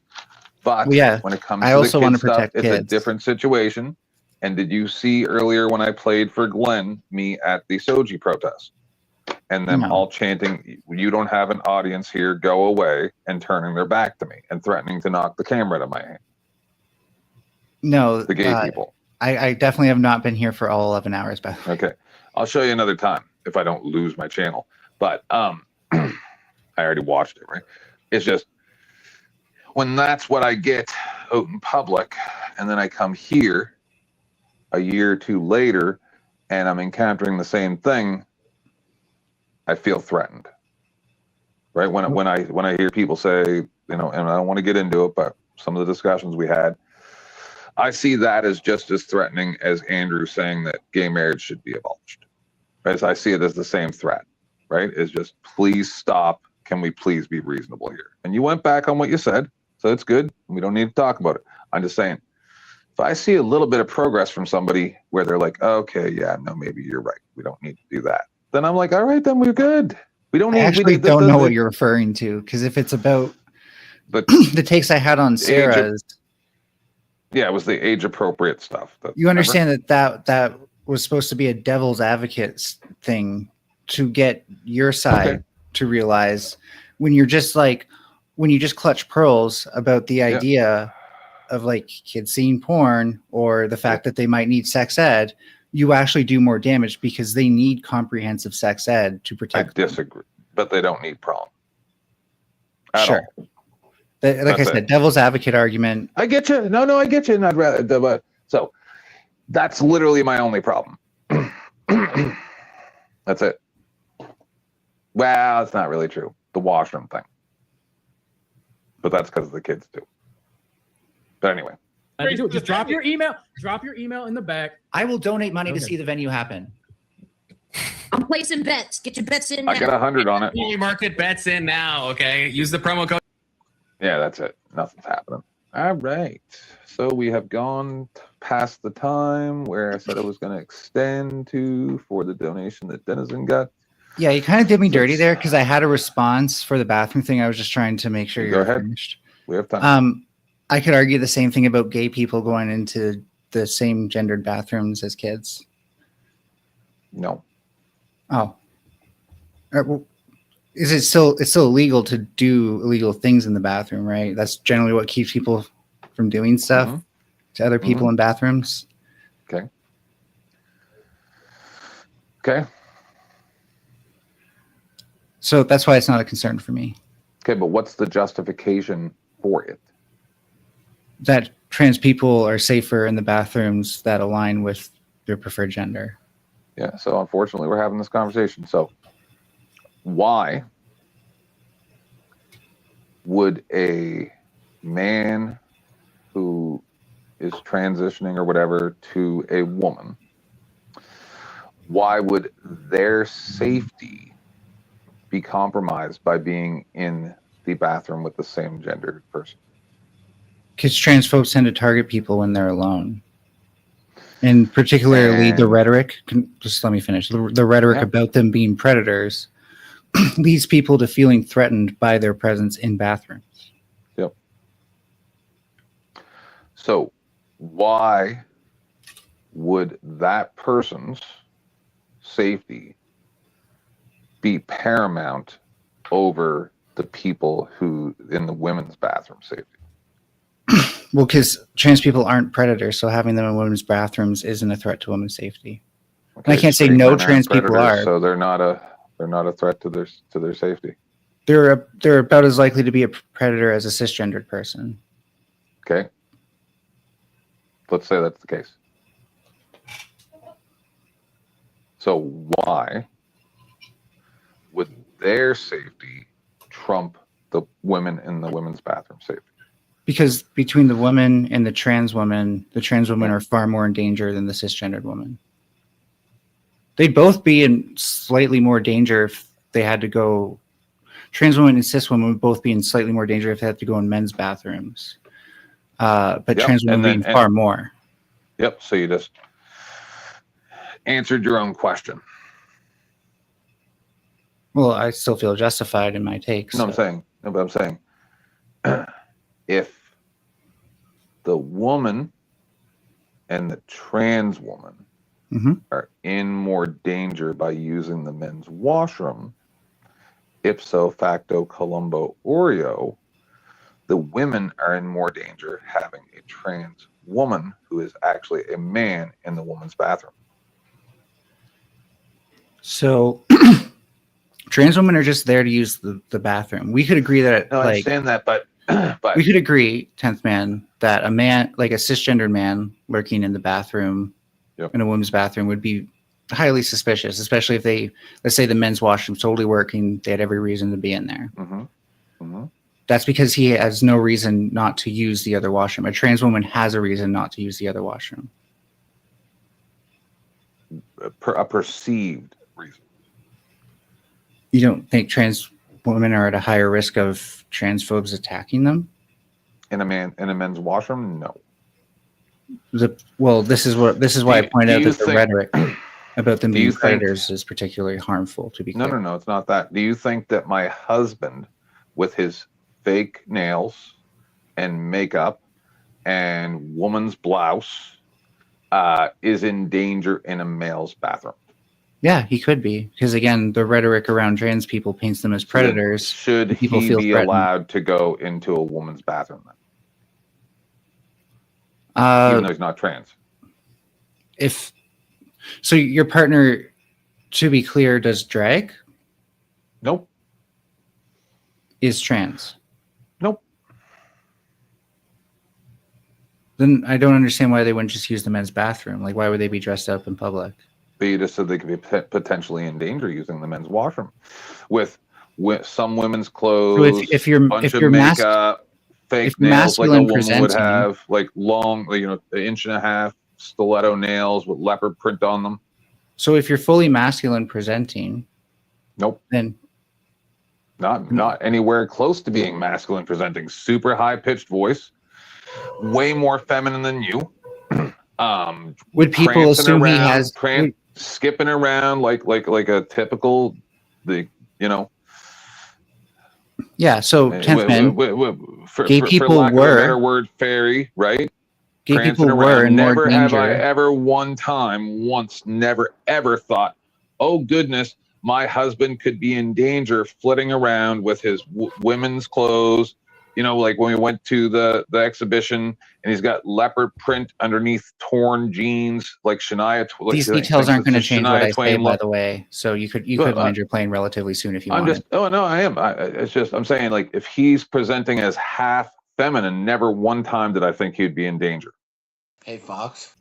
But when it comes to the kid stuff, it's a different situation. And did you see earlier when I played for Glenn, me at the Soji protest, and them all chanting, "You don't have an audience here, go away," and turning their back to me and threatening to knock the camera out of my hand? No, the gay people. I definitely have not been here for all 11 hours, by the way. Okay, I'll show you another time if I don't lose my channel. But I already watched it, right? It's just when that's what I get out in public, and then I come here a year or two later and I'm encountering the same thing, I feel threatened. Right? When I hear people say, and I don't want to get into it, but some of the discussions we had, I see that as just as threatening as Andrew saying that gay marriage should be abolished. Right? So I see it as the same threat, right? It's just, please stop. Can we please be reasonable here? And you went back on what you said, so it's good. We don't need to talk about it. I'm just saying, if I see a little bit of progress from somebody where they're like, okay, yeah, no, maybe you're right, we don't need to do that, then I'm like, all right, then we're good. We don't need. I actually don't know what you're referring to, because if it's about the takes I had on Sarah's, it was the age appropriate stuff. You understand that was supposed to be a devil's advocate thing to get your side to realize when you just clutch pearls about the idea of like kids seeing porn or the fact that they might need sex ed, you actually do more damage because they need comprehensive sex ed to protect them. I disagree, but they don't need prom. Sure. Like I said, devil's advocate argument. I get you. No, I get you. And I'd rather, so that's literally my only problem. That's it. Well, it's not really true. The washroom thing. But that's because of the kids too. But anyway. Just drop your email. Drop your email in the back. I will donate money to see the venue happen. I'm placing bets. Get your bets in now. I got 100 on it. Market bets in now, okay? Use the promo code. Yeah, that's it. Nothing's happening. All right. So we have gone past the time where I said I was going to extend to for the donation that Denizen got. Yeah, you kind of did me dirty there because I had a response for the bathroom thing. I was just trying to make sure you're finished. We have time. I could argue the same thing about gay people going into the same gendered bathrooms as kids. No. Oh. Well, Is it still? It's still illegal to do illegal things in the bathroom, right? That's generally what keeps people from doing stuff to other people in bathrooms. Okay. Okay. So that's why it's not a concern for me. Okay, but what's the justification for it? That trans people are safer in the bathrooms that align with their preferred gender. Yeah, so unfortunately we're having this conversation. So why would a man who is transitioning or whatever to a woman, why would their safety be compromised by being in the bathroom with the same gendered person? Because trans folks tend to target people when they're alone. And particularly the rhetoric, just let me finish, the rhetoric about them being predators leads people to feeling threatened by their presence in bathrooms. Yep. So why would that person's safety be paramount over the people who in the women's bathroom safety? Well, because trans people aren't predators, so having them in women's bathrooms isn't a threat to women's safety. Okay, and I can't say no trans people are. So they're not a threat to their safety. They're about as likely to be a predator as a cisgendered person. Okay. Let's say that's the case. So why would their safety trump the women in the women's bathroom safety? Because between the woman and the trans women are far more in danger than the cisgendered woman. They'd both be in slightly more danger if they had to go. Trans women and cis women would both be in slightly more danger if they had to go in men's bathrooms. But trans women being far more. Yep. So you just answered your own question. Well, I still feel justified in my takes. No, I'm saying, if the woman and the trans woman are in more danger by using the men's washroom, ipso facto Columbo Oreo, the women are in more danger having a trans woman who is actually a man in the woman's bathroom. So trans women are just there to use the bathroom. We could agree that I understand that, but we could agree, 10th man, that a man, like a cisgendered man lurking in the bathroom in a woman's bathroom would be highly suspicious, especially if they, let's say the men's washroom's totally working, they had every reason to be in there. That's because he has no reason not to use the other washroom. A trans woman has a reason not to use the other washroom. A perceived reason. You don't think trans women are at a higher risk of transphobes attacking them? In a men's washroom? No. This is why I point out that the rhetoric about them being predators is particularly harmful, to be clear. No, it's not that. Do you think that my husband, with his fake nails and makeup and woman's blouse, is in danger in a male's bathroom? Yeah, he could be, because again, the rhetoric around trans people paints them as predators. Should he be allowed to go into a woman's bathroom then? Even though he's not trans. So your partner, to be clear, does drag? Nope. Is trans? Nope. Then I don't understand why they wouldn't just use the men's bathroom. Like, why would they be dressed up in public? But you just said they could be potentially in danger using the men's washroom with some women's clothes. So if you're makeup, fake nails like a woman would have, like long, an inch and a half stiletto nails with leopard print on them. So if you're fully masculine presenting, nope. Then not anywhere close to being masculine presenting. Super high pitched voice, way more feminine than you. Would people assume he has skipping around like a typical Yeah, so 10th man, gay people for lack were of a better word, fairy, right? Gay Prancing people were in never more have danger. I ever once never ever thought, oh goodness, my husband could be in danger flitting around with his women's clothes, you know, like when we went to the exhibition and he's got leopard print underneath torn jeans, like Shania. These details aren't going to change what I say, by the way. So you could land your plane relatively soon if you want. I am. I'm saying, like, if he's presenting as half feminine, never one time did I think he'd be in danger. Hey, Fox.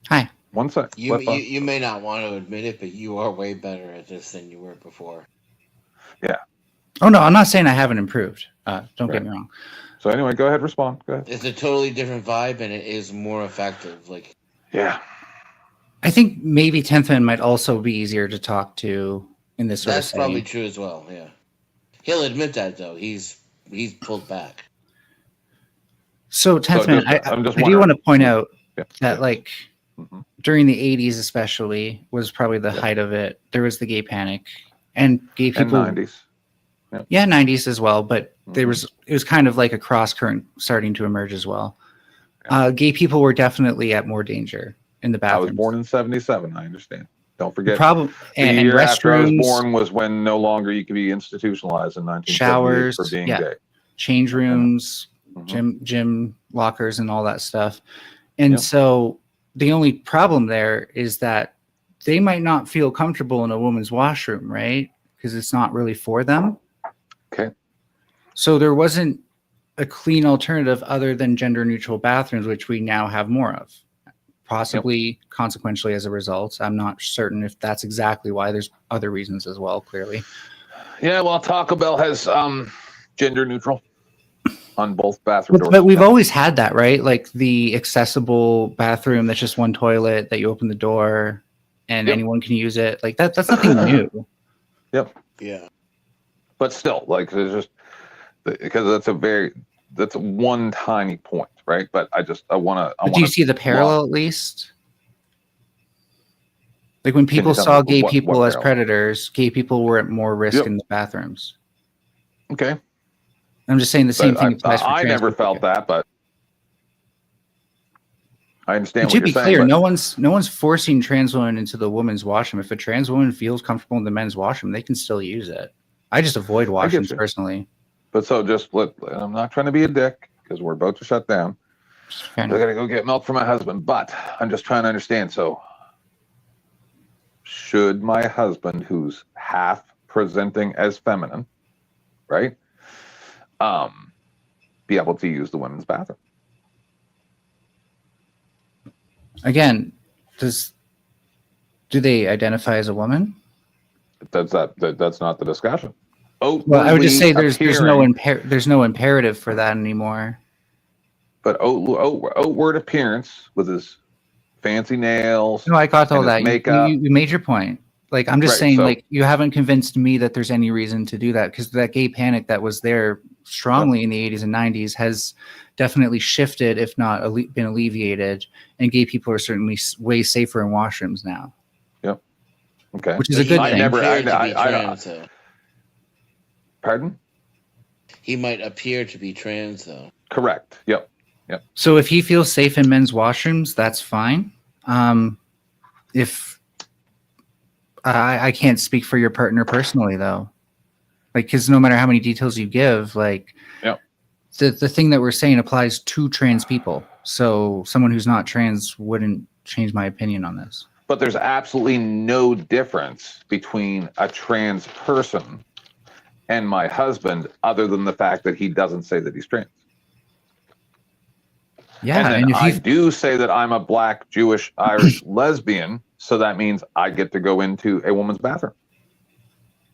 Hi. One sec. You may not want to admit it, but you are way better at this than you were before. Yeah. Oh no, I'm not saying I haven't improved. Don't get me wrong. So anyway, go ahead, respond. Go ahead. It's a totally different vibe, and it is more effective. Like, yeah. I think maybe 10th Man might also be easier to talk to in this sort of that's probably true as well. Yeah. He'll admit that though. He's pulled back. So 10th Man, I do want to point out that like during the 80s especially was probably the height of it. There was the gay panic and gay people. And 90s. Yeah, 90s as well, but it was kind of like a cross current starting to emerge as well. Gay people were definitely at more danger in the bathroom. I was born in 77. I understand. Don't forget. The year restrooms, after I was born was when no longer you could be institutionalized in 1978 showers for being gay. Change rooms, gym lockers, and all that stuff. And so the only problem there is that they might not feel comfortable in a woman's washroom, right? Because it's not really for them. Okay. So there wasn't a clean alternative other than gender neutral bathrooms, which we now have more of. Possibly consequentially as a result. I'm not certain if that's exactly why. There's other reasons as well, clearly. Yeah, well, Taco Bell has gender neutral on both bathroom doors. But we've always had that, right? Like the accessible bathroom that's just one toilet that you open the door and anyone can use it. Like that's nothing new. Yep. Yeah. But still, like, it's just because that's one tiny point, right? But I want to. Do you see the parallel at least? Like when people saw gay people as predators, gay people were at more risk in the bathrooms. Okay. I'm just saying the same thing applies for I never felt that, but I understand what you're saying. To be clear, no one's forcing trans women into the women's washroom. If a trans woman feels comfortable in the men's washroom, they can still use it. I just avoid washrooms personally. But so I'm not trying to be a dick because we're about to shut down. I gotta go get milk for my husband, but I'm just trying to understand. So should my husband, who's half presenting as feminine, right, be able to use the women's bathroom? Again, do they identify as a woman? That's not the discussion. Well, I would just say there's no imperative for that anymore. But outward appearance with his fancy nails. No, I got all that. Makeup. You made your point. Like I'm just saying, like you haven't convinced me that there's any reason to do that because that gay panic that was there strongly in the 80s and 90s has definitely shifted, if not been alleviated, and gay people are certainly way safer in washrooms now. Yep. Okay. Which is a good thing. Pardon? He might appear to be trans, though. Correct. Yep. So if he feels safe in men's washrooms, that's fine. If I can't speak for your partner personally, though, like because no matter how many details you give, like the thing that we're saying applies to trans people. So someone who's not trans wouldn't change my opinion on this. But there's absolutely no difference between a trans person and my husband, other than the fact that he doesn't say that he's trans. Yeah, and I do say that I'm a Black, Jewish, Irish lesbian, so that means I get to go into a woman's bathroom.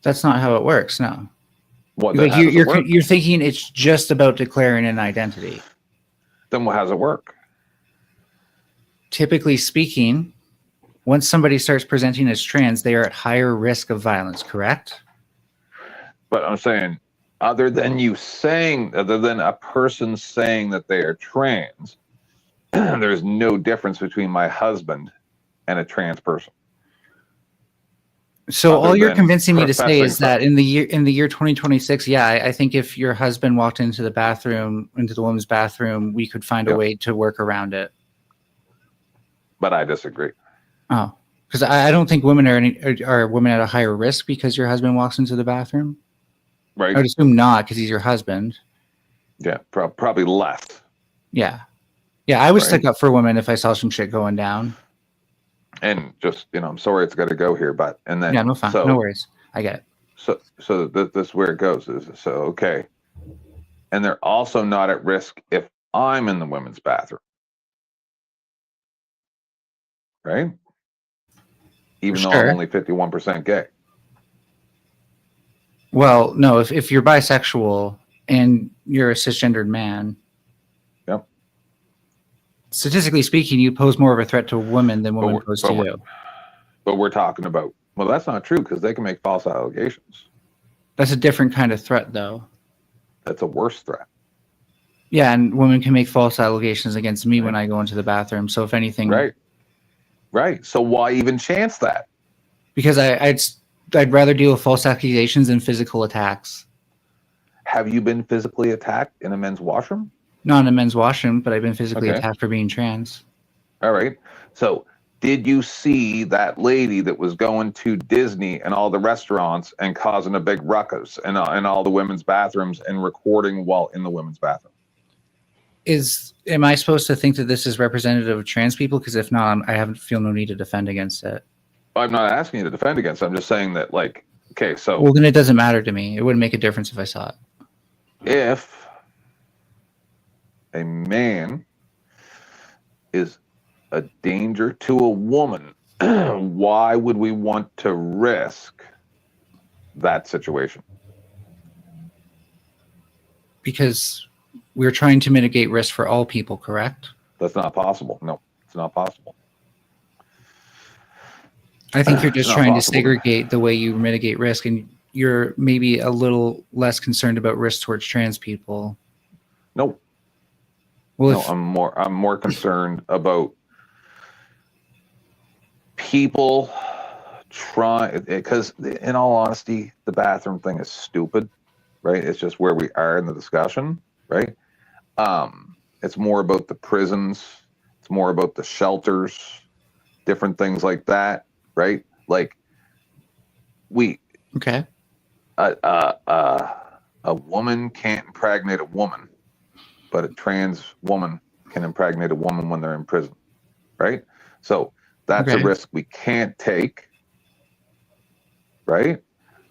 That's not how it works. No. What? Like you're thinking it's just about declaring an identity. Then how does it work? Typically speaking, once somebody starts presenting as trans, they are at higher risk of violence. Correct? But I'm saying, other than a person saying that they are trans, there's no difference between my husband and a trans person. So all you're convincing me to say is that in the year 2026, I think if your husband walked into the woman's bathroom, we could find a way to work around it. But I disagree. Oh, Because I don't think women are women at a higher risk because your husband walks into the bathroom. Right. I would assume not because he's your husband. Yeah, probably less. Yeah. Yeah, I would stick up for women if I saw some shit going down. And just, I'm sorry it's got to go here, but, and then. Yeah, no, fine. No worries. I get it. So this is where it goes. So, okay. And they're also not at risk if I'm in the women's bathroom. Right? Even though I'm only 51% gay. Well, no, if you're bisexual and you're a cisgendered man, yep. Statistically speaking, you pose more of a threat to women than women pose to you. But we're talking about, well, that's not true because they can make false allegations. That's a different kind of threat, though. That's a worse threat. Yeah, and women can make false allegations against me when I go into the bathroom. So if anything, right. So why even chance that? Because I'd rather deal with false accusations than physical attacks. Have you been physically attacked in a men's washroom? Not in a men's washroom, but I've been physically attacked for being trans. All right. So did you see that lady that was going to Disney and all the restaurants and causing a big ruckus and all the women's bathrooms and recording while in the women's bathroom? Am I supposed to think that this is representative of trans people? Because if not, I feel no need to defend against it. I'm not asking you to defend against it. I'm just saying that, like, okay, so. Well, then it doesn't matter to me. It wouldn't make a difference if I saw it. If a man is a danger to a woman, why would we want to risk that situation? Because we're trying to mitigate risk for all people, correct? That's not possible. No, it's not possible. I think you're just trying to segregate the way you mitigate risk, and you're maybe a little less concerned about risk towards trans people. No. Well, no, I'm more concerned about people trying, because in all honesty, the bathroom thing is stupid, right? It's just where we are in the discussion, right? It's more about the prisons. It's more about the shelters, different things like that, right? Like a woman can't impregnate a woman, but a trans woman can impregnate a woman when they're in prison, right? So that's a risk we can't take, right?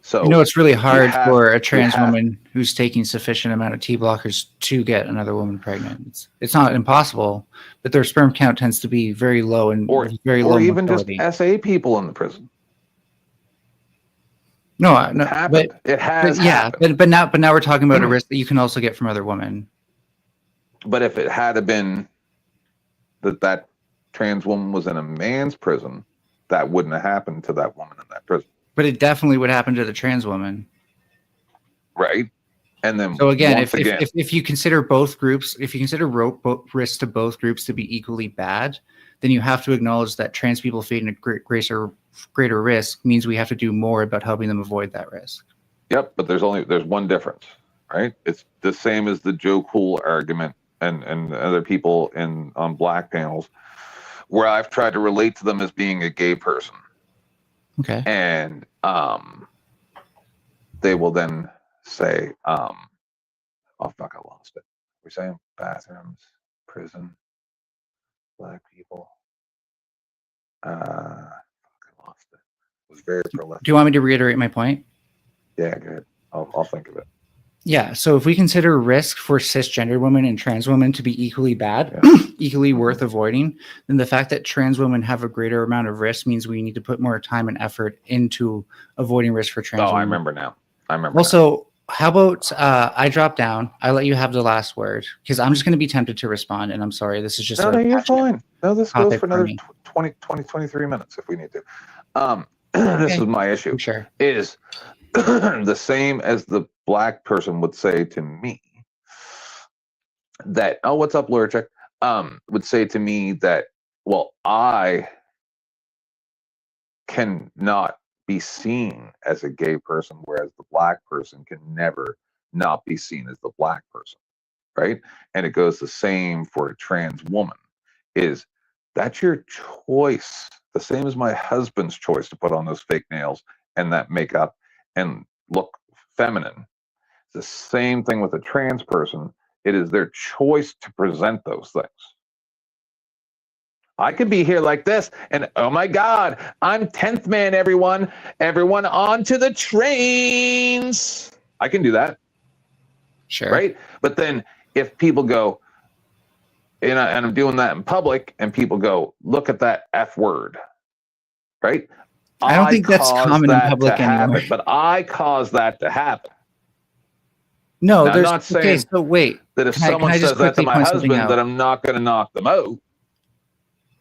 So it's really hard for a trans woman who's taking sufficient amount of T blockers to get another woman pregnant. It's not impossible, but their sperm count tends to be very low and very low. Or even motility. Just SA people in the prison. No, but it has. But now we're talking about a risk that you can also get from other women. But if it had been that trans woman was in a man's prison, that wouldn't have happened to that woman in that prison. But it definitely would happen to the trans woman. Right. And then so again, if you consider both groups, if you consider risks to both groups to be equally bad, then you have to acknowledge that trans people facing a greater risk means we have to do more about helping them avoid that risk. Yep, but there's one difference, right? It's the same as the Joe Cool argument and other people on black panels, where I've tried to relate to them as being a gay person. Okay. And they will then say, oh fuck, I lost it. We're saying bathrooms, prison, black people. I lost it. It was very prolific. Do you want me to reiterate my point? Yeah, go ahead. I'll think of it. Yeah, so if we consider risk for cisgender women and trans women to be equally bad, equally worth avoiding, then the fact that trans women have a greater amount of risk means we need to put more time and effort into avoiding risk for trans women. I remember now. Also, how about I drop down? I let you have the last word because I'm just going to be tempted to respond, and I'm sorry. This is just no, you're fine. No, this goes for another 23 minutes if we need to. This is my issue. Sure. Is the same as the black person would say to me that, oh, what's up, Lurchik? Would say to me that, well, I cannot be seen as a gay person, whereas the black person can never not be seen as the black person, right? And it goes the same for a trans woman, is That's your choice. The same as my husband's choice to put on those fake nails and that makeup and look feminine. It's the same thing with a trans person. It is their choice to present those things. I could be here like this, and oh my God, I'm 10th man, everyone. Everyone onto the trains. I can do that. Sure. Right? But then if people go, and I'm doing that in public, and people go, look at that F word, right? I don't think that's common in public anymore. But I caused that to happen. No, now, there's I'm not saying okay. So wait, that if someone says that to my husband, that I'm not going to knock them out.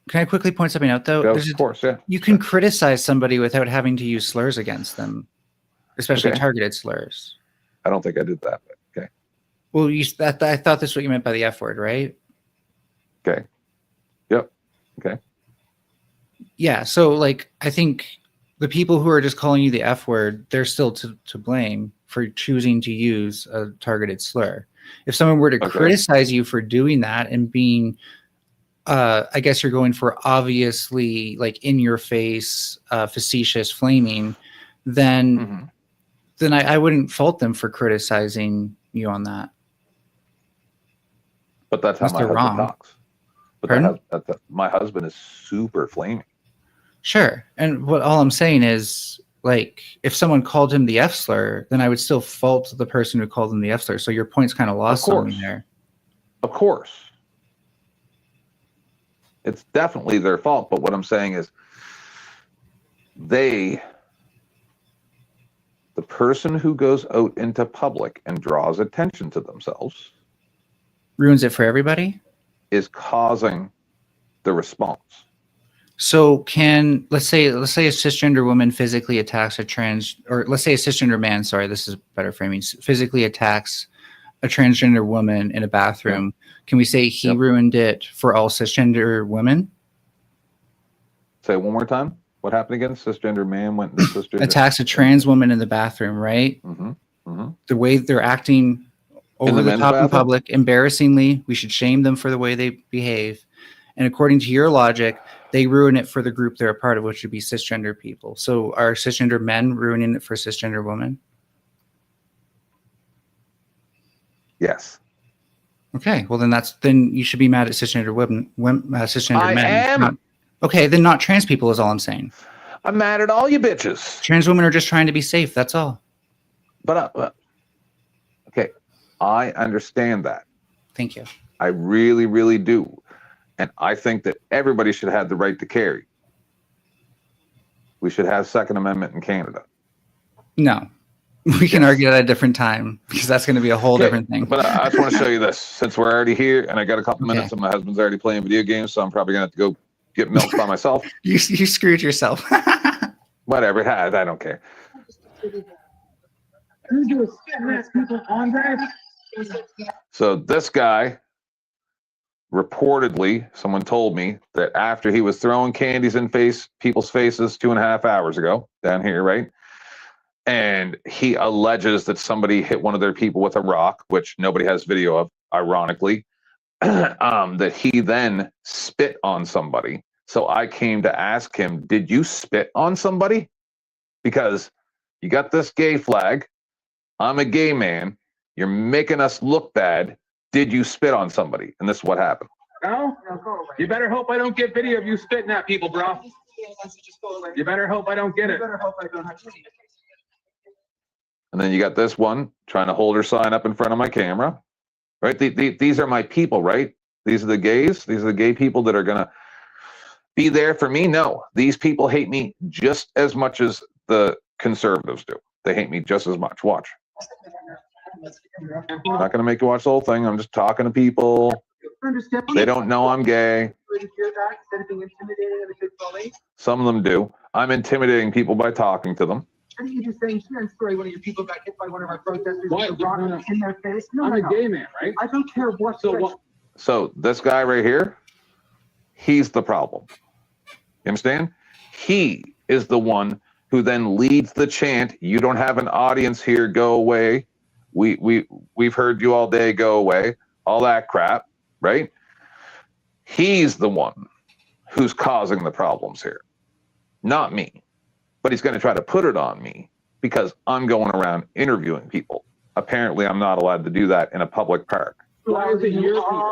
Can I quickly point something out, though? Of course, yeah. You can criticize somebody without having to use slurs against them, especially targeted slurs. I don't think I did that. But okay. Well, I thought this is what you meant by the F word, right? Okay. Yep. Okay. Yeah. So, like, I think the people who are just calling you the F word, they're still to blame for choosing to use a targeted slur. If someone were to criticize you for doing that and being, I guess you're going for obviously like in your face, facetious flaming, then I wouldn't fault them for criticizing you on that. But that's how my husband talks. But my husband is super flaming. Sure. And all I'm saying is, like, if someone called him the F slur, then I would still fault the person who called him the F slur. So your point's kind of lost on me there. Of course. It's definitely their fault. But what I'm saying is the person who goes out into public and draws attention to themselves ruins it for everybody, is causing the response. So let's say a cisgender woman physically attacks let's say a cisgender man, sorry, this is better framing, physically attacks a transgender woman in a bathroom. Can we say he ruined it for all cisgender women? Say it one more time. What happened again? Cisgender man went into cisgender. Attacks a trans woman in the bathroom, right? The way they're acting over the top in public, embarrassingly, we should shame them for the way they behave. And according to your logic, they ruin it for the group they're a part of, which would be cisgender people. So are cisgender men ruining it for cisgender women? Yes. Okay. Well, then you should be mad at cisgender women, cisgender men. I am. Okay. Then not trans people is all I'm saying. I'm mad at all you bitches. Trans women are just trying to be safe. That's all. But okay, I understand that. Thank you. I really, really do. And I think that everybody should have the right to carry. We should have Second Amendment in Canada. No. We can argue at a different time because that's going to be a whole different thing. But I just want to show you this. Since we're already here and I got a couple minutes and my husband's already playing video games, so I'm probably going to have to go get milk by myself. You screwed yourself. Whatever. I don't care. So this guy, reportedly, someone told me that after he was throwing candies in people's faces 2.5 hours ago down here, right? And he alleges that somebody hit one of their people with a rock, which nobody has video of, ironically, that he then spit on somebody. So I came to ask him, did you spit on somebody? Because you got this gay flag. I'm a gay man. You're making us look bad. Did you spit on somebody? And this is what happened. No? You better hope I don't get video of you spitting at people, bro. You better hope I don't get it. And then you got this one trying to hold her sign up in front of my camera, right? These are my people, right? These are the gays. These are the gay people that are going to be there for me. No, these people hate me just as much as the conservatives do. They hate me just as much. Watch. I'm not going to make you watch the whole thing. I'm just talking to people. They don't know I'm gay. Some of them do. I'm intimidating people by talking to them. Are you just saying here in Surrey, one of your people got hit by one of our protesters with a rock in their face? No, I'm a gay man, right? I don't care what. So this guy right here, he's the problem. You understand? He is the one who then leads the chant. You don't have an audience here. Go away. We've heard you all day. Go away. All that crap, right? He's the one who's causing the problems here, not me. But he's going to try to put it on me because I'm going around interviewing people. Apparently, I'm not allowed to do that in a public park. Why is it your people?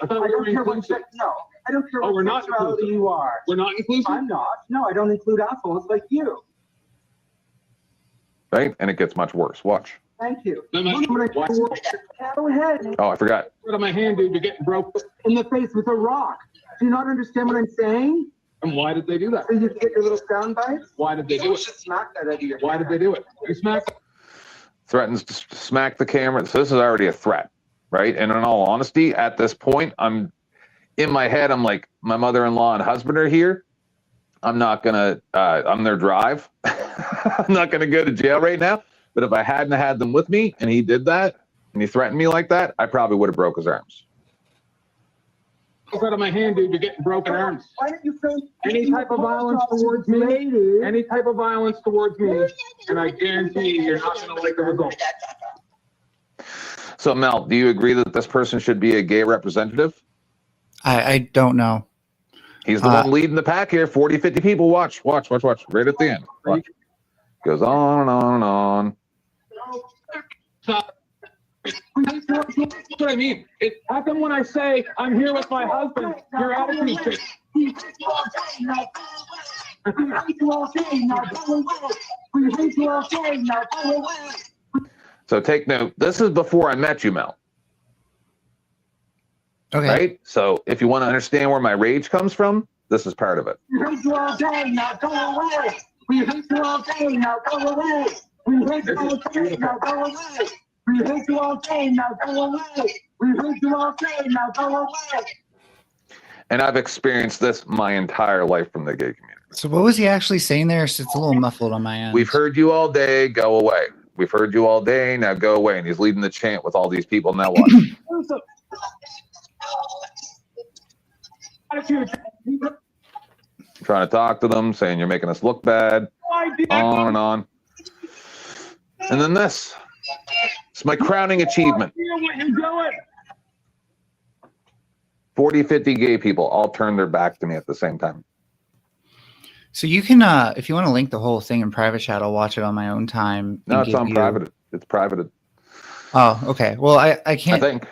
I don't care what sex. No, I don't care what sexuality you are. We're not inclusive? I'm not. No, I don't include assholes like you. Right? And it gets much worse. Watch. Thank you. No, no, Go ahead. Oh, I forgot. Out of my hand, dude. You're getting broke. In the face with a rock. Do you not understand what I'm saying? And why did they do that? So you can get your little sound bites? Why did they do it? Smack that out of your Why did they do it? You smacked. Threatens to smack the camera. So this is already a threat, right? And in all honesty, at this point, I'm in my head, I'm like, my mother-in-law and husband are here. I'm not gonna on their drive. I'm not gonna go to jail right now. But if I hadn't had them with me and he did that and he threatened me like that, I probably would have broke his arms. Out of my hand, dude. You're getting broken arms. Why don't you say Any type of violence towards me, any type of violence towards me, and I guarantee you're not going to like the result. So Mel, do you agree that this person should be a gay representative? I don't know. He's the one leading the pack here. 40, 50 people. Watch. Right at the end. Watch. Goes on and on and on. That's what I mean. How come when I say I'm here with my husband, your attitude shit? So take note. This is before I met you, Mel. Okay. Right? So if you want to understand where my rage comes from, this is part of it. We hate you all day, now go away. We hate you all day, now go away. We hate you all day, now go away. We hate you all day, now go away. We hate you all day, now go away. And I've experienced this my entire life from the gay community. So what was he actually saying there? It's a little muffled on my end. We've heard you all day, go away. We've heard you all day, now go away. And he's leading the chant with all these people. Now what? Trying to talk to them, saying you're making us look bad. On and on. And then this. It's my crowning achievement. 40, 50 gay people all turned their back to me at the same time. So you can, if you want to link the whole thing in private chat, I'll watch it on my own time. No, it's on private. It's privated. Oh, okay. Well, I can't. I think.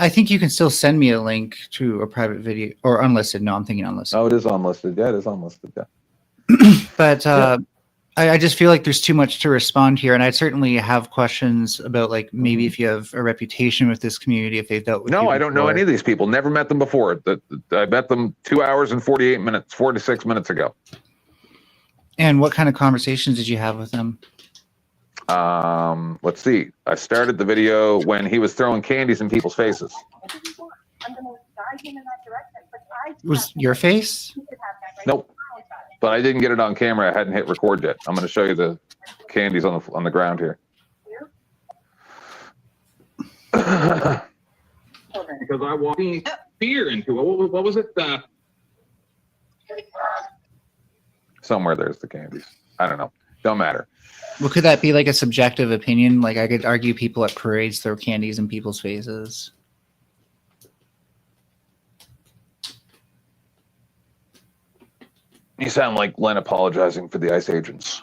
I think you can still send me a link to a private video or unlisted. No, I'm thinking unlisted. Oh, it is unlisted. Yeah, it is unlisted. Yeah. But I just feel like there's too much to respond here, and I certainly have questions about like maybe if you have a reputation with this community, if they've dealt with. No, I don't know any of these people. Never met them before. I met them 2 hours and 48 minutes, 46 minutes ago. And what kind of conversations did you have with them? Let's see. I started the video when he was throwing candies in people's faces. Was your face? Nope. But I didn't get it on camera. I hadn't hit record yet. I'm going to show you the candies on the ground here. Because I walked fear into it. What was it? Somewhere there's the candies. I don't know. Don't matter. Well, could that be like a subjective opinion? Like I could argue people at parades throw candies in people's faces. You sound like Len apologizing for the ICE agents.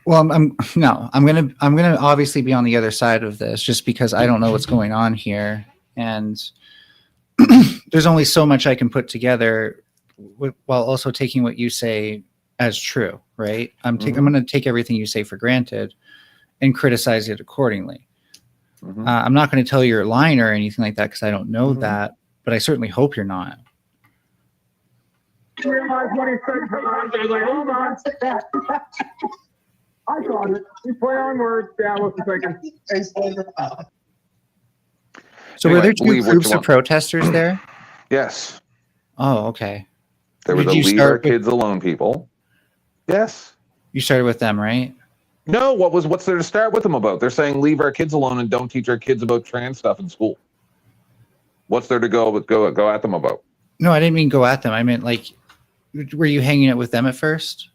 Well, I'm gonna obviously be on the other side of this just because I don't know what's going on here, and there's only so much I can put together while also taking what you say as true, right? I'm going to take everything you say for granted and criticize it accordingly. I'm not going to tell you you're lying or anything like that because I don't know that, but I certainly hope you're not. I got it. You play on words. Yeah, I wasn't thinking. So were there two groups of protesters there? Yes. Oh, okay. There were the Leave Our Kids Alone people. Yes. You started with them, right? No, what's there to start with them about? They're saying leave our kids alone and don't teach our kids about trans stuff in school. What's there to go at them about? No, I didn't mean go at them. I meant like, were you hanging out with them at first?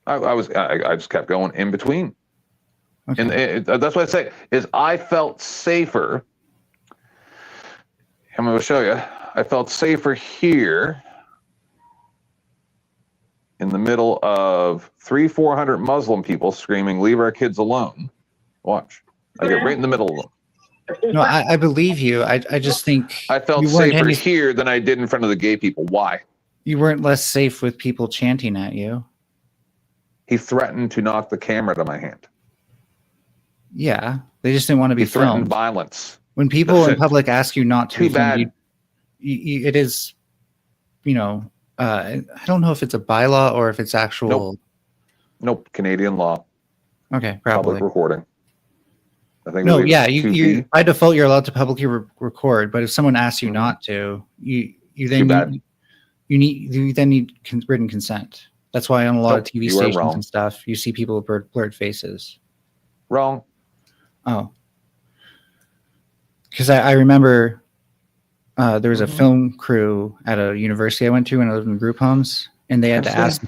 I just kept going in between. Okay. And that's what I say is I felt safer. I'm going to show you. I felt safer here in the middle of 400 Muslim people screaming, "Leave our kids alone." Watch. I get right in the middle of them. No, I believe you. I just think I felt safer here than I did in front of the gay people. Why? You weren't less safe with people chanting at you. He threatened to knock the camera to my hand. Yeah, they just didn't want to be threatened filmed. Violence. When people in public ask you not to, Too bad. It is, I don't know if it's a bylaw or if it's actual. Nope. Canadian law. Okay, probably. Public recording. I think. No, yeah, you by default you're allowed to publicly record, but if someone asks you not to, you then need written consent. That's why on a lot of TV stations and stuff, you see people with blurred faces. Wrong. Oh. Because I remember there was a film crew at a university I went to when I lived in group homes, and they had to ask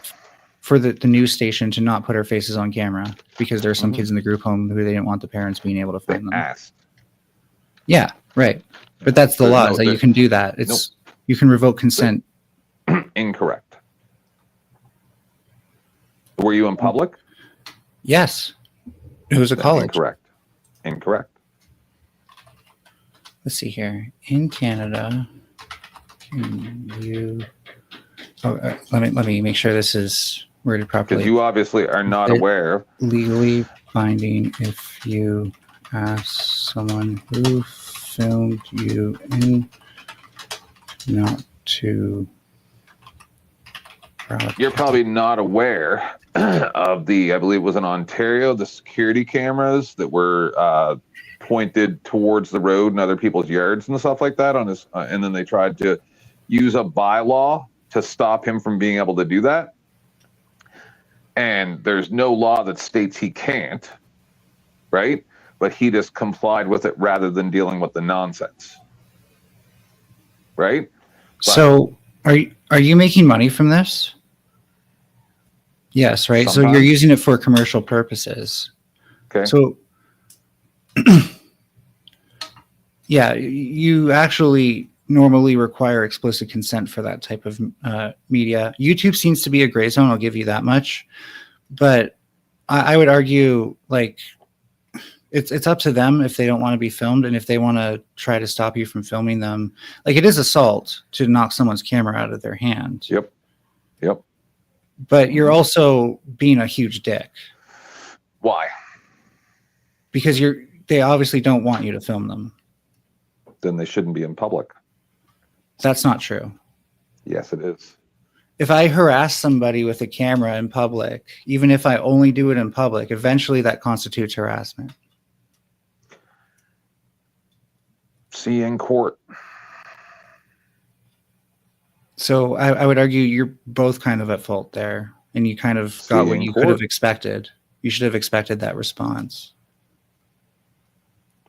for the news station to not put our faces on camera because there were some kids in the group home who they didn't want the parents being able to find them. Asked. Yeah, right. But that's the law, is that you can do that. It's you can revoke consent. Incorrect. Were you in public? Yes. It was a college. Incorrect. Let's see here. In Canada, can you? Let me make sure this is worded properly. Because you obviously are not aware. Legally binding if you ask someone who filmed you in not to. You're probably not aware of I believe it was in Ontario, the security cameras that were pointed towards the road and other people's yards and stuff like that and then they tried to use a bylaw to stop him from being able to do that. And there's no law that states he can't, right? But he just complied with it rather than dealing with the nonsense. Right? So are you making money from this? Yes, right. Sometimes. So you're using it for commercial purposes. Okay. So yeah, you actually normally require explicit consent for that type of media. YouTube seems to be a gray zone. I'll give you that much. But I would argue like it's up to them if they don't want to be filmed and if they want to try to stop you from filming them. Like it is assault to knock someone's camera out of their hand. Yep. But you're also being a huge dick. Why? Because they obviously don't want you to film them. Then they shouldn't be in public. That's not true. Yes, it is. If I harass somebody with a camera in public, even if I only do it in public, eventually that constitutes harassment. See you in court. So I would argue you're both kind of at fault there, and you kind of got what you could have expected. You should have expected that response.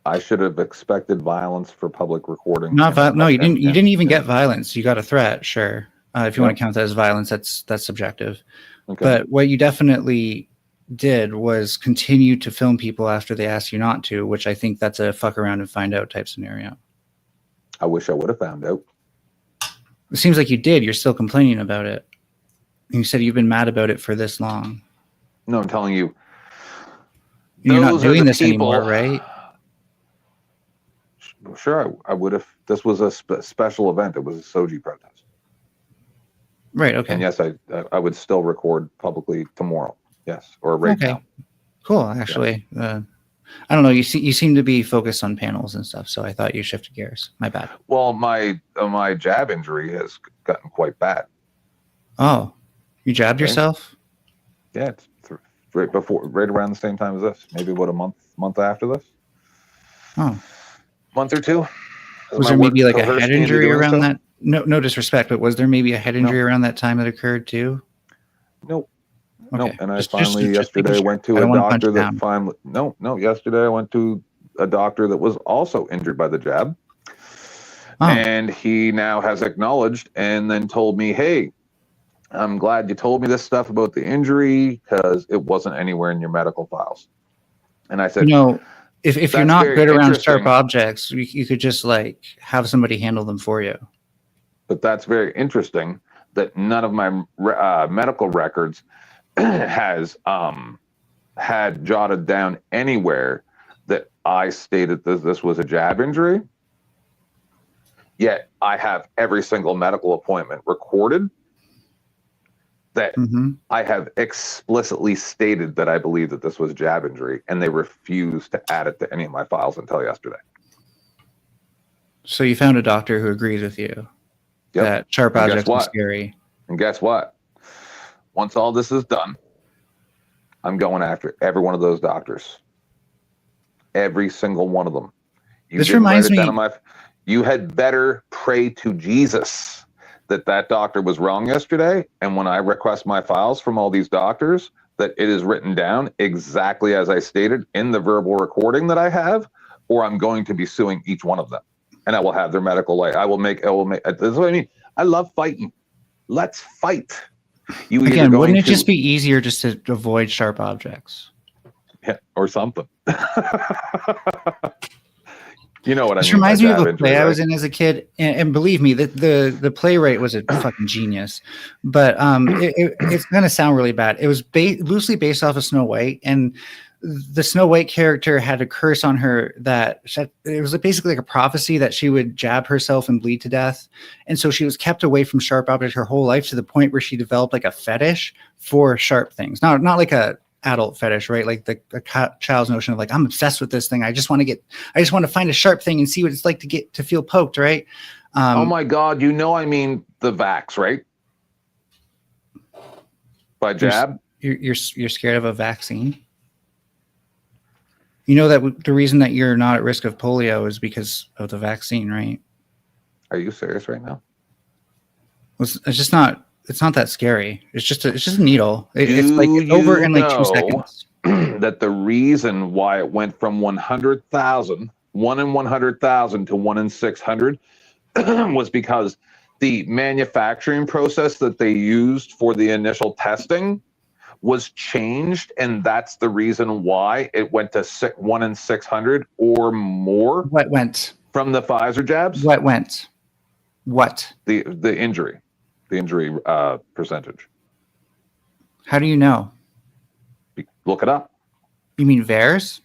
I should have expected violence for public recording. No, you didn't. You didn't even get violence. You got a threat, sure. If you want to count that as violence, that's subjective. Okay. But what you definitely did was continue to film people after they asked you not to, which I think that's a fuck around and find out type scenario. I wish I would have found out. It seems like you did. You're still complaining about it. You said you've been mad about it for this long. No, I'm telling you. You're not doing this anymore, right? Sure, I would have. This was a special event. It was a Soji protest. Right, okay. And yes, I would still record publicly tomorrow. Yes, or right now. Cool, actually. Yeah. I don't know. You seem to be focused on panels and stuff, so I thought you shifted gears. My bad. Well, my jab injury has gotten quite bad. Oh, you jabbed yourself? Yeah, it's right around the same time as this. Maybe a month after this. Oh, month or two. Was there maybe like a head injury around that? No disrespect, but was there maybe a head injury around that time that occurred too? Nope. Okay. No, and I yesterday went to a doctor that finally. No. Yesterday I went to a doctor that was also injured by the jab, and he now has acknowledged and then told me, "Hey, I'm glad you told me this stuff about the injury because it wasn't anywhere in your medical files." And I said, if you're not good around sharp objects, you could just like have somebody handle them for you. But that's very interesting that none of my medical records has had jotted down anywhere that I stated that this was a jab injury. Yet I have every single medical appointment recorded that I have explicitly stated that I believe that this was a jab injury, and they refused to add it to any of my files until yesterday. So you found a doctor who agrees with you that sharp objects are scary. And guess what? Once all this is done, I'm going after every one of those doctors. Every single one of them. This reminds me. You had better pray to Jesus that that doctor was wrong yesterday. And when I request my files from all these doctors, that it is written down exactly as I stated in the verbal recording that I have, or I'm going to be suing each one of them. And I will have their medical light. I will make, this is what I mean. I love fighting. Let's fight. You Again, wouldn't it just be easier just to avoid sharp objects? Yeah, or something. You know what I mean? This reminds me of a play I was in as a kid, and believe me, the playwright was a fucking genius. But it's gonna sound really bad. It was loosely based off of Snow White, and the Snow White character had a curse on her that it was basically like a prophecy that she would jab herself and bleed to death, and so she was kept away from sharp objects her whole life to the point where she developed like a fetish for sharp things. Not like a adult fetish, right? Like the child's notion of like, I'm obsessed with this thing. I just want to find a sharp thing and see what it's like to feel poked, right? Oh my God, I mean the vax, right? By jab. You're scared of a vaccine. You know that the reason that you're not at risk of polio is because of the vaccine, right? Are you serious right now? It's just not. It's not that scary. It's just a needle. It's like it's over in like 2 seconds. That the reason why it went from 100,000, 1 in 100,000 to 1 in 600 was because the manufacturing process that they used for the initial testing was changed, and that's the reason why it went to 1 in 600 or more. What went from the Pfizer jabs? What went? What the injury? The injury percentage. How do you know? Look it up. You mean VAERS?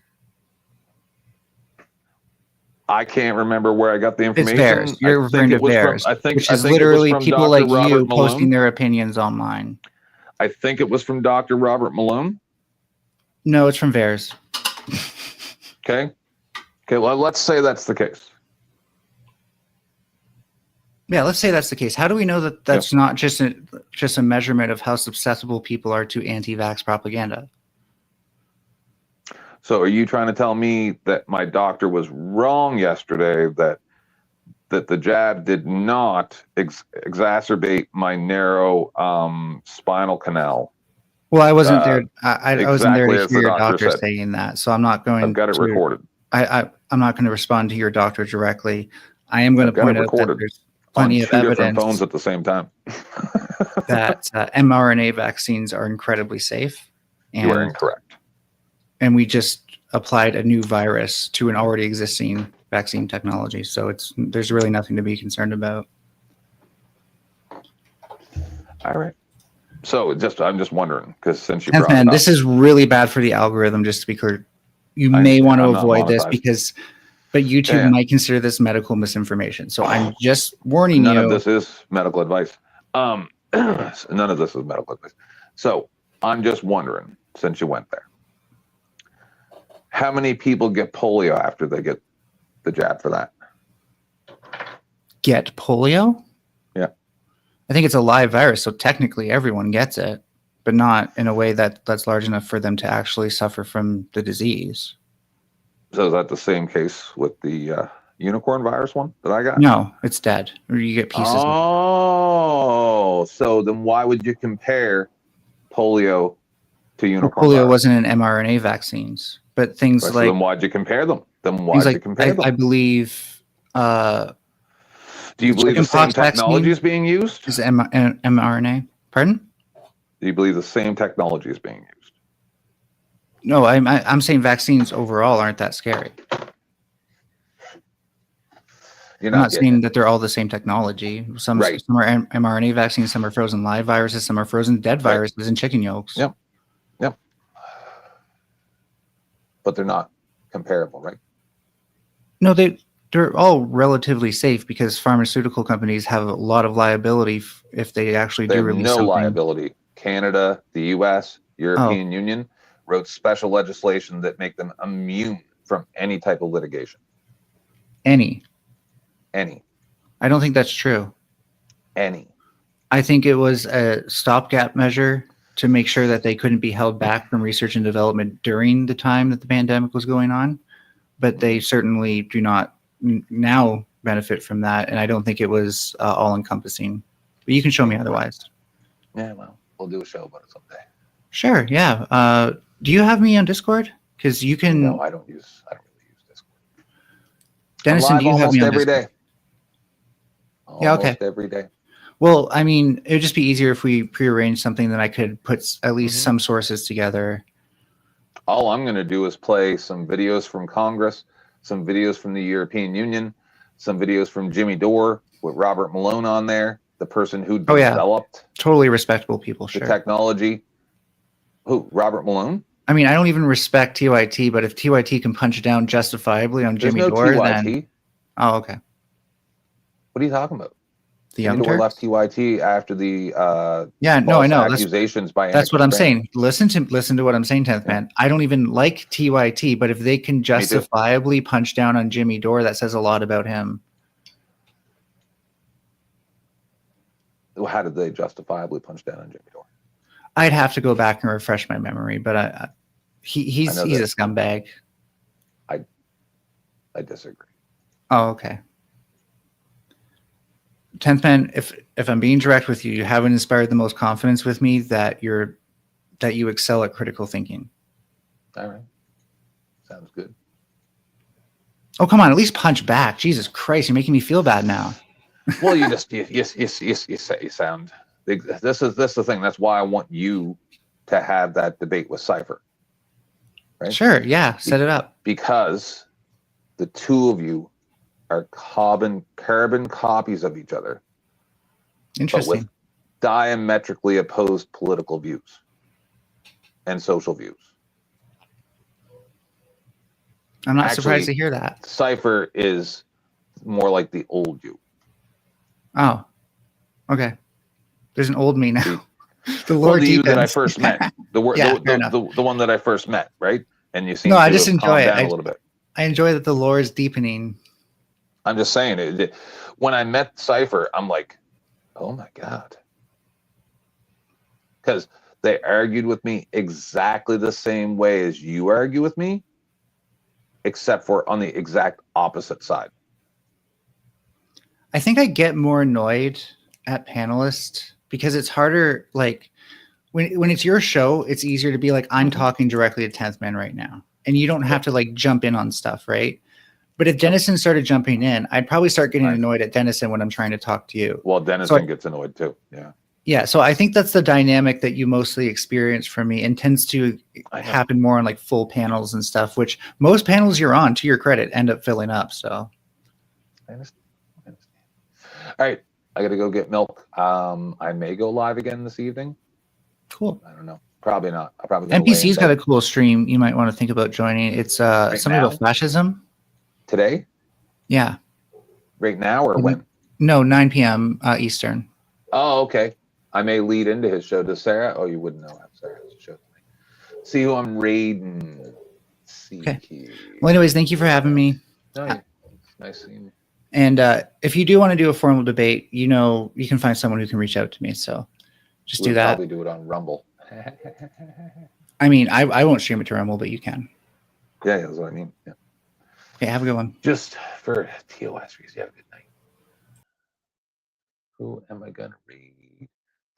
I can't remember where I got the information. It's VAERS. You're referring to VAERS, which is literally people like you posting their opinions online. I think it was from Dr. Robert Malone. No, it's from VAERS. Okay. Well, let's say that's the case. Yeah, let's say that's the case. How do we know that that's not just a measurement of how susceptible people are to anti-vax propaganda? So are you trying to tell me that my doctor was wrong yesterday, that the jab did not exacerbate my narrow spinal canal? Well, I wasn't there. I wasn't there to hear your doctor saying that, so I'm not going. I've got it recorded. I'm not going to respond to your doctor directly. I am going to point out that there's plenty of evidence phones at the same time that mRNA vaccines are incredibly safe. And, you are incorrect. And we just applied a new virus to an already existing vaccine technology, so there's really nothing to be concerned about. All right. So I'm just wondering, because since you brought it up, this is really bad for the algorithm. Just to be clear, you may want to avoid this but YouTube might consider this medical misinformation. So I'm just warning you. None of this is medical advice. None of this is medical advice. So I'm just wondering, since you went there, how many people get polio after they get the jab for that? Get polio? Yeah. I think it's a live virus, so technically everyone gets it, but not in a way that's large enough for them to actually suffer from the disease. So is that the same case with the unicorn virus one that I got? No, it's dead. Or you get pieces. Oh, so then why would you compare polio to unicorn polio virus? Wasn't in mRNA vaccines, but things right, like. So then why'd you compare them? I believe. Do you believe the same technology is being used? Is mRNA? Pardon? Do you believe the same technology is being used? No, I'm saying vaccines overall aren't that scary. You're I'm not not getting saying that they're all the same technology. Some Right. some are mRNA vaccines, some are frozen live viruses, some are frozen dead viruses and chicken yolks. Yep. But they're not comparable, right? No, they're all relatively safe because pharmaceutical companies have a lot of liability if they actually They do have release no something. liability. Canada, the U.S., European Union wrote special legislation that make them immune from any type of litigation. Any. I don't think that's true. I think it was a stopgap measure to make sure that they couldn't be held back from research and development during the time that the pandemic was going on. But they certainly do not now benefit from that. And I don't think it was all encompassing. But you can show me otherwise. Yeah, well, we'll do a show about it someday. Sure. Yeah. Do you have me on Discord? Because you can. No, I don't really use Discord. Dennison, I'm do you live have me almost on every Discord? day. Yeah, okay. Almost every day. Well, I mean, it would just be easier if we prearranged something that I could put at least Mm-hmm. some sources together. All I'm going to do is play some videos from Congress, some videos from the European Union, some videos from Jimmy Dore with Robert Malone on there, the person who Oh, yeah. developed Totally respectable people, the sure. technology. Who? Robert Malone? I mean, I don't even respect TYT, but if TYT can punch down justifiably on There's Jimmy no Dore, TYT. then... Oh, okay. What are you talking about? The Jimmy Young Dore Turks? left TYT after the Yeah, no, I false know. accusations by That's what Anakin I'm Crane. saying. Listen to what I'm saying, 10th man. I don't even like TYT, but if they can justifiably punch down on Jimmy Dore, that says a lot about him. How did they justifiably punch down on Jimmy Dore? I'd have to go back and refresh my memory, but he's I know a that- scumbag. I disagree. Oh, okay. 10th man, if I'm being direct with you, you haven't inspired the most confidence with me that you excel at critical thinking. All right. Sounds good. Oh, come on, at least punch back. Jesus Christ, you're making me feel bad now. Well, you just you sound. This is the thing. That's why I want you to have that debate with Cypher. Right? Sure, yeah, set it up. Because the two of you are carbon copies of each other. Interesting. But with diametrically opposed political views and social views. I'm not surprised to hear that. Cypher is more like the old you. Oh, okay. There's an old me now. The Well, Lord the you that I deepens. first met. The one that I first met, right? And you seem No, to I just have enjoy calmed it. down a little bit. I enjoy that the lore is deepening. I'm just saying, when I met Cypher, I'm like, oh my God. Because they argued with me exactly the same way as you argue with me, except for on the exact opposite side. I think I get more annoyed at panelists because it's harder. Like when it's your show, it's easier to be like, I'm talking directly to 10th man right now. And you don't have to like jump in on stuff, right? But if Dennison started jumping in, I'd probably start getting annoyed at Dennison when I'm trying to talk to you. Well, Dennison gets annoyed too. Yeah. Yeah. So I think that's the dynamic that you mostly experience from me and tends to happen more on like full panels and stuff, which most panels you're on, to your credit, end up filling up. So. I understand. All right. I got to go get milk. I may go live again this evening. Cool. I don't know. Probably not. I'll probably go NPC's lay got in a bed. cool stream you might want to think about joining. It's something now? about fascism. Today? Yeah. Right now or when? No, 9 p.m. Eastern. Oh, okay. I may lead into his show. Does Sarah? Oh, you wouldn't know. Sarah has a show tonight. See who I'm raiding. Okay. Well, anyways, thank you for having me. Oh, yeah. Nice seeing you. And if you do want to do a formal debate, you can find someone who can reach out to me. So just do We'll that. probably do it on Rumble. I mean, I won't stream it to Rumble, but you can. Yeah, that's what I mean. Yeah. Okay, have a good one. Just for TOS reasons, you have a good night. Who am I gonna read?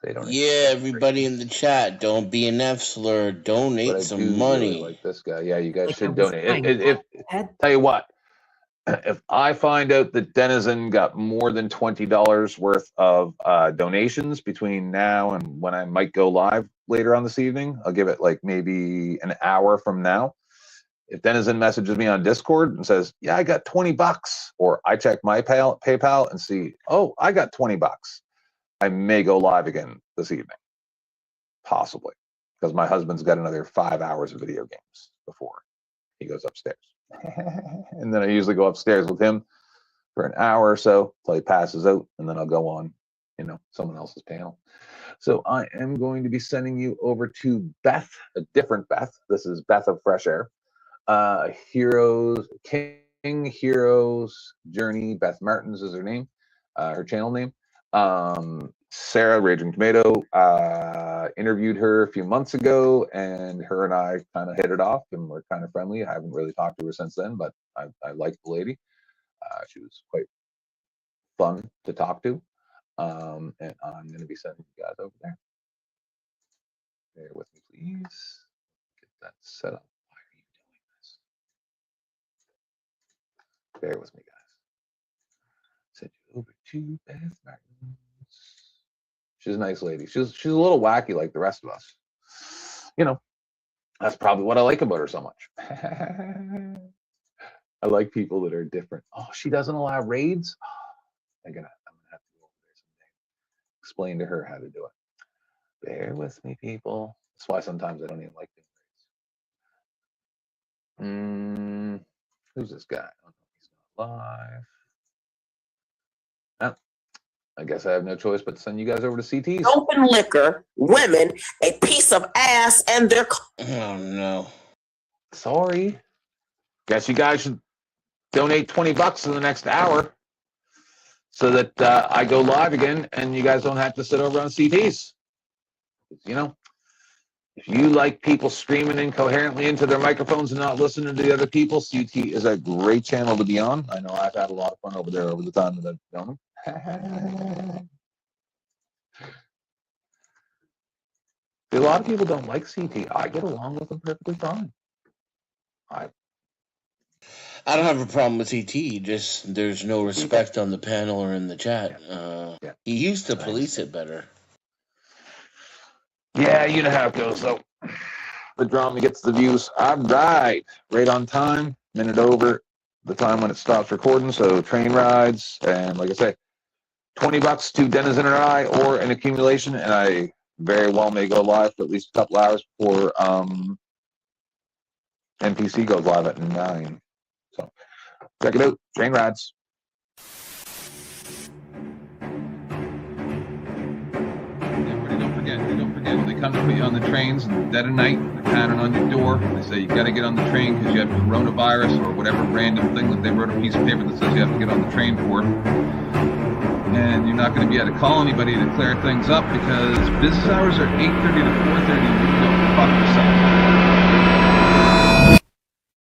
They don't. Yeah, everybody in the chat, don't be an F slur. Donate But I do some really money. like this guy. Yeah, you guys Like should I was donate. saying, Tell you what, if I find out that Denizen got more than $20 worth of donations between now and when I might go live later on this evening, I'll give it like maybe an hour from now. if Denizen messages me on Discord and says, yeah, I got $20, or I check my PayPal and see, oh, I got $20, I may go live again this evening. Possibly. Because my husband's got another 5 hours of video games before he goes upstairs. And then I usually go upstairs with him for an hour or so till he passes out, and then I'll go on, someone else's panel. So I am going to be sending you over to Beth, a different Beth. This is Beth of Fresh Air. King Heroes Journey. Beth Martins is her name, her channel name. Sarah Raging Tomato interviewed her a few months ago, and her and I kind of hit it off, and we're kind of friendly. I haven't really talked to her since then, but I liked the lady. She was quite fun to talk to, and I'm going to be sending you guys over there. Bear with me, please. Get that set up. Why are you doing this? Bear with me, guys. Send you over to Beth Martins. She's a nice lady. She's a little wacky like the rest of us. That's probably what I like about her so much. I like people that are different. Oh, she doesn't allow raids? Oh, I'm gonna have to go over there someday. Explain to her how to do it. Bear with me, people. That's why sometimes I don't even like doing raids. Who's this guy? Oh, he's not live. Oh, I guess I have no choice but to send you guys over to CTs. Open liquor, women, a piece of ass, and their. Oh no. Sorry. Guess you guys should donate $20 in the next hour so that I go live again and you guys don't have to sit over on CTs. If you like people screaming incoherently into their microphones and not listening to the other people, CT is a great channel to be on. I know I've had a lot of fun over there over the time that I've known them. A lot of people don't like CT. I get along with them perfectly fine. I don't have a problem with CT. Just there's no respect on the panel or in the chat. He used to police it better. Yeah, you know how it goes, though. The drama gets the views. All right on time, minute over the time when it stops recording. So train rides, and like I say, $20 to Denizen and I, or an accumulation, and I very well may go live for at least a couple hours before NPC goes live at 9. So check it out. Train rides. Don't forget, when they come to put you on the trains in the dead of night, they're pounding on your door. They say you got to get on the train because you have coronavirus or whatever random thing that they wrote a piece of paper that says you have to get on the train for. And you're not going to be able to call anybody to clear things up because business hours are 8:30 to 4:30. You can go fuck yourself.